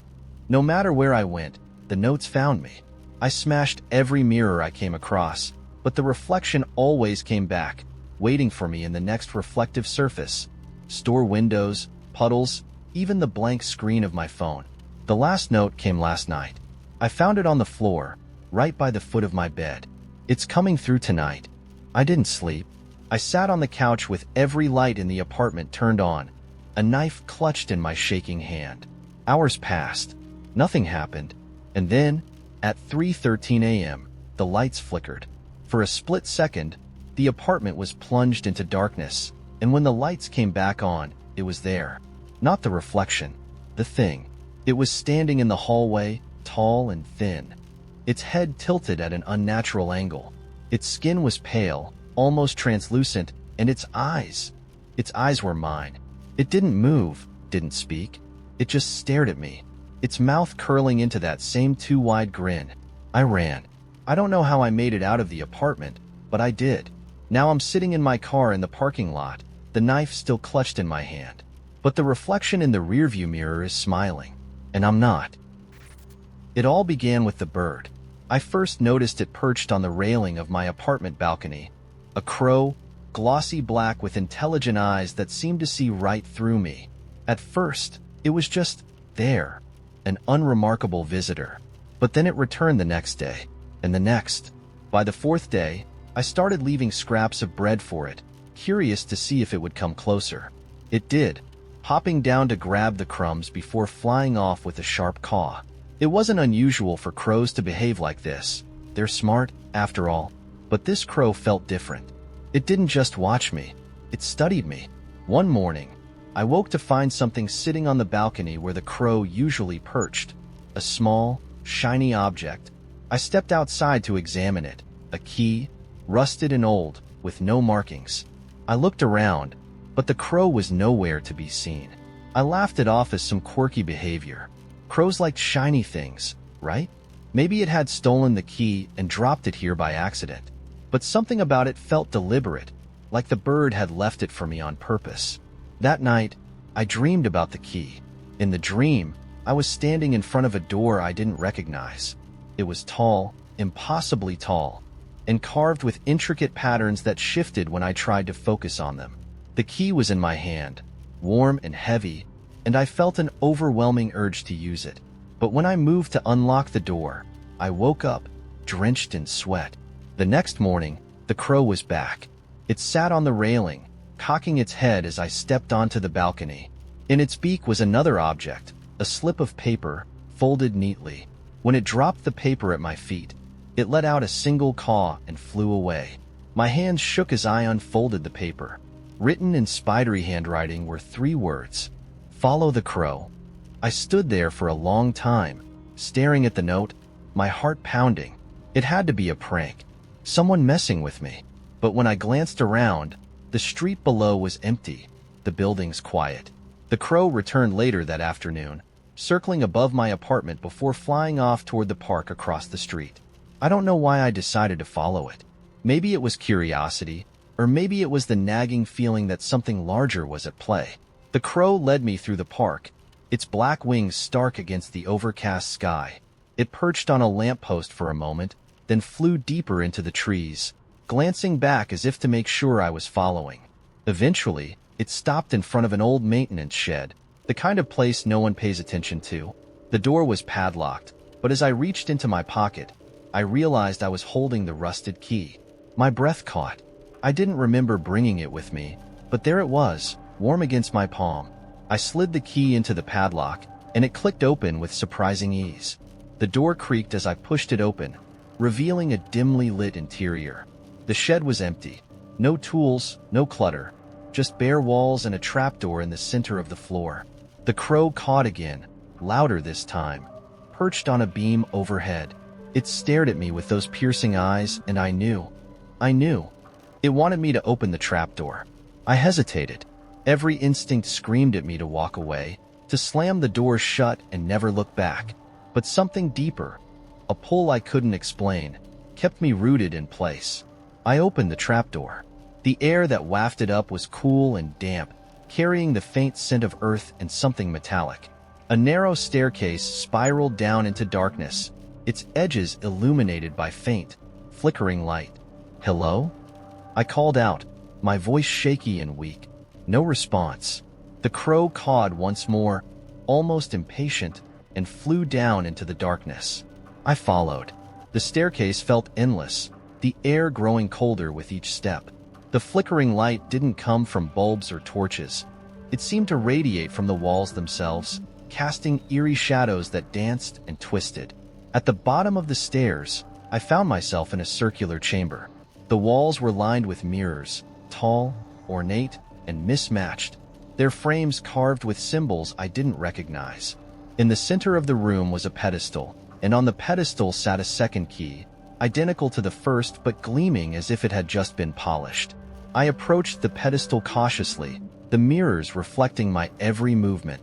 No matter where I went, the notes found me. I smashed every mirror I came across, but the reflection always came back, waiting for me in the next reflective surface. Store windows, puddles, even the blank screen of my phone. The last note came last night. I found it on the floor, right by the foot of my bed. It's coming through tonight. I didn't sleep. I sat on the couch with every light in the apartment turned on, a knife clutched in my shaking hand. Hours passed. Nothing happened. And then, at 3:13 a.m., the lights flickered. For a split second, the apartment was plunged into darkness, and when the lights came back on, it was there. Not the reflection. The thing. It was standing in the hallway, tall and thin. Its head tilted at an unnatural angle. Its skin was pale, almost translucent, and its eyes were mine. It didn't move, didn't speak. It just stared at me, its mouth curling into that same too-wide grin. I ran. I don't know how I made it out of the apartment, but I did. Now I'm sitting in my car in the parking lot, the knife still clutched in my hand. But the reflection in the rearview mirror is smiling, and I'm not. It all began with the bird. I first noticed it perched on the railing of my apartment balcony. A crow, glossy black with intelligent eyes that seemed to see right through me. At first, it was just there, an unremarkable visitor. But then it returned the next day, and the next. By the fourth day, I started leaving scraps of bread for it, curious to see if it would come closer. It did, hopping down to grab the crumbs before flying off with a sharp caw. It wasn't unusual for crows to behave like this. They're smart, after all. But this crow felt different. It didn't just watch me, it studied me. One morning, I woke to find something sitting on the balcony where the crow usually perched. A small, shiny object. I stepped outside to examine it. A key, rusted and old, with no markings. I looked around, but the crow was nowhere to be seen. I laughed it off as some quirky behavior. Crows liked shiny things, right? Maybe it had stolen the key and dropped it here by accident. But something about it felt deliberate, like the bird had left it for me on purpose. That night, I dreamed about the key. In the dream, I was standing in front of a door I didn't recognize. It was tall, impossibly tall, and carved with intricate patterns that shifted when I tried to focus on them. The key was in my hand, warm and heavy, and I felt an overwhelming urge to use it. But when I moved to unlock the door, I woke up, drenched in sweat. The next morning, the crow was back. It sat on the railing, cocking its head as I stepped onto the balcony. In its beak was another object, a slip of paper, folded neatly. When it dropped the paper at my feet, it let out a single caw and flew away. My hands shook as I unfolded the paper. Written in spidery handwriting were 3 words: "Follow the crow." I stood there for a long time, staring at the note, my heart pounding. It had to be a prank, someone messing with me. But when I glanced around, the street below was empty, the buildings quiet. The crow returned later that afternoon, circling above my apartment before flying off toward the park across the street. I don't know why I decided to follow it. Maybe it was curiosity, or maybe it was the nagging feeling that something larger was at play. The crow led me through the park, its black wings stark against the overcast sky. It perched on a lamppost for a moment, then flew deeper into the trees, glancing back as if to make sure I was following. Eventually, it stopped in front of an old maintenance shed, the kind of place no one pays attention to. The door was padlocked, but as I reached into my pocket, I realized I was holding the rusted key. My breath caught. I didn't remember bringing it with me, but there it was, warm against my palm. I slid the key into the padlock, and it clicked open with surprising ease. The door creaked as I pushed it open, revealing a dimly lit interior. The shed was empty. No tools, no clutter, just bare walls and a trapdoor in the center of the floor. The crow cawed again, louder this time, perched on a beam overhead. It stared at me with those piercing eyes, and I knew. It wanted me to open the trapdoor. I hesitated. Every instinct screamed at me to walk away, to slam the door shut and never look back. But something deeper, a pull I couldn't explain, kept me rooted in place. I opened the trapdoor. The air that wafted up was cool and damp, carrying the faint scent of earth and something metallic. A narrow staircase spiraled down into darkness, its edges illuminated by faint, flickering light. "Hello?" I called out, my voice shaky and weak. No response. The crow cawed once more, almost impatient, and flew down into the darkness. I followed. The staircase felt endless, the air growing colder with each step. The flickering light didn't come from bulbs or torches. It seemed to radiate from the walls themselves, casting eerie shadows that danced and twisted. At the bottom of the stairs, I found myself in a circular chamber. The walls were lined with mirrors, tall, ornate, and mismatched, their frames carved with symbols I didn't recognize. In the center of the room was a pedestal, and on the pedestal sat a second key, identical to the first but gleaming as if it had just been polished. I approached the pedestal cautiously, the mirrors reflecting my every movement.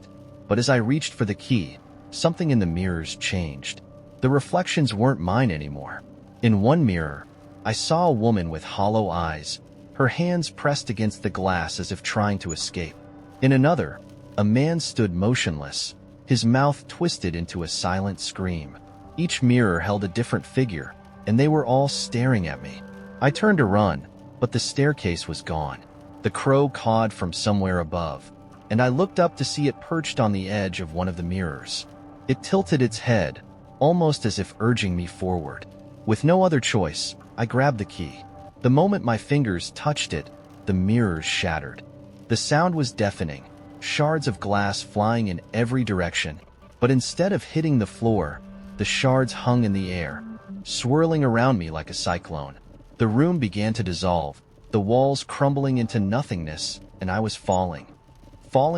But as I reached for the key, something in the mirrors changed. The reflections weren't mine anymore. In one mirror, I saw a woman with hollow eyes, her hands pressed against the glass as if trying to escape. In another, a man stood motionless, his mouth twisted into a silent scream. Each mirror held a different figure, and they were all staring at me. I turned to run, but the staircase was gone. The crow cawed from somewhere above, and I looked up to see it perched on the edge of one of the mirrors. It tilted its head, almost as if urging me forward. With no other choice, I grabbed the key. The moment my fingers touched it, the mirrors shattered. The sound was deafening, shards of glass flying in every direction, but instead of hitting the floor, the shards hung in the air, swirling around me like a cyclone. The room began to dissolve, the walls crumbling into nothingness, and I was falling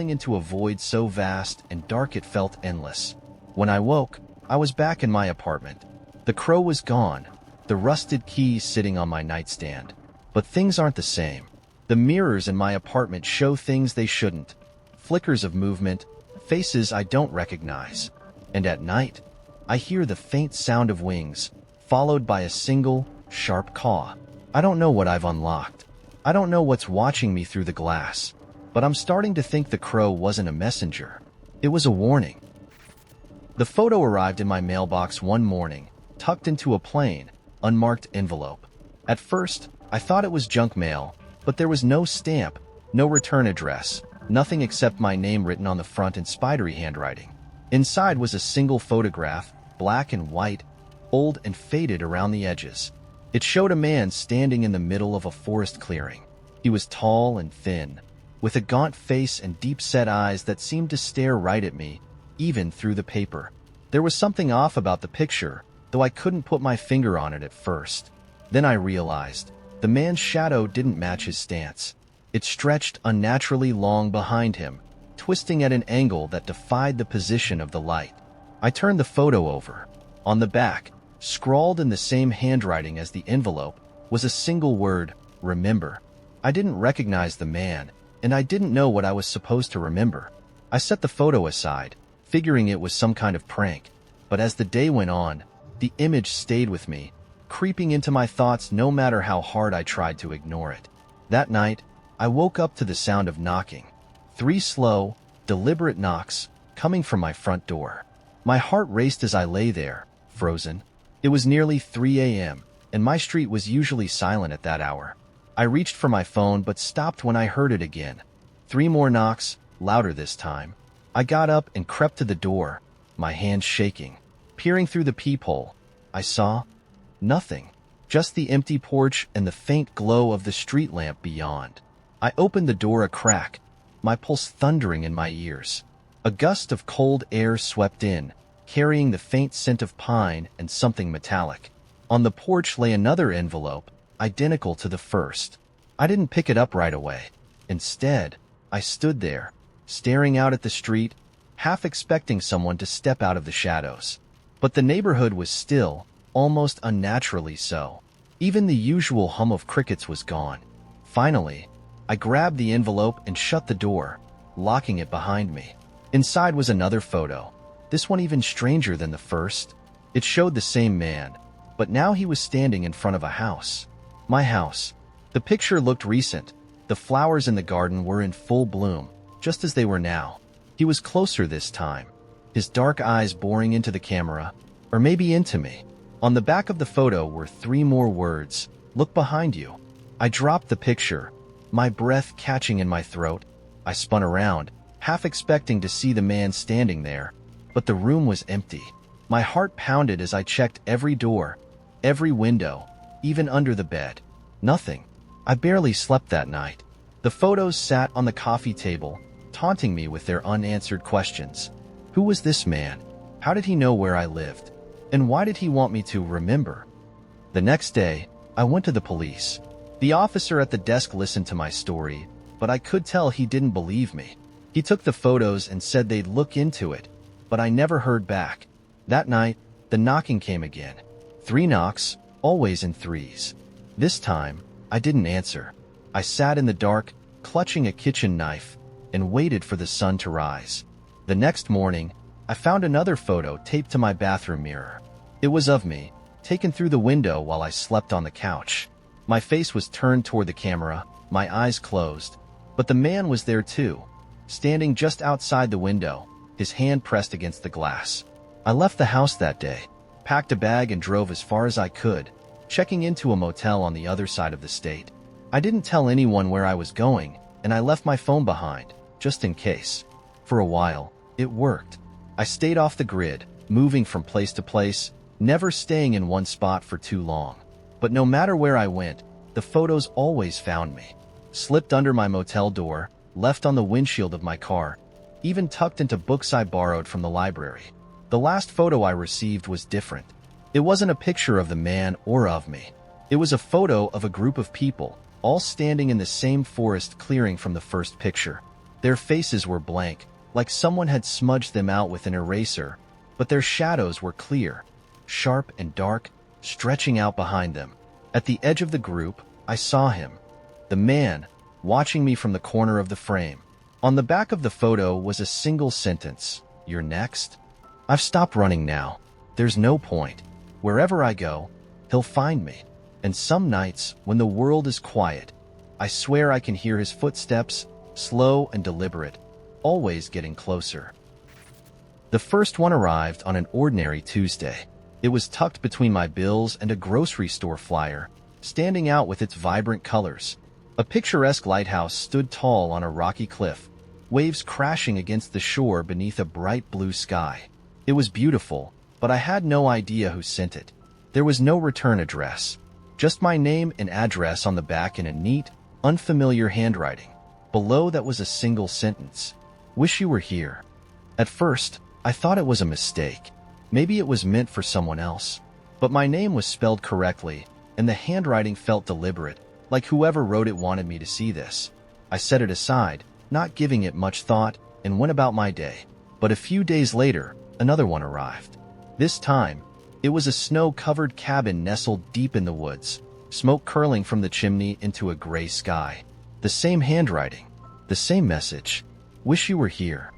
into a void so vast and dark it felt endless. When I woke, I was back in my apartment. The crow was gone, the rusted keys sitting on my nightstand. But things aren't the same. The mirrors in my apartment show things they shouldn't. Flickers of movement, faces I don't recognize. And at night, I hear the faint sound of wings, followed by a single, sharp caw. I don't know what I've unlocked. I don't know what's watching me through the glass. But I'm starting to think the crow wasn't a messenger. It was a warning. The photo arrived in my mailbox one morning, tucked into a plain, unmarked envelope. At first, I thought it was junk mail, but there was no stamp, no return address, nothing except my name written on the front in spidery handwriting. Inside was a single photograph, black and white, old and faded around the edges. It showed a man standing in the middle of a forest clearing. He was tall and thin, with a gaunt face and deep-set eyes that seemed to stare right at me, even through the paper. There was something off about the picture, though I couldn't put my finger on it at first. Then I realized the man's shadow didn't match his stance. It stretched unnaturally long behind him, twisting at an angle that defied the position of the light. I turned the photo over. On the back, scrawled in the same handwriting as the envelope, was a single word, "Remember." I didn't recognize the man, and I didn't know what I was supposed to remember. I set the photo aside, figuring it was some kind of prank. But as the day went on, the image stayed with me, creeping into my thoughts no matter how hard I tried to ignore it. That night, I woke up to the sound of knocking. 3 slow, deliberate knocks, coming from my front door. My heart raced as I lay there, frozen. It was nearly 3 a.m., and my street was usually silent at that hour. I reached for my phone but stopped when I heard it again. 3 more knocks, louder this time. I got up and crept to the door, my hands shaking. Peering through the peephole, I saw nothing, just the empty porch and the faint glow of the street lamp beyond. I opened the door a crack, my pulse thundering in my ears. A gust of cold air swept in, carrying the faint scent of pine and something metallic. On the porch lay another envelope, identical to the first. I didn't pick it up right away. Instead, I stood there, staring out at the street, half expecting someone to step out of the shadows. But the neighborhood was still, almost unnaturally so. Even the usual hum of crickets was gone. Finally, I grabbed the envelope and shut the door, locking it behind me. Inside was another photo, this one even stranger than the first. It showed the same man, but now he was standing in front of a house. My house. The picture looked recent. The flowers in the garden were in full bloom, just as they were now. He was closer this time, his dark eyes boring into the camera, Or maybe into me. On the back of the photo were 3 more words. Look behind you. I dropped the picture, my breath catching in my throat. I spun around, half expecting to see the man standing there, but the room was empty. My heart pounded as I checked every door, every window, even under the bed. Nothing. I barely slept that night. The photos sat on the coffee table, taunting me with their unanswered questions. Who was this man? How did he know where I lived? And why did he want me to remember? The next day, I went to the police. The officer at the desk listened to my story, but I could tell he didn't believe me. He took the photos and said they'd look into it, but I never heard back. That night, the knocking came again. 3 knocks, always in threes. This time, I didn't answer. I sat in the dark, clutching a kitchen knife, and waited for the sun to rise. The next morning, I found another photo taped to my bathroom mirror. It was of me, taken through the window while I slept on the couch. My face was turned toward the camera, my eyes closed, but the man was there too, standing just outside the window, his hand pressed against the glass. I left the house that day, packed a bag and drove as far as I could, checking into a motel on the other side of the state. I didn't tell anyone where I was going, and I left my phone behind, just in case. For a while, it worked. I stayed off the grid, moving from place to place, never staying in one spot for too long. But no matter where I went, the photos always found me. Slipped under my motel door, left on the windshield of my car, even tucked into books I borrowed from the library. The last photo I received was different. It wasn't a picture of the man or of me. It was a photo of a group of people, all standing in the same forest clearing from the first picture. Their faces were blank, like someone had smudged them out with an eraser, but their shadows were clear, sharp and dark, stretching out behind them. At the edge of the group, I saw him, the man, watching me from the corner of the frame. On the back of the photo was a single sentence, "You're next?" I've stopped running now. There's no point. Wherever I go, he'll find me. And some nights, when the world is quiet, I swear I can hear his footsteps, slow and deliberate, always getting closer. The first one arrived on an ordinary Tuesday. It was tucked between my bills and a grocery store flyer, standing out with its vibrant colors. A picturesque lighthouse stood tall on a rocky cliff, waves crashing against the shore beneath a bright blue sky. It was beautiful, but I had no idea who sent it. There was no return address, just my name and address on the back in a neat, unfamiliar handwriting. Below that was a single sentence, "Wish you were here." At first, I thought it was a mistake. Maybe it was meant for someone else. But my name was spelled correctly, and the handwriting felt deliberate, like whoever wrote it wanted me to see this. I set it aside, not giving it much thought, and went about my day. But a few days later, another one arrived. This time, it was a snow-covered cabin nestled deep in the woods, smoke curling from the chimney into a gray sky. The same handwriting, the same message, "Wish you were here."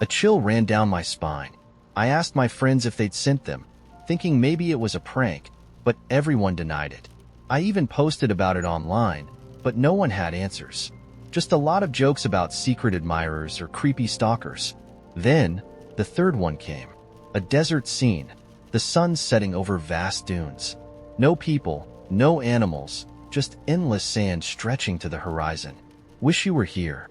A chill ran down my spine. I asked my friends if they'd sent them, thinking maybe it was a prank, but everyone denied it. I even posted about it online, but no one had answers. Just a lot of jokes about secret admirers or creepy stalkers. Then, the third one came. A desert scene, the sun setting over vast dunes. No people, no animals, just endless sand stretching to the horizon. "Wish you were here."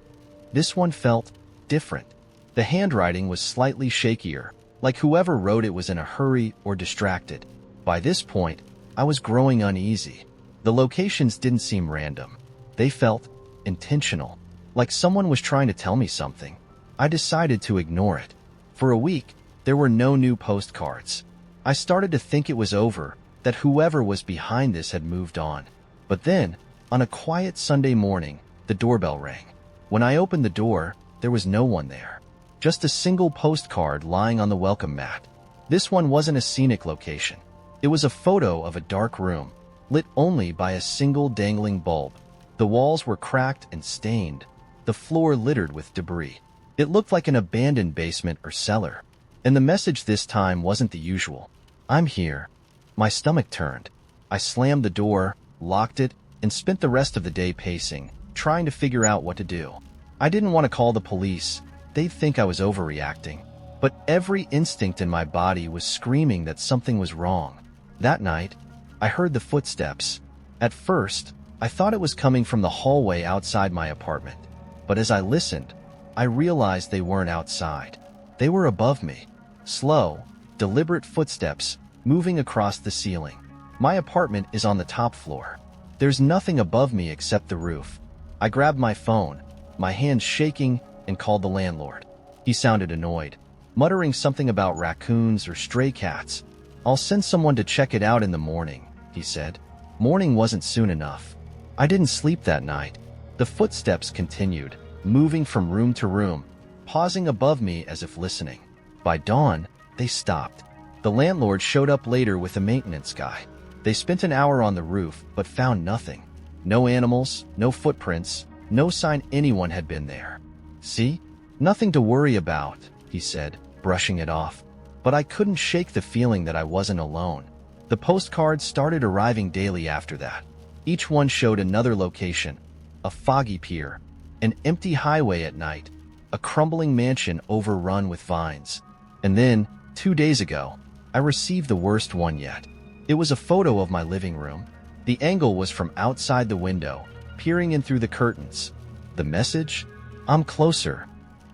This one felt different. The handwriting was slightly shakier, like whoever wrote it was in a hurry or distracted. By this point, I was growing uneasy. The locations didn't seem random. They felt intentional, like someone was trying to tell me something. I decided to ignore it. For a week, there were no new postcards. I started to think it was over, that whoever was behind this had moved on. But then, on a quiet Sunday morning, the doorbell rang. When I opened the door, there was no one there. Just a single postcard lying on the welcome mat. This one wasn't a scenic location. It was a photo of a dark room, lit only by a single dangling bulb. The walls were cracked and stained, the floor littered with debris. It looked like an abandoned basement or cellar. And the message this time wasn't the usual. "I'm here." My stomach turned. I slammed the door, locked it, and spent the rest of the day pacing, trying to figure out what to do. I didn't want to call the police. They'd think I was overreacting. but every instinct in my body was screaming that something was wrong. That night, I heard the footsteps. At first, I thought it was coming from the hallway outside my apartment, but as I listened, I realized they weren't outside. They were above me. Slow, deliberate footsteps moving across the ceiling. My apartment is on the top floor. There's nothing above me except the roof. I grabbed my phone, my hands shaking, and called the landlord. He sounded annoyed, muttering something about raccoons or stray cats. "I'll send someone to check it out in the morning," he said. Morning wasn't soon enough. I didn't sleep that night. The footsteps continued, moving from room to room, pausing above me as if listening. By dawn, they stopped. The landlord showed up later with a maintenance guy. They spent an hour on the roof, but found nothing. No animals, no footprints, no sign anyone had been there. "See? Nothing to worry about," he said, brushing it off. But I couldn't shake the feeling that I wasn't alone. The postcards started arriving daily after that. Each one showed another location: a foggy pier, an empty highway at night, a crumbling mansion overrun with vines. And then, 2 days ago, I received the worst one yet. It was a photo of my living room. The angle was from outside the window, peering in through the curtains. The message? "I'm closer."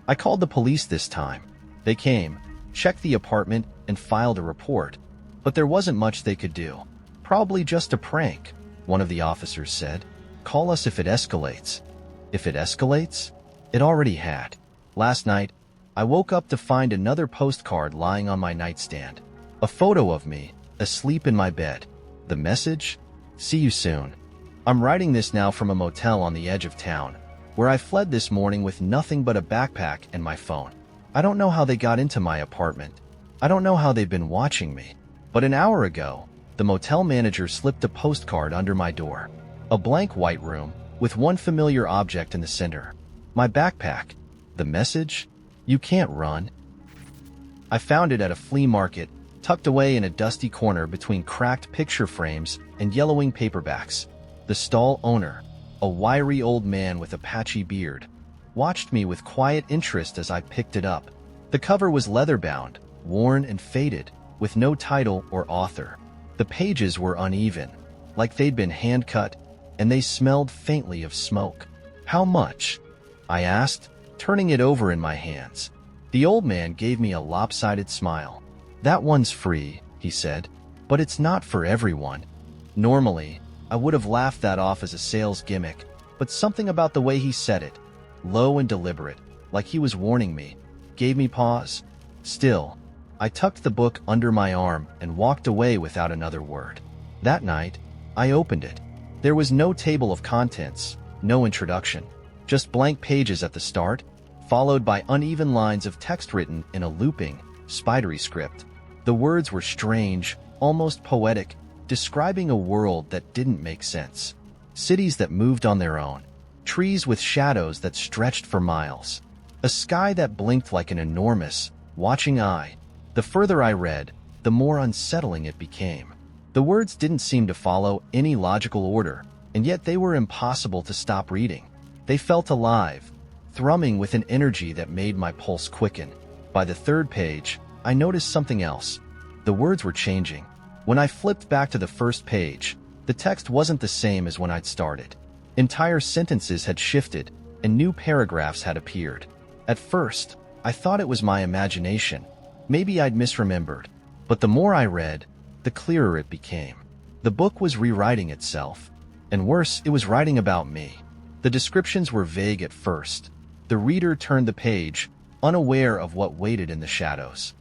I called the police this time. They came, checked the apartment, and filed a report. But there wasn't much they could do. "Probably just a prank," one of the officers said. "Call us if it escalates." If it escalates? It already had. Last night, I woke up to find another postcard lying on my nightstand. A photo of me, asleep in my bed. The message? "See you soon." I'm writing this now from a motel on the edge of town, where I fled this morning with nothing but a backpack and my phone. I don't know how they got into my apartment. I don't know how they've been watching me. But an hour ago, the motel manager slipped a postcard under my door. A blank white room, with one familiar object in the center. My backpack. The message? "You can't run." I found it at a flea market, tucked away in a dusty corner between cracked picture frames and yellowing paperbacks. The stall owner, a wiry old man with a patchy beard, watched me with quiet interest as I picked it up. The cover was leather-bound, worn and faded, with no title or author. The pages were uneven, like they'd been hand-cut, and they smelled faintly of smoke. "How much?" I asked, turning it over in my hands. The old man gave me a lopsided smile. "That one's free," he said, "but it's not for everyone." Normally, I would have laughed that off as a sales gimmick, but something about the way he said it, low and deliberate, like he was warning me, gave me pause. Still, I tucked the book under my arm and walked away without another word. That night, I opened it. There was no table of contents, no introduction, just blank pages at the start, followed by uneven lines of text written in a looping, spidery script. The words were strange, almost poetic, describing a world that didn't make sense. Cities that moved on their own, trees with shadows that stretched for miles, a sky that blinked like an enormous, watching eye. The further I read, the more unsettling it became. The words didn't seem to follow any logical order, and yet they were impossible to stop reading. They felt alive, thrumming with an energy that made my pulse quicken. By the third page, I noticed something else. The words were changing. When I flipped back to the first page, the text wasn't the same as when I'd started. Entire sentences had shifted, and new paragraphs had appeared. At first, I thought it was my imagination. Maybe I'd misremembered. But the more I read, the clearer it became. The book was rewriting itself. And worse, it was writing about me. The descriptions were vague at first. The reader turned the page, unaware of what waited in the shadows.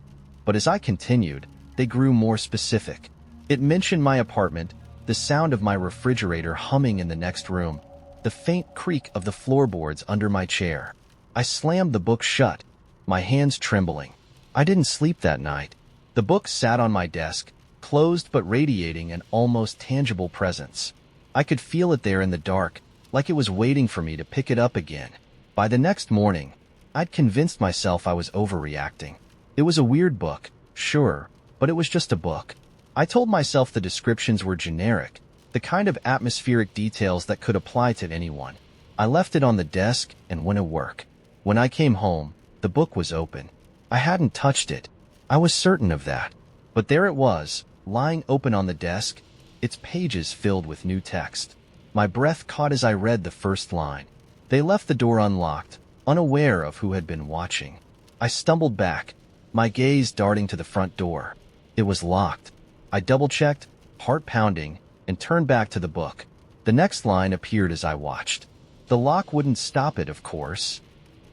But as I continued, they grew more specific. It mentioned my apartment, the sound of my refrigerator humming in the next room, the faint creak of the floorboards under my chair. I slammed the book shut, my hands trembling. I didn't sleep that night. The book sat on my desk, closed but radiating an almost tangible presence. I could feel it there in the dark, like it was waiting for me to pick it up again. By the next morning, I'd convinced myself I was overreacting. It was a weird book, sure, but it was just a book. I told myself the descriptions were generic, the kind of atmospheric details that could apply to anyone. I left it on the desk and went to work. When I came home, the book was open. I hadn't touched it. I was certain of that. But there it was, lying open on the desk, its pages filled with new text. My breath caught as I read the first line. They left the door unlocked, unaware of who had been watching. I stumbled back, my gaze darting to the front door. It was locked. I double-checked, heart pounding, and turned back to the book. The next line appeared as I watched. The lock wouldn't stop it, of course.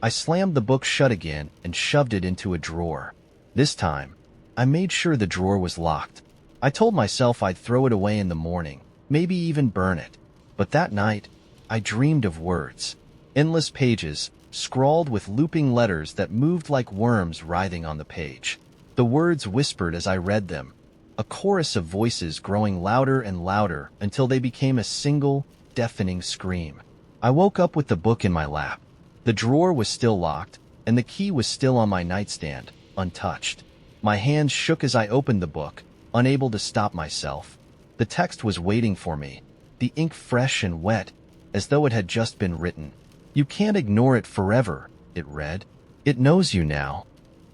I slammed the book shut again and shoved it into a drawer. This time, I made sure the drawer was locked. I told myself I'd throw it away in the morning, maybe even burn it. But that night, I dreamed of words. Endless pages, scrawled with looping letters that moved like worms writhing on the page. The words whispered as I read them, a chorus of voices growing louder and louder until they became a single, deafening scream. I woke up with the book in my lap. The drawer was still locked, and the key was still on my nightstand, untouched. My hands shook as I opened the book, unable to stop myself. The text was waiting for me, the ink fresh and wet, as though it had just been written. "You can't ignore it forever," it read. "It knows you now."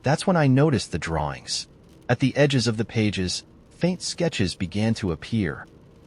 That's when I noticed the drawings. At the edges of the pages, faint sketches began to appear,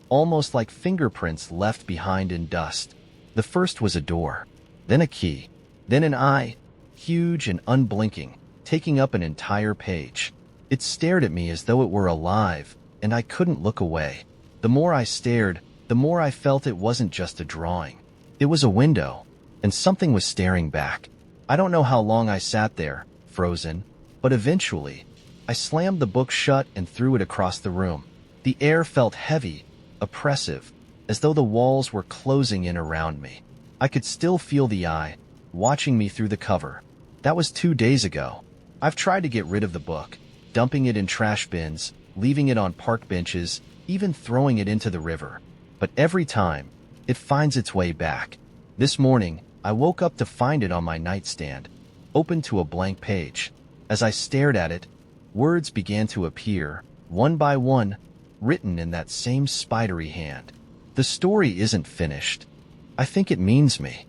almost like fingerprints left behind in dust. The first was a door, then a key, then an eye, huge and unblinking, taking up an entire page. It stared at me as though it were alive, and I couldn't look away. The more I stared, the more I felt it wasn't just a drawing. It was a window, and something was staring back. I don't know how long I sat there, frozen, but eventually, I slammed the book shut and threw it across the room. The air felt heavy, oppressive, as though the walls were closing in around me. I could still feel the eye, watching me through the cover. That was 2 days ago. I've tried to get rid of the book, dumping it in trash bins, leaving it on park benches, even throwing it into the river. But every time, it finds its way back. This morning, I woke up to find it on my nightstand, open to a blank page. As I stared at it, words began to appear, one by one, written in that same spidery hand. The story isn't finished. I think it means me.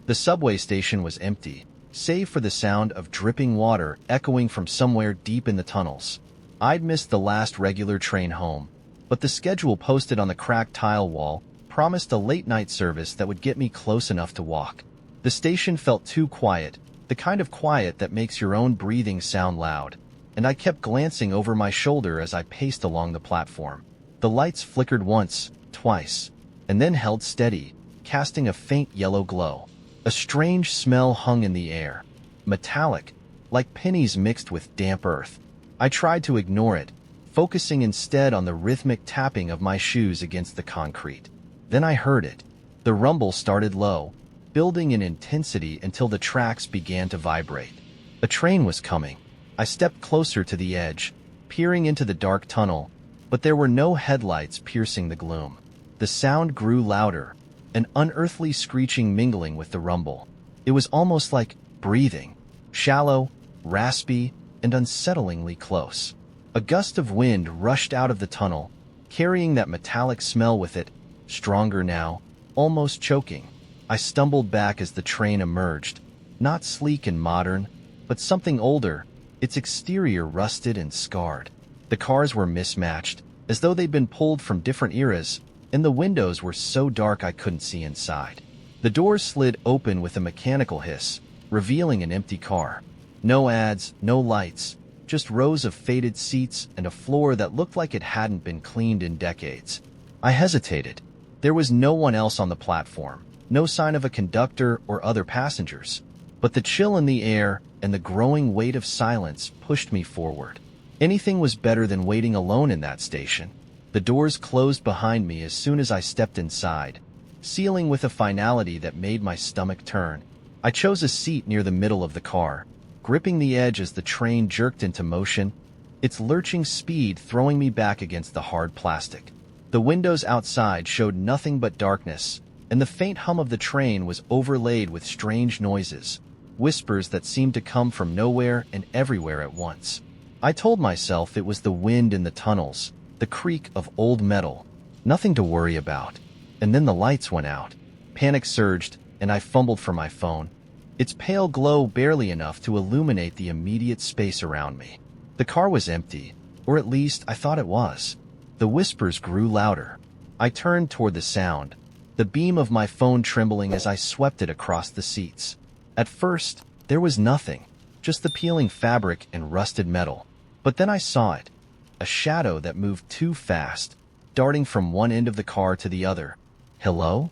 The subway station was empty, save for the sound of dripping water echoing from somewhere deep in the tunnels. I'd missed the last regular train home, but the schedule posted on the cracked tile wall promised a late-night service that would get me close enough to walk. The station felt too quiet, the kind of quiet that makes your own breathing sound loud, and I kept glancing over my shoulder as I paced along the platform. The lights flickered once, twice, and then held steady, casting a faint yellow glow. A strange smell hung in the air, metallic, like pennies mixed with damp earth. I tried to ignore it, focusing instead on the rhythmic tapping of my shoes against the concrete. Then I heard it. The rumble started low, building in intensity until the tracks began to vibrate. A train was coming. I stepped closer to the edge, peering into the dark tunnel, but there were no headlights piercing the gloom. The sound grew louder, an unearthly screeching mingling with the rumble. It was almost like breathing, shallow, raspy, and unsettlingly close. A gust of wind rushed out of the tunnel, carrying that metallic smell with it, stronger now, almost choking. I stumbled back as the train emerged, not sleek and modern, but something older, its exterior rusted and scarred. The cars were mismatched, as though they'd been pulled from different eras, and the windows were so dark I couldn't see inside. The doors slid open with a mechanical hiss, revealing an empty car. No ads, no lights, just rows of faded seats and a floor that looked like it hadn't been cleaned in decades. I hesitated. There was no one else on the platform, no sign of a conductor or other passengers. But the chill in the air and the growing weight of silence pushed me forward. Anything was better than waiting alone in that station. The doors closed behind me as soon as I stepped inside, sealing with a finality that made my stomach turn. I chose a seat near the middle of the car, gripping the edge as the train jerked into motion, its lurching speed throwing me back against the hard plastic. The windows outside showed nothing but darkness, and the faint hum of the train was overlaid with strange noises, whispers that seemed to come from nowhere and everywhere at once. I told myself it was the wind in the tunnels, the creak of old metal, nothing to worry about. And then the lights went out. Panic surged, and I fumbled for my phone. its pale glow barely enough to illuminate the immediate space around me. The car was empty, or at least I thought it was. The whispers grew louder. I turned toward the sound, the beam of my phone trembling as I swept it across the seats. At first, there was nothing, just the peeling fabric and rusted metal. But then I saw it, a shadow that moved too fast, darting from one end of the car to the other. "Hello?"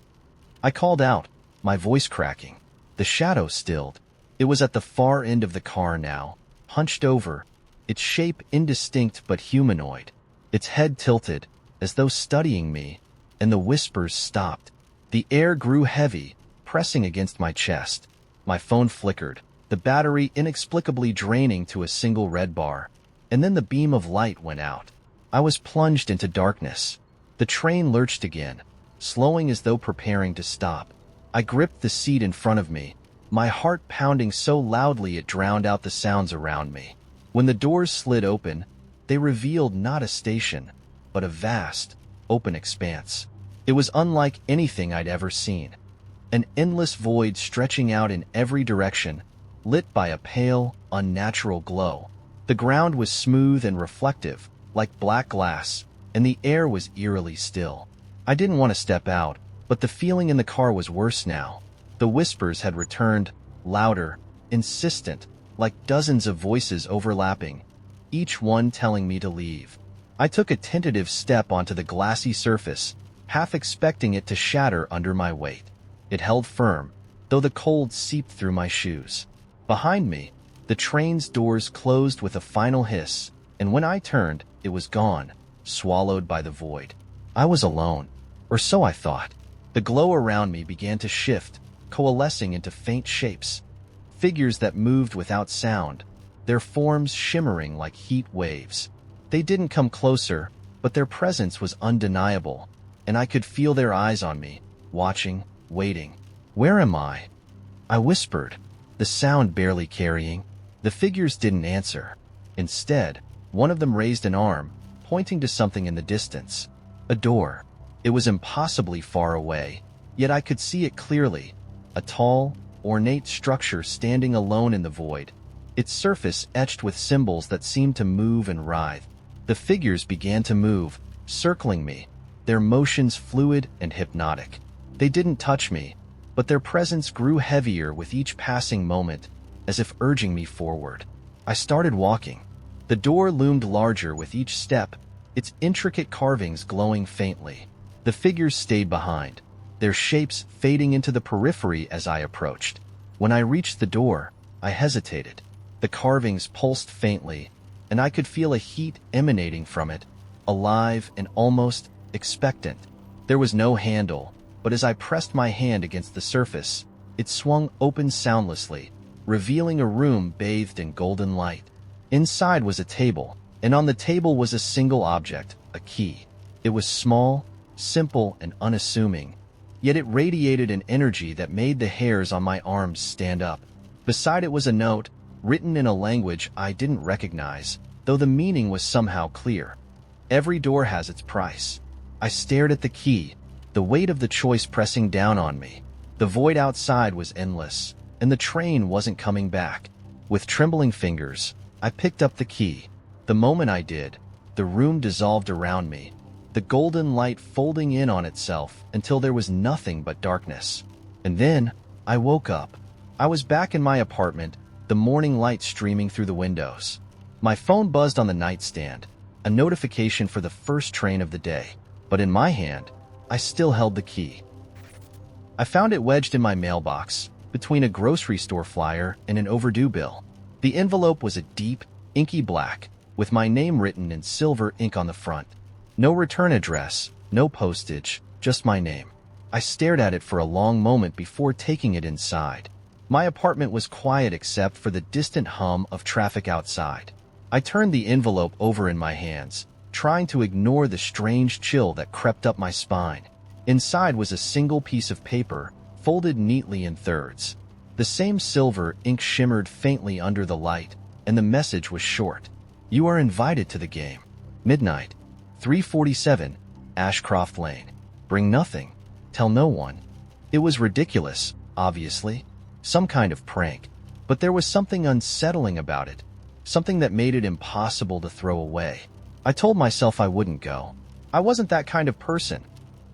I called out, my voice cracking. The shadow stilled. It was at the far end of the car now, hunched over, its shape indistinct but humanoid, its head tilted, as though studying me, and the whispers stopped. The air grew heavy, pressing against my chest. My phone flickered, the battery inexplicably draining to a single red bar, and then the beam of light went out. I was plunged into darkness. The train lurched again, slowing as though preparing to stop. I gripped the seat in front of me, my heart pounding so loudly it drowned out the sounds around me. When the doors slid open, they revealed not a station, but a vast, open expanse. It was unlike anything I'd ever seen. An endless void stretching out in every direction, lit by a pale, unnatural glow. The ground was smooth and reflective, like black glass, and the air was eerily still. I didn't want to step out, but the feeling in the car was worse now. The whispers had returned, louder, insistent, like dozens of voices overlapping, each one telling me to leave. I took a tentative step onto the glassy surface, half expecting it to shatter under my weight. It held firm, though the cold seeped through my shoes. Behind me, the train's doors closed with a final hiss, and when I turned, it was gone, swallowed by the void. I was alone, or so I thought. The glow around me began to shift, coalescing into faint shapes, figures that moved without sound, their forms shimmering like heat waves. They didn't come closer, but their presence was undeniable, and I could feel their eyes on me, watching, waiting. "Where am I?" I whispered, the sound barely carrying. The figures didn't answer. Instead, one of them raised an arm, pointing to something in the distance. A door. It was impossibly far away, yet I could see it clearly. A tall, ornate structure standing alone in the void, its surface etched with symbols that seemed to move and writhe. The figures began to move, circling me, their motions fluid and hypnotic. They didn't touch me, but their presence grew heavier with each passing moment, as if urging me forward. I started walking. The door loomed larger with each step, its intricate carvings glowing faintly. The figures stayed behind, their shapes fading into the periphery as I approached. When I reached the door, I hesitated. The carvings pulsed faintly, and I could feel a heat emanating from it, alive and almost expectant. There was no handle, but as I pressed my hand against the surface, it swung open soundlessly, revealing a room bathed in golden light. Inside was a table, and on the table was a single object, a key. It was small, simple, and unassuming, yet it radiated an energy that made the hairs on my arms stand up. Beside it was a note, written in a language I didn't recognize, though the meaning was somehow clear. "Every door has its price." I stared at the key, the weight of the choice pressing down on me. The void outside was endless, and the train wasn't coming back. With trembling fingers, I picked up the key. The moment I did, the room dissolved around me, the golden light folding in on itself until there was nothing but darkness. And then, I woke up. I was back in my apartment, the morning light streaming through the windows. My phone buzzed on the nightstand, a notification for the first train of the day. But in my hand, I still held the key. I found it wedged in my mailbox, between a grocery store flyer and an overdue bill. The envelope was a deep, inky black, with my name written in silver ink on the front. No return address, no postage, just my name. I stared at it for a long moment before taking it inside. My apartment was quiet except for the distant hum of traffic outside. I turned the envelope over in my hands, trying to ignore the strange chill that crept up my spine. Inside was a single piece of paper, folded neatly in thirds. The same silver ink shimmered faintly under the light, and the message was short. "You are invited to the game. Midnight, 347, Ashcroft Lane. Bring nothing. Tell no one." It was ridiculous, obviously. some kind of prank. But there was something unsettling about it, something that made it impossible to throw away. I told myself I wouldn't go. I wasn't that kind of person,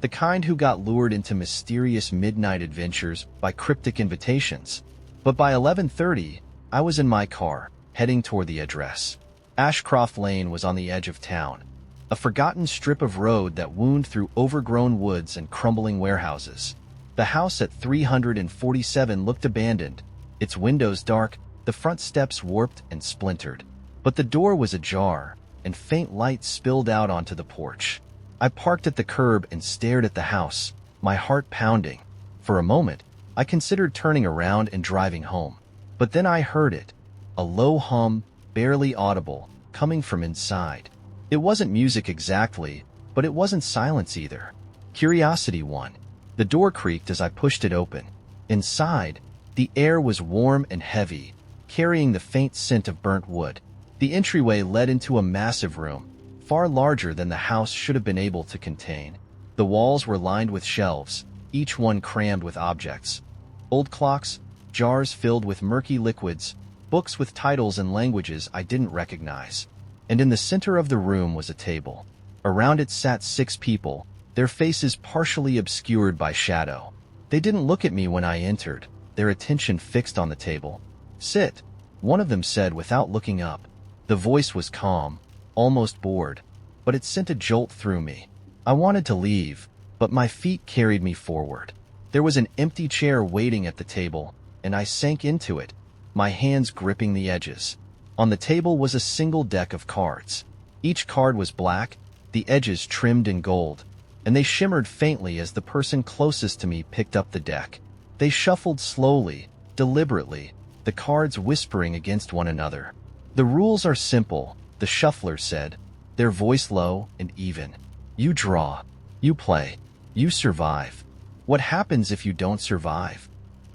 the kind who got lured into mysterious midnight adventures by cryptic invitations. But by 11:30, I was in my car, heading toward the address. Ashcroft Lane was on the edge of town, a forgotten strip of road that wound through overgrown woods and crumbling warehouses. The house at 347 looked abandoned, its windows dark, the front steps warped and splintered. But the door was ajar, and faint light spilled out onto the porch. I parked at the curb and stared at the house, my heart pounding. For a moment, I considered turning around and driving home. But then I heard it, a low hum, barely audible, coming from inside. It wasn't music exactly, but it wasn't silence either. Curiosity won. The door creaked as I pushed it open. Inside, the air was warm and heavy, carrying the faint scent of burnt wood. The entryway led into a massive room, far larger than the house should have been able to contain. The walls were lined with shelves, each one crammed with objects. Old clocks, jars filled with murky liquids, books with titles in languages I didn't recognize. And in the center of the room was a table. Around it sat 6 people, their faces partially obscured by shadow. They didn't look at me when I entered, their attention fixed on the table. "Sit," one of them said without looking up. The voice was calm, almost bored, but it sent a jolt through me. I wanted to leave, but my feet carried me forward. There was an empty chair waiting at the table, and I sank into it, my hands gripping the edges. On the table was a single deck of cards. Each card was black, the edges trimmed in gold, and they shimmered faintly as the person closest to me picked up the deck. They shuffled slowly, deliberately, the cards whispering against one another. "The rules are simple," the shuffler said, their voice low and even. "You draw. You play. You survive. What happens if you don't survive?"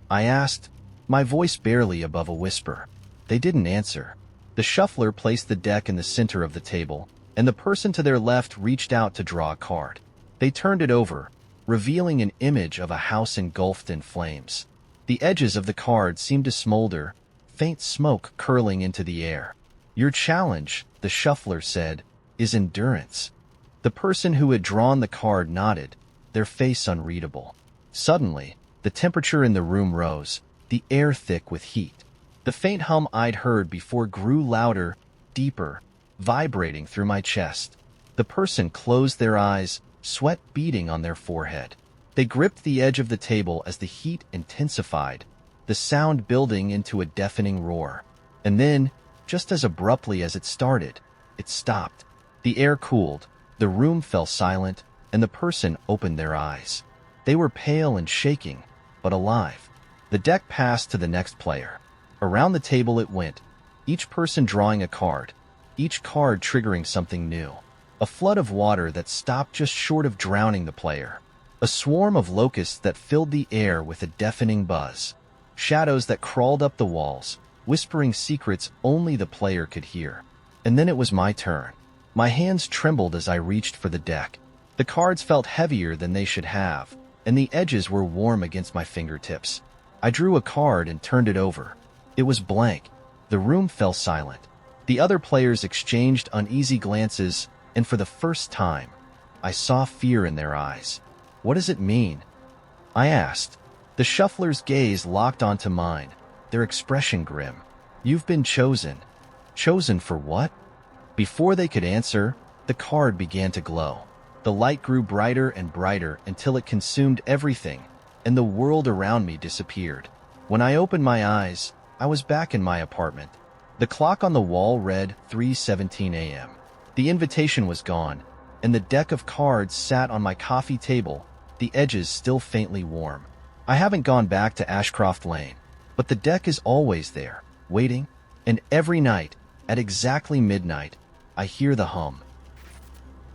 I asked, my voice barely above a whisper. They didn't answer. The shuffler placed the deck in the center of the table, and the person to their left reached out to draw a card. They turned it over, revealing an image of a house engulfed in flames. The edges of the card seemed to smolder, faint smoke curling into the air. "Your challenge," the shuffler said, "is endurance." The person who had drawn the card nodded, their face unreadable. Suddenly, the temperature in the room rose, the air thick with heat. The faint hum I'd heard before grew louder, deeper, vibrating through my chest. The person closed their eyes, sweat beading on their forehead. They gripped the edge of the table as the heat intensified, the sound building into a deafening roar. And then, just as abruptly as it started, it stopped. The air cooled, the room fell silent, and the person opened their eyes. They were pale and shaking, but alive. The deck passed to the next player. Around the table it went, each person drawing a card, each card triggering something new. A flood of water that stopped just short of drowning the player. A swarm of locusts that filled the air with a deafening buzz. Shadows that crawled up the walls, whispering secrets only the player could hear. And then it was my turn. My hands trembled as I reached for the deck. The cards felt heavier than they should have, and the edges were warm against my fingertips. I drew a card and turned it over. It was blank. The room fell silent. The other players exchanged uneasy glances, and for the first time, I saw fear in their eyes. "What does it mean?" I asked. The shuffler's gaze locked onto mine, their expression grim. "You've been chosen." "Chosen for what?" Before they could answer, the card began to glow. The light grew brighter and brighter until it consumed everything, and the world around me disappeared. When I opened my eyes, I was back in my apartment. The clock on the wall read 3:17 a.m. The invitation was gone, and the deck of cards sat on my coffee table, the edges still faintly warm. I haven't gone back to Ashcroft Lane, but the deck is always there, waiting, and every night, at exactly midnight, I hear the hum.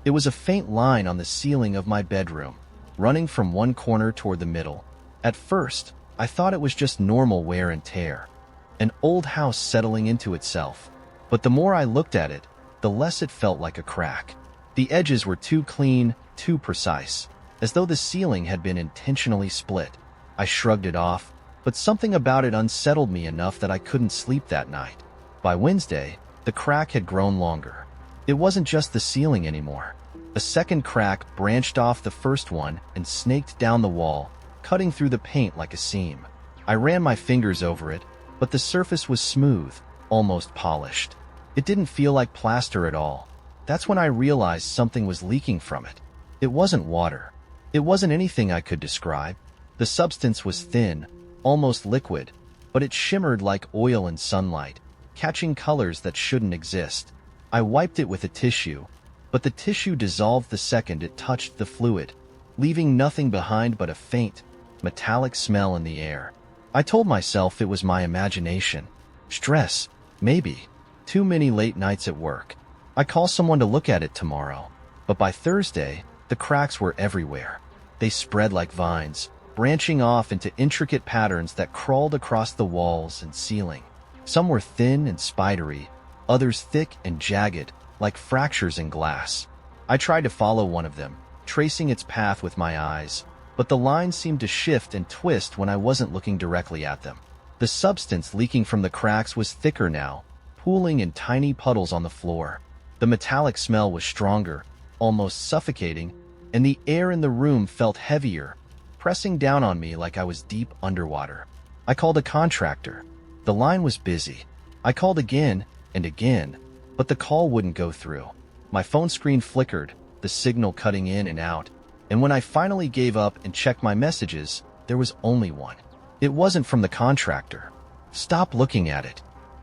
It was a faint line on the ceiling of my bedroom, running from one corner toward the middle. At first, I thought it was just normal wear and tear, an old house settling into itself. But the more I looked at it, the less it felt like a crack. The edges were too clean, too precise, as though the ceiling had been intentionally split. I shrugged it off. but something about it unsettled me enough that I couldn't sleep that night. By Wednesday, the crack had grown longer. It wasn't just the ceiling anymore. A second crack branched off the first one and snaked down the wall, cutting through the paint like a seam. I ran my fingers over it, but the surface was smooth, almost polished. It didn't feel like plaster at all. That's when I realized something was leaking from it. It wasn't water. It wasn't anything I could describe. The substance was thin, almost liquid, but it shimmered like oil in sunlight, catching colors that shouldn't exist. I wiped it with a tissue, but the tissue dissolved the second it touched the fluid, leaving nothing behind but a faint, metallic smell in the air. I told myself it was my imagination. Stress, maybe. Too many late nights at work. I call someone to look at it tomorrow. But by Thursday, the cracks were everywhere. They spread like vines, branching off into intricate patterns that crawled across the walls and ceiling. Some were thin and spidery, others thick and jagged, like fractures in glass. I tried to follow one of them, tracing its path with my eyes, but the lines seemed to shift and twist when I wasn't looking directly at them. The substance leaking from the cracks was thicker now, pooling in tiny puddles on the floor. The metallic smell was stronger, almost suffocating, and the air in the room felt heavier, pressing down on me like I was deep underwater. I called a contractor. The line was busy. I called again and again, but the call wouldn't go through. My phone screen flickered, the signal cutting in and out, and when I finally gave up and checked my messages, there was only one. It wasn't from the contractor. Stop looking at it.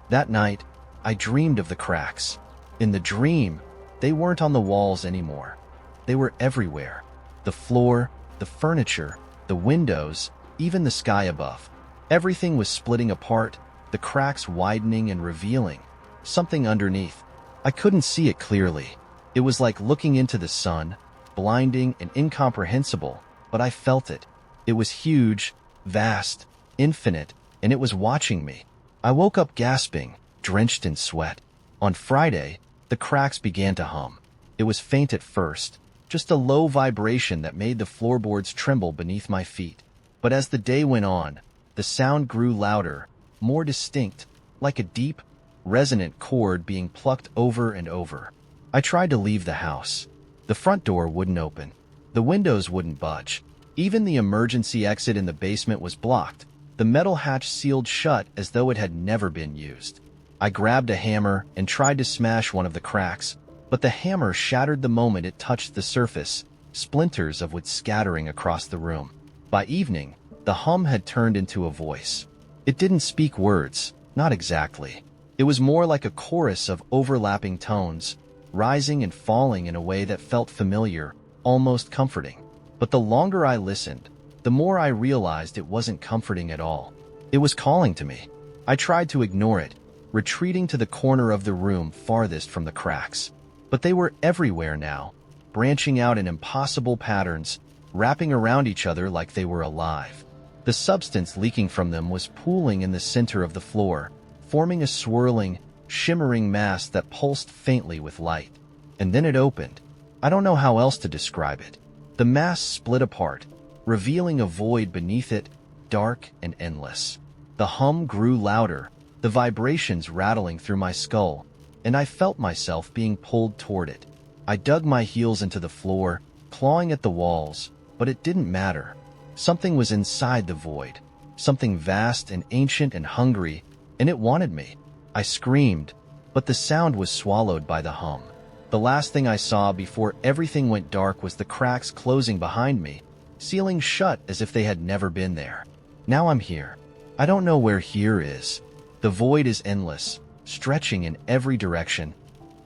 That night, I dreamed of the cracks. In the dream, they weren't on the walls anymore. They were everywhere. The floor, the furniture, the windows, even the sky above. Everything was splitting apart, the cracks widening and revealing something underneath. I couldn't see it clearly. It was like looking into the sun, blinding and incomprehensible, but I felt it. It was huge, vast, infinite, and it was watching me. I woke up gasping, drenched in sweat. On Friday, the cracks began to hum. It was faint at first, just a low vibration that made the floorboards tremble beneath my feet. But as the day went on, the sound grew louder, more distinct, like a deep, resonant chord being plucked over and over. I tried to leave the house. The front door wouldn't open. The windows wouldn't budge. Even the emergency exit in the basement was blocked, the metal hatch sealed shut as though it had never been used. I grabbed a hammer and tried to smash one of the cracks, but the hammer shattered the moment it touched the surface, splinters of wood scattering across the room. By evening, the hum had turned into a voice. It didn't speak words, not exactly. It was more like a chorus of overlapping tones, rising and falling in a way that felt familiar, almost comforting. But the longer I listened, the more I realized it wasn't comforting at all. It was calling to me. I tried to ignore it, retreating to the corner of the room farthest from the cracks. But they were everywhere now, branching out in impossible patterns, wrapping around each other like they were alive. The substance leaking from them was pooling in the center of the floor, forming a swirling, shimmering mass that pulsed faintly with light. And then it opened. I don't know how else to describe it. The mass split apart, revealing a void beneath it, dark and endless. The hum grew louder, the vibrations rattling through my skull, and I felt myself being pulled toward it. I dug my heels into the floor, clawing at the walls, but it didn't matter. Something was inside the void, something vast and ancient and hungry, and it wanted me. I screamed, but the sound was swallowed by the hum. The last thing I saw before everything went dark was the cracks closing behind me, sealing shut as if they had never been there. Now I'm here. I don't know where here is. The void is endless, stretching in every direction,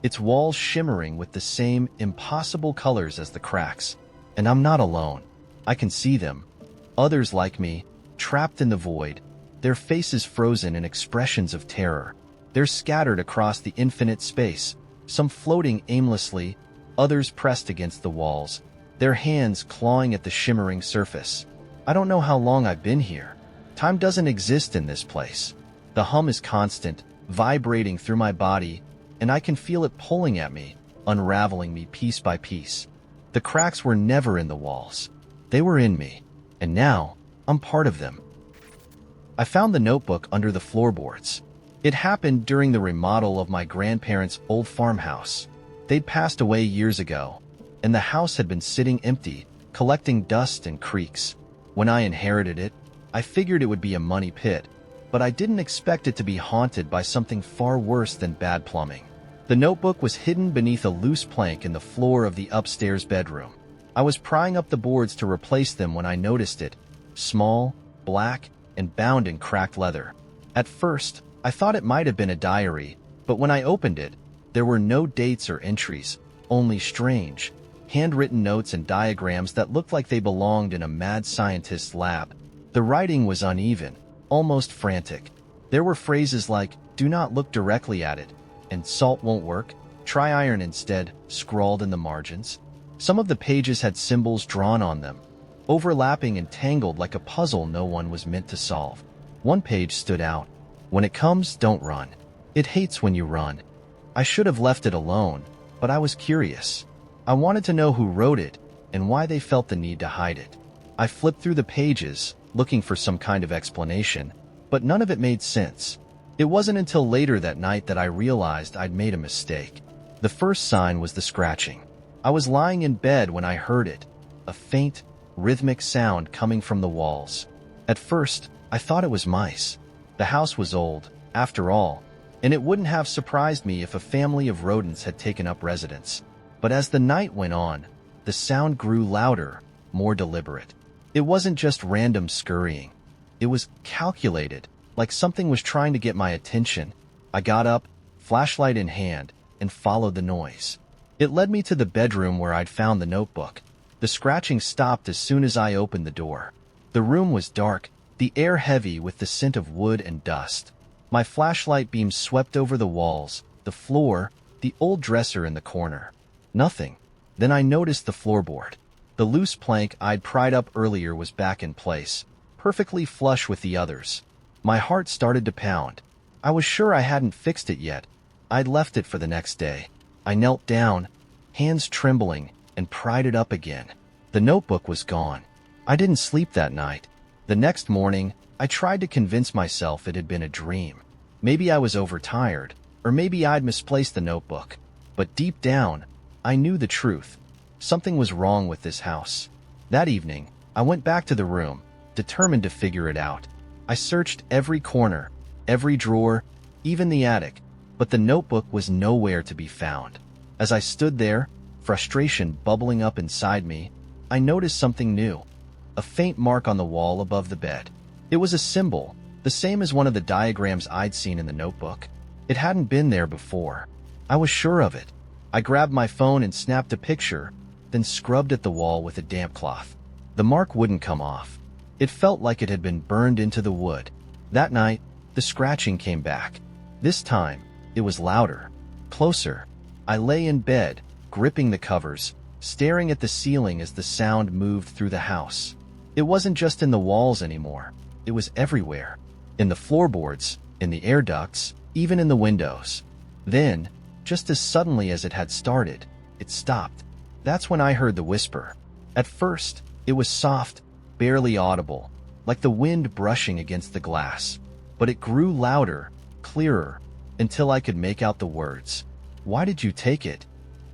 its walls shimmering with the same impossible colors as the cracks. And I'm not alone. I can see them. Others like me, trapped in the void, their faces frozen in expressions of terror. They're scattered across the infinite space, some floating aimlessly, others pressed against the walls, their hands clawing at the shimmering surface. I don't know how long I've been here. Time doesn't exist in this place. The hum is constant, vibrating through my body, and I can feel it pulling at me, unraveling me piece by piece. The cracks were never in the walls. They were in me, and now I'm part of them. I found the notebook under the floorboards. It happened during the remodel of my grandparents' old farmhouse. They'd passed away years ago, and the house had been sitting empty, collecting dust and creaks. When I inherited it, I figured it would be a money pit, but I didn't expect it to be haunted by something far worse than bad plumbing. The notebook was hidden beneath a loose plank in the floor of the upstairs bedroom. I was prying up the boards to replace them when I noticed it, small, black, and bound in cracked leather. At first, I thought it might have been a diary, but when I opened it, there were no dates or entries, only strange, handwritten notes and diagrams that looked like they belonged in a mad scientist's lab. The writing was uneven, almost frantic. There were phrases like, "Do not look directly at it," and "Salt won't work, try iron instead," scrawled in the margins. Some of the pages had symbols drawn on them, overlapping and tangled like a puzzle no one was meant to solve. One page stood out. "When it comes, don't run. It hates when you run." I should have left it alone, but I was curious. I wanted to know who wrote it and why they felt the need to hide it. I flipped through the pages, looking for some kind of explanation, but none of it made sense. It wasn't until later that night that I realized I'd made a mistake. The first sign was the scratching. I was lying in bed when I heard it, a faint, rhythmic sound coming from the walls. At first, I thought it was mice. The house was old, after all, and it wouldn't have surprised me if a family of rodents had taken up residence. But as the night went on, the sound grew louder, more deliberate. It wasn't just random scurrying. It was calculated, like something was trying to get my attention. I got up, flashlight in hand, and followed the noise. It led me to the bedroom where I'd found the notebook. The scratching stopped as soon as I opened the door. The room was dark, the air heavy with the scent of wood and dust. My flashlight beam swept over the walls, the floor, the old dresser in the corner. Nothing. Then I noticed the floorboard. The loose plank I'd pried up earlier was back in place, perfectly flush with the others. My heart started to pound. I was sure I hadn't fixed it yet. I'd left it for the next day. I knelt down, hands trembling, and pried it up again. The notebook was gone. I didn't sleep that night. The next morning, I tried to convince myself it had been a dream. Maybe I was overtired, or maybe I'd misplaced the notebook. But deep down, I knew the truth. Something was wrong with this house. That evening, I went back to the room, determined to figure it out. I searched every corner, every drawer, even the attic, but the notebook was nowhere to be found. As I stood there, frustration bubbling up inside me, I noticed something new. A faint mark on the wall above the bed. It was a symbol, the same as one of the diagrams I'd seen in the notebook. It hadn't been there before. I was sure of it. I grabbed my phone and snapped a picture, then scrubbed at the wall with a damp cloth. The mark wouldn't come off. It felt like it had been burned into the wood. That night, the scratching came back. This time, it was louder, closer. I lay in bed, gripping the covers, staring at the ceiling as the sound moved through the house. It wasn't just in the walls anymore. It was everywhere. In the floorboards, in the air ducts, even in the windows. Then, just as suddenly as it had started, it stopped. That's when I heard the whisper. At first, it was soft, barely audible, like the wind brushing against the glass. But it grew louder, clearer, until I could make out the words. "Why did you take it?"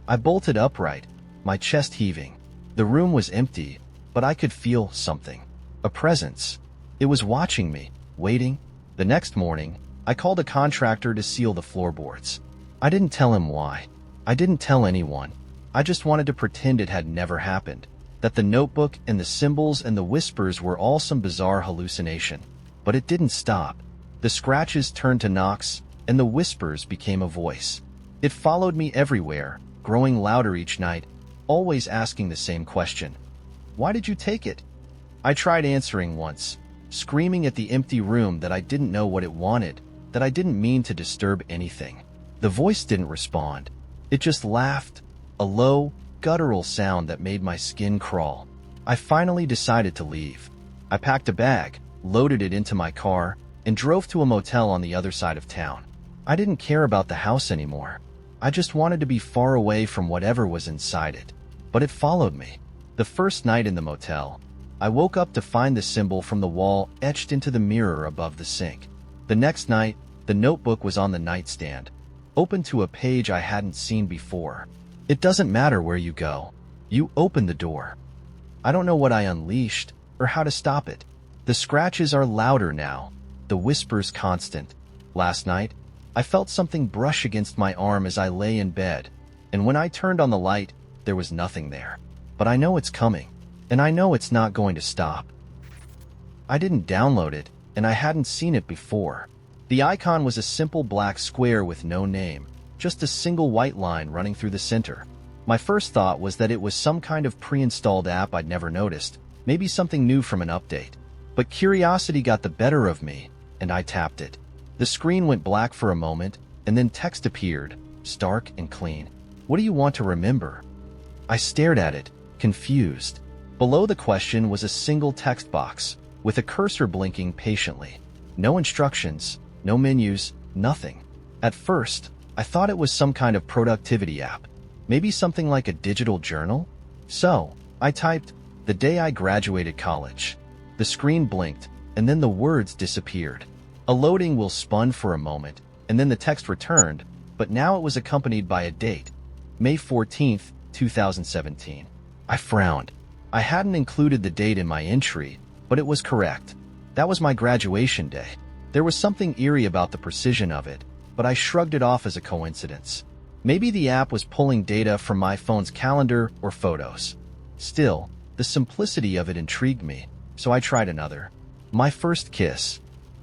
I bolted upright, my chest heaving. The room was empty, but I could feel something. A presence. It was watching me, waiting. The next morning, I called a contractor to seal the floorboards. I didn't tell him why. I didn't tell anyone. I just wanted to pretend it had never happened, that the notebook and the symbols and the whispers were all some bizarre hallucination. But it didn't stop. The scratches turned to knocks, and the whispers became a voice. It followed me everywhere, growing louder each night, always asking the same question. "Why did you take it?" I tried answering once, screaming at the empty room that I didn't know what it wanted, that I didn't mean to disturb anything. The voice didn't respond. It just laughed, a low, guttural sound that made my skin crawl. I finally decided to leave. I packed a bag, loaded it into my car, and drove to a motel on the other side of town. I didn't care about the house anymore. I just wanted to be far away from whatever was inside it. But it followed me. The first night in the motel, I woke up to find the symbol from the wall etched into the mirror above the sink. The next night, the notebook was on the nightstand, open to a page I hadn't seen before. It doesn't matter where you go. You open the door. I don't know what I unleashed or how to stop it. The scratches are louder now, the whispers constant. Last night, I felt something brush against my arm as I lay in bed, and when I turned on the light, there was nothing there. But I know it's coming, and I know it's not going to stop. I didn't download it, and I hadn't seen it before. The icon was a simple black square with no name, just a single white line running through the center. My first thought was that it was some kind of pre-installed app I'd never noticed, maybe something new from an update. But curiosity got the better of me, and I tapped it. The screen went black for a moment, and then text appeared, stark and clean. What do you want to remember? I stared at it, confused. Below the question was a single text box, with a cursor blinking patiently. No instructions, no menus, nothing. At first, I thought it was some kind of productivity app. Maybe something like a digital journal? So, I typed, "The day I graduated college." The screen blinked, and then the words disappeared. A loading wheel spun for a moment, and then the text returned, but now it was accompanied by a date, May 14th, 2017. I frowned. I hadn't included the date in my entry, but it was correct. That was my graduation day. There was something eerie about the precision of it, but I shrugged it off as a coincidence. Maybe the app was pulling data from my phone's calendar or photos. Still, the simplicity of it intrigued me, so I tried another. My first kiss.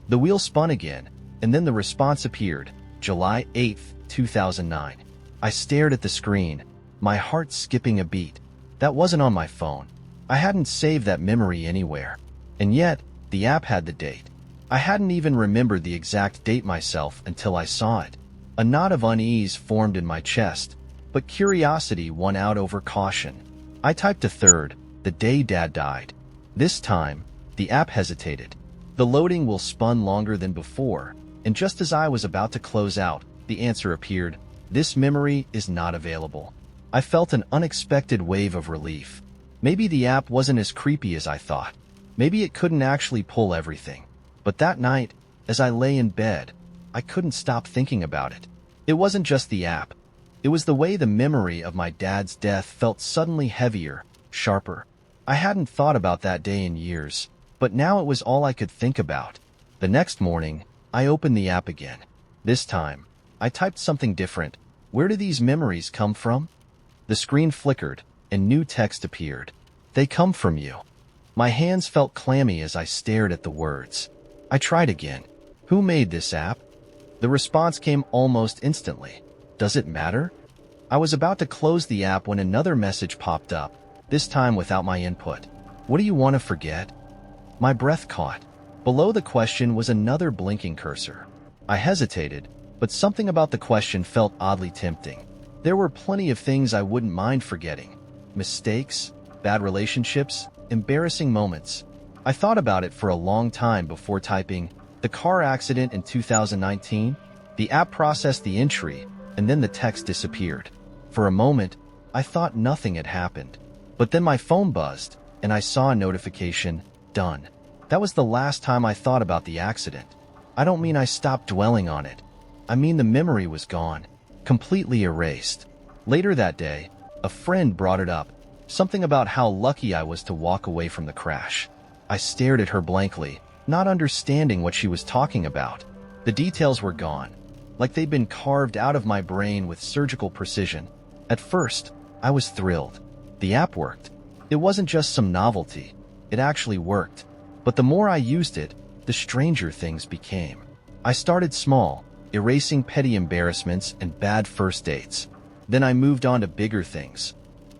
The wheel spun again, and then the response appeared, July 8th, 2009. I stared at the screen, my heart skipping a beat. That wasn't on my phone. I hadn't saved that memory anywhere. And yet, the app had the date. I hadn't even remembered the exact date myself until I saw it. A knot of unease formed in my chest, but curiosity won out over caution. I typed a third, the day Dad died. This time, the app hesitated. The loading wheel spun longer than before, and just as I was about to close out, the answer appeared, "This memory is not available." I felt an unexpected wave of relief. Maybe the app wasn't as creepy as I thought. Maybe it couldn't actually pull everything. But that night, as I lay in bed, I couldn't stop thinking about it. It wasn't just the app. It was the way the memory of my dad's death felt suddenly heavier, sharper. I hadn't thought about that day in years, but now it was all I could think about. The next morning, I opened the app again. This time, I typed something different. Where do these memories come from? The screen flickered, and new text appeared. They come from you. My hands felt clammy as I stared at the words. I tried again. Who made this app? The response came almost instantly. Does it matter? I was about to close the app when another message popped up, this time without my input. What do you want to forget? My breath caught. Below the question was another blinking cursor. I hesitated, but something about the question felt oddly tempting. There were plenty of things I wouldn't mind forgetting. Mistakes, bad relationships, embarrassing moments. I thought about it for a long time before typing, "The car accident in 2019, the app processed the entry, and then the text disappeared. For a moment, I thought nothing had happened. But then my phone buzzed, and I saw a notification, done. That was the last time I thought about the accident. I don't mean I stopped dwelling on it. I mean the memory was gone, completely erased. Later that day, a friend brought it up, something about how lucky I was to walk away from the crash. I stared at her blankly, not understanding what she was talking about. The details were gone, like they'd been carved out of my brain with surgical precision. At first, I was thrilled. The app worked. It wasn't just some novelty. It actually worked. But the more I used it, the stranger things became. I started small, erasing petty embarrassments and bad first dates. Then I moved on to bigger things.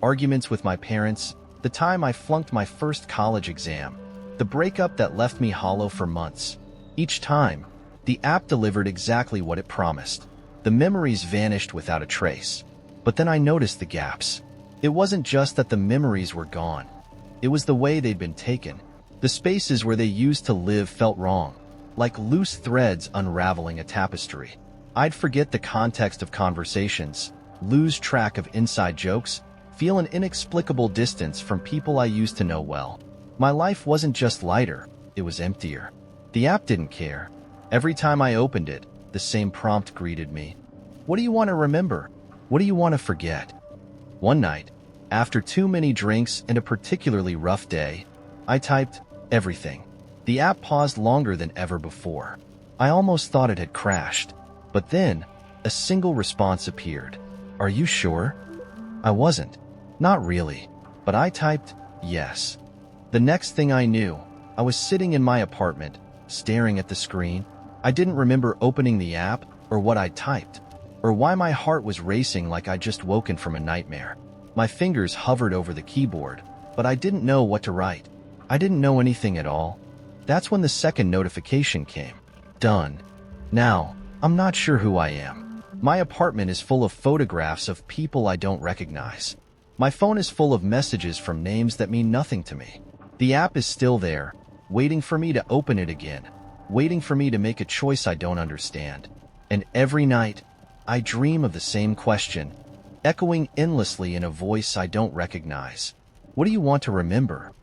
Arguments with my parents, the time I flunked my first college exam, the breakup that left me hollow for months. Each time, the app delivered exactly what it promised. The memories vanished without a trace. But then I noticed the gaps. It wasn't just that the memories were gone. It was the way they'd been taken. The spaces where they used to live felt wrong, like loose threads unraveling a tapestry. I'd forget the context of conversations, lose track of inside jokes, feel an inexplicable distance from people I used to know well. My life wasn't just lighter, it was emptier. The app didn't care. Every time I opened it, the same prompt greeted me. What do you want to remember? What do you want to forget? One night, after too many drinks and a particularly rough day, I typed everything. The app paused longer than ever before. I almost thought it had crashed. But then, a single response appeared. Are you sure? I wasn't. Not really. But I typed yes. The next thing I knew, I was sitting in my apartment, staring at the screen. I didn't remember opening the app, or what I typed, or why my heart was racing like I'd just woken from a nightmare. My fingers hovered over the keyboard, but I didn't know what to write. I didn't know anything at all. That's when the second notification came. Done. Now, I'm not sure who I am. My apartment is full of photographs of people I don't recognize. My phone is full of messages from names that mean nothing to me. The app is still there, waiting for me to open it again, waiting for me to make a choice I don't understand. And every night, I dream of the same question, echoing endlessly in a voice I don't recognize. What do you want to remember?